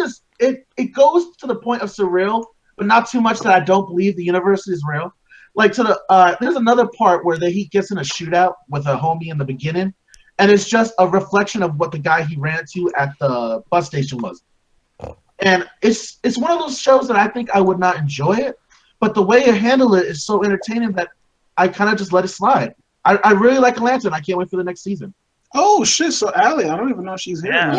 goes to the point of surreal, but not too much that I don't believe the universe is real. Like there's another part where he gets in a shootout with a homie in the beginning, and it's just a reflection of what the guy he ran to at the bus station was. And it's one of those shows that I think I would not enjoy it, but the way you handle it is so entertaining that I kind of just let it slide. I really like Atlanta, and I can't wait for the next season. Oh shit! So Allie, I don't even know if she's here. Yeah.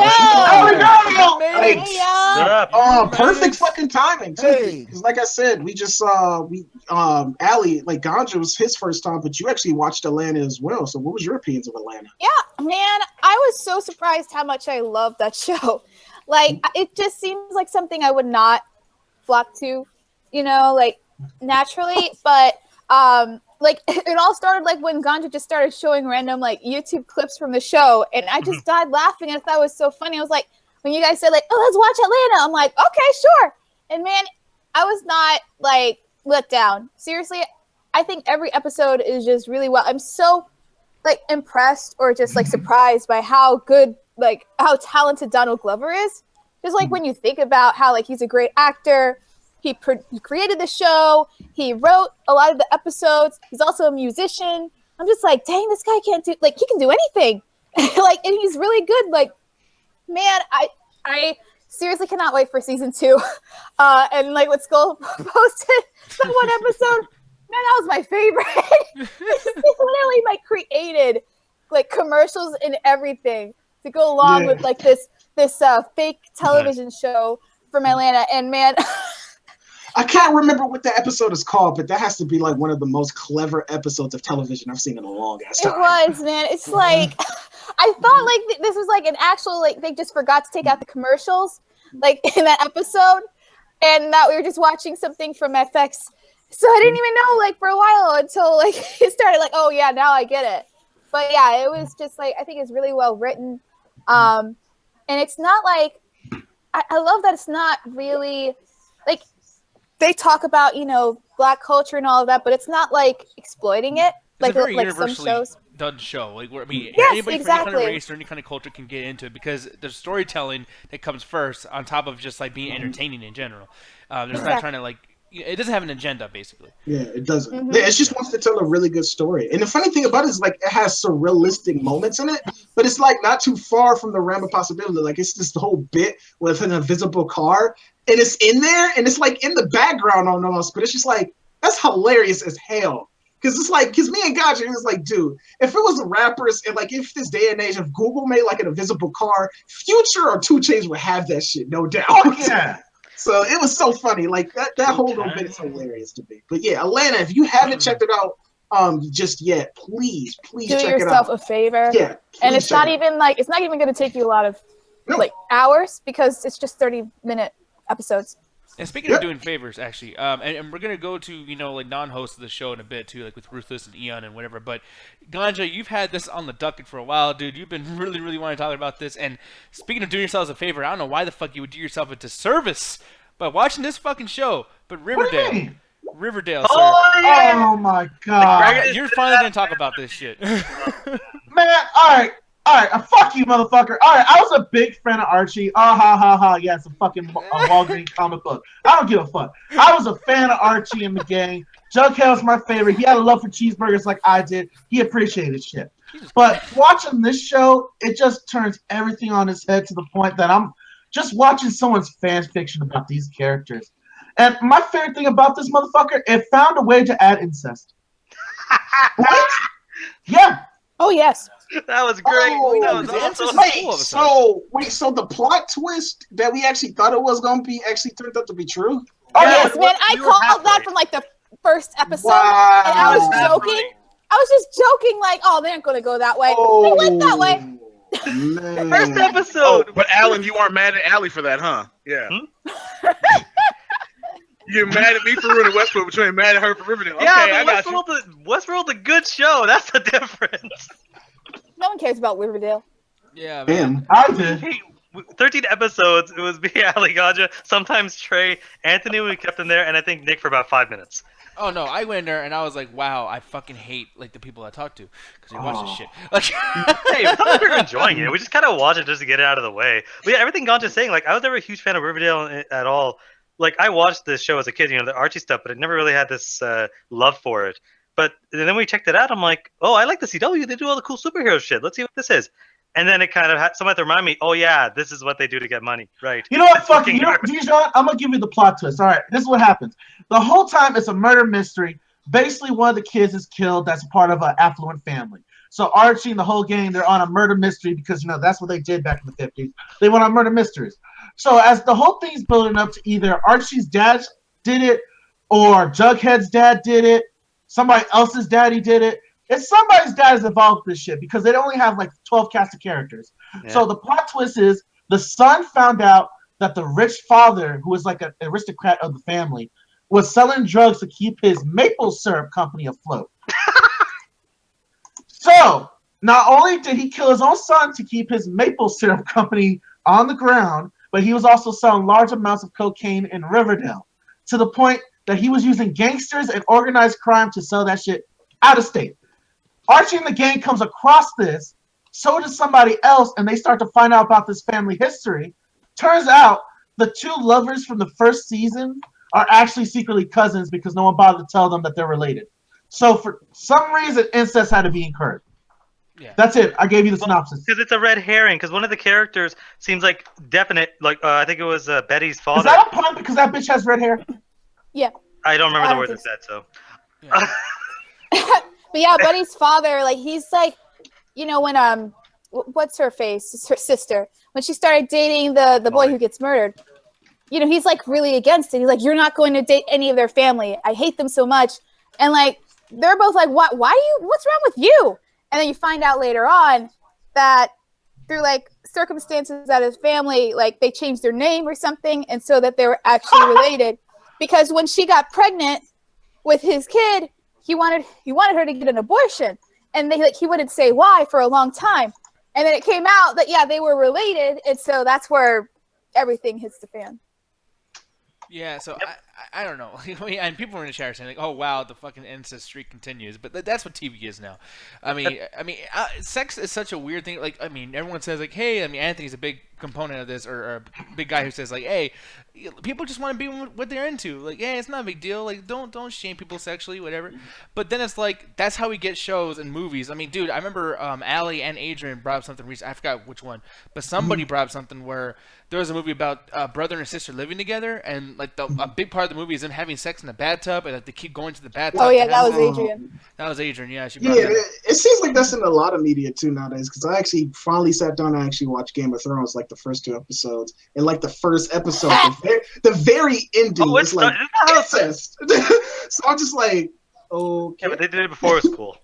Perfect fucking timing too. Because like I said, we just Allie, Ganja was his first time, but you actually watched Atlanta as well. So what was your opinions of Atlanta? Yeah, man, I was so surprised how much I loved that show. Like, it just seems like something I would not flock to, naturally. But, it all started, when Ganja just started showing random, YouTube clips from the show. And I just died laughing, and I thought it was so funny. I was like, when you guys said, let's watch Atlanta, I'm like, okay, sure. And, man, I was not, let down. Seriously, I think every episode is just really well. I'm so, impressed or just, surprised by how good how talented Donald Glover is. Just when you think about how he's a great actor, he created the show, he wrote a lot of the episodes, he's also a musician. I'm just dang, this guy can't do he can do anything. And he's really good. Man, I seriously cannot wait for season 2. And what Skull posted that one episode, man, that was my favorite. It's literally created commercials and everything to go along with this fake television show from Atlanta. And man, I can't remember what the episode is called, but that has to be one of the most clever episodes of television I've seen in a long ass time. It was, man. It's I thought this was an actual they just forgot to take out the commercials in that episode, and that we were just watching something from FX. So I didn't even know for a while until it started oh yeah, now I get it. But yeah, it was just I think it's really well written. And it's not I love that it's not really they talk about, Black culture and all of that, but it's not exploiting it. It's a very some shows. done show. Anybody exactly. from any kind of race or any kind of culture can get into it because there's storytelling that comes first on top of just being entertaining in general. There's not trying to it doesn't have an agenda, basically. Yeah, it doesn't. Yeah, it just wants to tell a really good story. And the funny thing about it is, it has surrealistic moments in it, but it's, not too far from the realm of possibility. It's this whole bit with an invisible car, and it's in there, and it's, in the background almost, but it's just, that's hilarious as hell. Because it's because me and Gotcha, it was dude, if it was the rappers, and, if this day and age, if Google made, an invisible car, Future or 2 Chainz would have that shit, no doubt. Oh, yeah. So it was so funny. That whole little bit is hilarious to me. But yeah, Atlanta, if you haven't checked it out just yet, please do check it out. Do yourself a favor. Yeah. And it's not even it's not even going to take you a lot of hours because it's just 30-minute episodes. And speaking of doing favors, actually, and we're gonna go to non-hosts of the show in a bit too, with Ruthless and Eon and whatever. But Ganja, you've had this on the docket for a while, dude. You've been really, really wanting to talk about this. And speaking of doing yourselves a favor, I don't know why the fuck you would do yourself a disservice by watching this fucking show. But Riverdale, Riverdale, sir. Oh my god! You're finally gonna talk about this shit. Man, all right. All right, fuck you, motherfucker. All right, I was a big fan of Archie. Ah, ha, ha, ha. Yeah, it's a fucking Walgreens comic book. I don't give a fuck. I was a fan of Archie and the gang. Jughead was my favorite. He had a love for cheeseburgers like I did. He appreciated shit. But watching this show, it just turns everything on its head to the point that I'm just watching someone's fan fiction about these characters. And my favorite thing about this motherfucker, it found a way to add incest. What? Yeah. Oh, yes. That was great. Oh, that was awesome. So the plot twist that we actually thought it was gonna be actually turned out to be true. Oh, yes, man. I called that from like the first episode, and I was joking. I was just joking, like, oh, they aren't going to go that way. They went that way. Man. First episode. Oh, but Alan, you aren't mad at Allie for that, huh? Yeah. You're mad at me for ruining Westworld, but you ain't mad at her for Riverdale. Okay, Yeah, I got you. Westworld's a good show. That's the difference. No one cares about Riverdale. Yeah, man. Damn, I did. Hey, 13 episodes. It was me, Ali Ganja, sometimes Trey, Anthony. We kept him there, and I think Nick for about 5 minutes. Oh no, I went in there and I was like, wow, I fucking hate like the people I talk to because they watch this shit. Like, Hey, it's not like we're enjoying it. We just kind of watch it just to get it out of the way. But yeah, everything Ganja's saying, like, I was never a huge fan of Riverdale at all. Like, I watched this show as a kid, you know, the Archie stuff, but I never really had this love for it. But then we checked it out. I'm like, oh, I like the CW. They do all the cool superhero shit. Let's see what this is. And then it kind of had someone to remind me, oh yeah, this is what they do to get money, right? You know what? Fucking, you know, Dijon, I'm gonna give you the plot twist. All right, this is what happens. The whole time it's a murder mystery. Basically, one of the kids is killed. That's part of an affluent family. So Archie and the whole gang, they're on a murder mystery because, you know, that's what they did back in the 50s. They went on murder mysteries. So as the whole thing's building up to either Archie's dad did it or Jughead's dad did it, somebody else's daddy did it. If somebody's dad is involved with this shit because they only have like 12 cast of characters. Yeah. So the plot twist is the son found out that the rich father, who was like an aristocrat of the family, was selling drugs to keep his maple syrup company afloat. So not only did he kill his own son to keep his maple syrup company on the ground, but he was also selling large amounts of cocaine in Riverdale to the point that he was using gangsters and organized crime to sell that shit out of state. Archie and the gang comes across this, so does somebody else, and they start to find out about this family history. Turns out the two lovers from the first season are actually secretly cousins because no one bothered to tell them that they're related. So for some reason, incest had to be incurred. Yeah. That's it. I gave you the synopsis. Because it's a red herring. Because one of the characters seems like definite. Like I think it was Betty's father. Is that a pun? Because that bitch has red hair. Yeah. I don't remember the words it said. So. Yeah. But yeah, Betty's father, like, he's like, you know, when what's her face? It's her sister. When she started dating the boy who gets murdered, you know, he's like really against it. He's like, you're not going to date any of their family. I hate them so much. And like, they're both like, what? Why do you? What's wrong with you? And then you find out later on that through like circumstances that his family, like, they changed their name or something, and so that they were actually related. Because when she got pregnant with his kid, he wanted her to get an abortion, and he wouldn't say why for a long time, and then it came out that they were related, and so that's where everything hits the fan. Yeah, so I don't know. And people were in the chat saying like, "Oh wow, the fucking incest streak continues," but that's what TV is now. I mean, sex is such a weird thing. Like, I mean, everyone says like, "Hey," I mean, Anthony's a big component of this, or a big guy who says like, "Hey, people just want to be what they're into." Like, "Hey, it's not a big deal. Like, don't shame people sexually, whatever." But then it's like that's how we get shows and movies. I mean, dude, I remember Allie and Adrian brought up something recently. I forgot which one, but somebody brought up something where there was a movie about a brother and sister living together, and like a big part of the movie is them having sex in the bathtub, and like they keep going to the bathtub. Oh yeah, that was Adrian. That was Adrian. Yeah, it seems like that's in a lot of media too nowadays. Because I actually finally sat down and actually watched Game of Thrones, like the first 2 episodes, and like the first episode, the very ending was like incest. So I'm just like, okay. Yeah, but they did it before it was cool.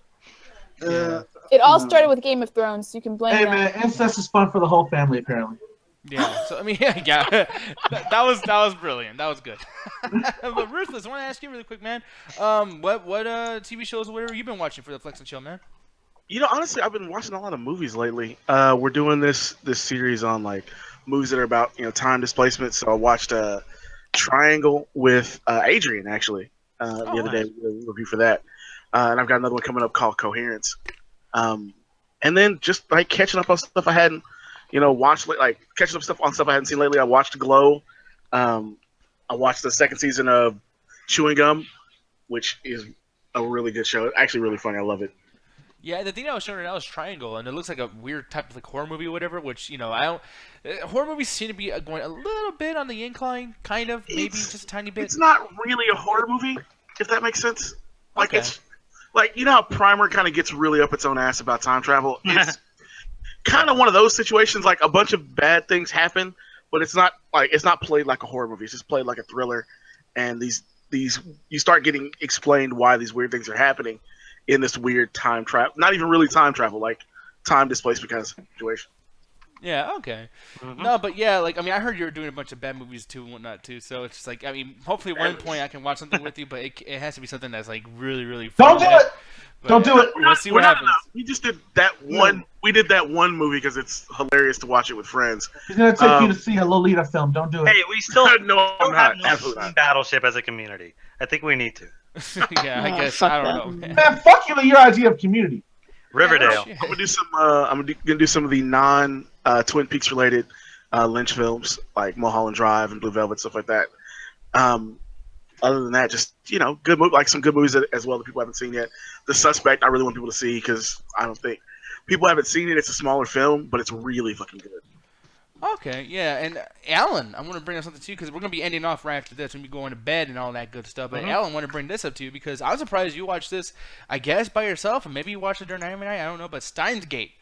It all started with Game of Thrones. So you can blame. Hey that. man, incest is fun for the whole family apparently. Yeah, so I mean, yeah, that was brilliant. That was good. But Ruthless, I want to ask you really quick, man. What TV shows or whatever you've been watching for the Flex and Chill, man? You know, honestly, I've been watching a lot of movies lately. We're doing this series on like movies that are about time displacement. So I watched Triangle with Adrian actually the other day. We did a review for that, and I've got another one coming up called Coherence. and then just like catching up on stuff I hadn't, watched, like catching up stuff on stuff I hadn't seen lately. I watched Glow. I watched the second season of Chewing Gum, which is a really good show. Actually, really funny. I love it. Yeah, the thing I was showing right now is Triangle, and it looks like a weird type of like horror movie or whatever. Which I don't. Horror movies seem to be going a little bit on the incline, kind of, maybe just a tiny bit. It's not really a horror movie, if that makes sense. Like Okay. it's like how Primer kind of gets really up its own ass about time travel. It's kind of one of those situations. Like a bunch of bad things happen, but it's not played like a horror movie. It's just played like a thriller, and these you start getting explained why these weird things are happening in this weird time travel. Not even really time travel, like time displacement kind of situation. Yeah, okay. No, but yeah, like, I heard you were doing a bunch of bad movies too and whatnot too, so it's just like, hopefully at one point I can watch something with you, but it has to be something that's like really, really fun. Don't do it! Don't do it! We'll see what happens. We just did that one. We did that one movie because it's hilarious to watch it with friends. He's gonna take you to see a Lolita film. Don't do it. Hey, we still no, I'm have not. Absolutely not. Battleship as a community. I think we need to. Yeah, I guess. I don't know, man. Man, fuck you and your idea of community. Riverdale. Yeah, I'm gonna do some. I'm gonna do some of the non Twin Peaks related Lynch films like Mulholland Drive and Blue Velvet, stuff like that. Other than that, just good movie, like some good movies as well that people haven't seen yet. The Suspect, I really want people to see because I don't think people haven't seen it. It's a smaller film, but it's really fucking good. Okay, yeah, and Alan, I want to bring up something to you because we're going to be ending off right after this when we go to bed and all that good stuff. But Alan, I want to bring this up to you because I was surprised you watched this, I guess, by yourself, and maybe you watched it during anime night, I don't know, but Steins Gate.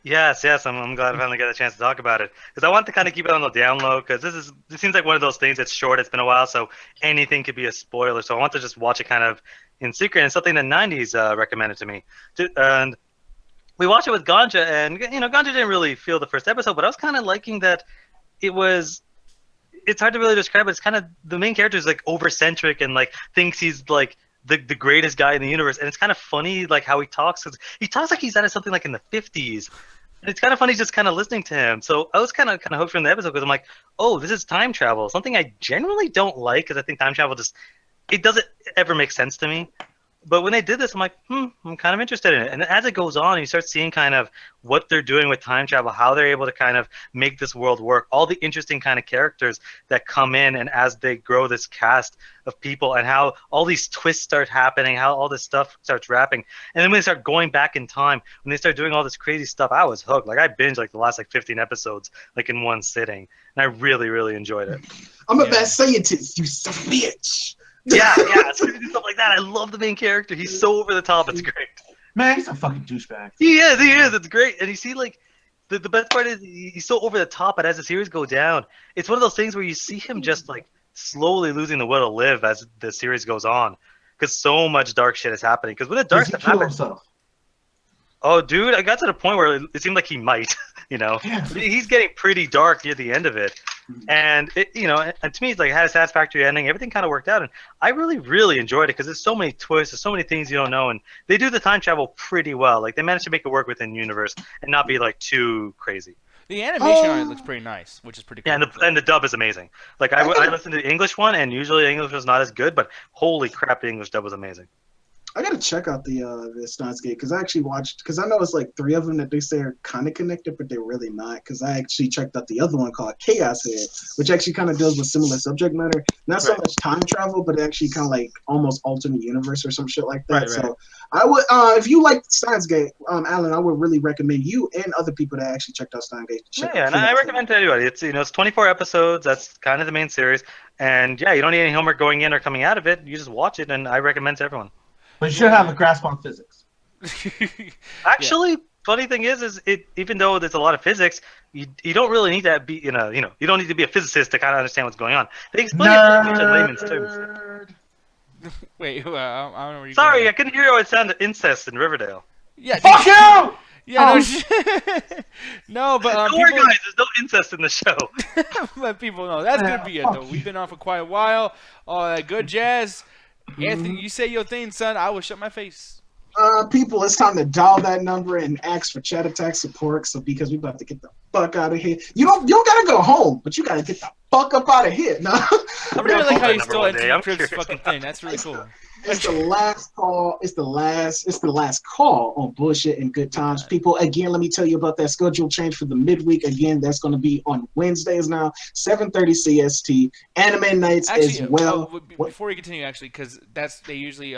Yes, I'm glad I finally got a chance to talk about it because I want to kind of keep it on the down low because it seems like one of those things that's short. It's been a while, so anything could be a spoiler. So I want to just watch it kind of in secret. And it's something that 90s recommended to me, and we watched it with Ganja, and Ganja didn't really feel the first episode, but I was kind of liking that it's hard to really describe, but it's kind of the main character is like overcentric and like thinks he's like the greatest guy in the universe, and it's kind of funny like how he talks, because he talks like he's out of something like in the 50s. And it's kind of funny just kind of listening to him. So I was kind of hooked from the episode because I'm like, oh, this is time travel, something I generally don't like because I think time travel it doesn't ever make sense to me. But when they did this, I'm like, I'm kind of interested in it. And as it goes on, you start seeing kind of what they're doing with time travel, how they're able to kind of make this world work, all the interesting kind of characters that come in, and as they grow this cast of people, and how all these twists start happening, how all this stuff starts wrapping. And then when they start going back in time, when they start doing all this crazy stuff, I was hooked. Like, I binged like the last 15 episodes like in one sitting. And I really, really enjoyed it. I'm a bad scientist, you son of a bitch. Yeah, so we do stuff like that. I love the main character. He's so over the top. It's great. Man, he's a fucking douchebag. He is. It's great. And you see, like, the best part is he's so over the top, but as the series go down, it's one of those things where you see him just, like, slowly losing the will to live as the series goes on. Because so much dark shit is happening. Because when the dark stuff happens... Oh, dude, I got to the point where it seemed like he might, Yeah. He's getting pretty dark near the end of it. And, and to me, it's like it had a satisfactory ending. Everything kind of worked out. And I really, really enjoyed it because there's so many twists. There's so many things you don't know. And they do the time travel pretty well. Like, they managed to make it work within universe and not be, like, too crazy. The animation on it looks pretty nice, which is pretty cool. Yeah, and the dub is amazing. Like, I listened to the English one, and usually the English was not as good, but holy crap, the English dub was amazing. I gotta check out the SNES Gate because I actually watched, because I know it's like 3 of them that they say are kind of connected, but they're really not. Because I actually checked out the other one called Chaos Head, which actually kind of deals with similar subject matter. Not so much time travel, but actually kind of like almost alternate universe or some shit like that. So I would, if you like SNES Gate, Alan, I would really recommend you and other people that actually checked out SNES Gate. Yeah, and I recommend to anybody. It's it's 24 episodes. That's kind of the main series, and yeah, you don't need any homework going in or coming out of it. You just watch it, and I recommend to everyone. But you should have a grasp on physics. Actually, funny thing is it even though there's a lot of physics, you don't really need to be you don't need to be a physicist to kind of understand what's going on. They explain it pretty much in layman's terms. Wait, I don't know where you. Sorry, I couldn't hear how it sounded incest in Riverdale. Yeah. Fuck you! Yeah, no, but don't worry, guys. There's no incest in the show. Let people know that's gonna be it though. We've been on for quite a while. All that good jazz. Anthony, you say your thing, son. I will shut my face. People, it's time to dial that number and ask for chat attack support. So because we about to get the fuck out of here. You don't gotta go home, but you gotta get the fuck up out of here. No. I really like how you Number stole one day. Anthony I'm Crib's curious fucking thing. That's really cool. It's the last call. It's the last call on bullshit and good times. People, again, let me tell you about that schedule change for the midweek. Again, that's going to be on Wednesdays now, 7:30 CST. Anime nights as well. Before we continue, actually, because they usually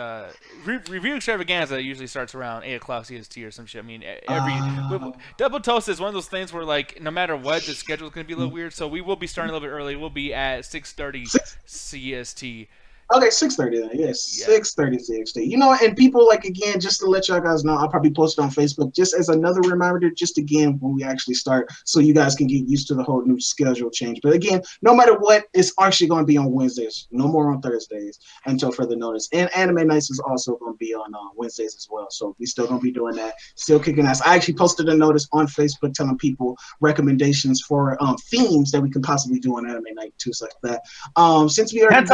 review extravaganza usually starts around 8:00 CST or some shit. I mean, Double Toast is one of those things where like no matter what, the schedule is going to be a little weird. So we will be starting a little bit early. We'll be at 6:30 CST. Okay, 6:30 then. Yes, 6:30 CXT. You know, and people, like, again, just to let y'all guys know, I'll probably post it on Facebook just as another reminder, just again when we actually start, so you guys can get used to the whole new schedule change. But again, no matter what, it's actually going to be on Wednesdays, no more on Thursdays until further notice. And Anime Nights is also going to be on Wednesdays as well. So we still going to be doing that, still kicking ass. I actually posted a notice on Facebook telling people recommendations for themes that we can possibly do on Anime Night too, such like that. Since we already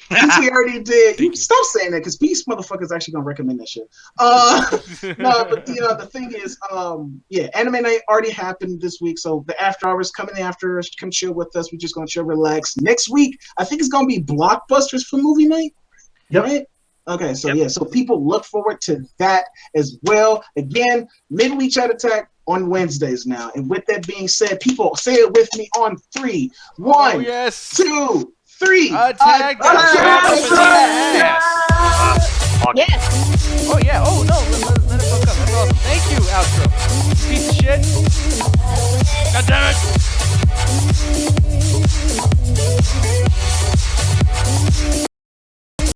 since we already did, you stop saying that because these motherfuckers actually gonna recommend that shit. No, but the thing is, Anime Night already happened this week, so the after hours coming after us, come chill with us. We're just gonna chill, relax. Next week, I think it's gonna be blockbusters for movie night. Yep. Right? Okay, so so people look forward to that as well. Again, midweek chat attack on Wednesdays now. And with that being said, people say it with me on 3. 1, 2, 3. Attack the ass. Yes. Oh yeah. Oh no. Let it fuck up. That's awesome. Thank you, outro. Piece of shit. God damn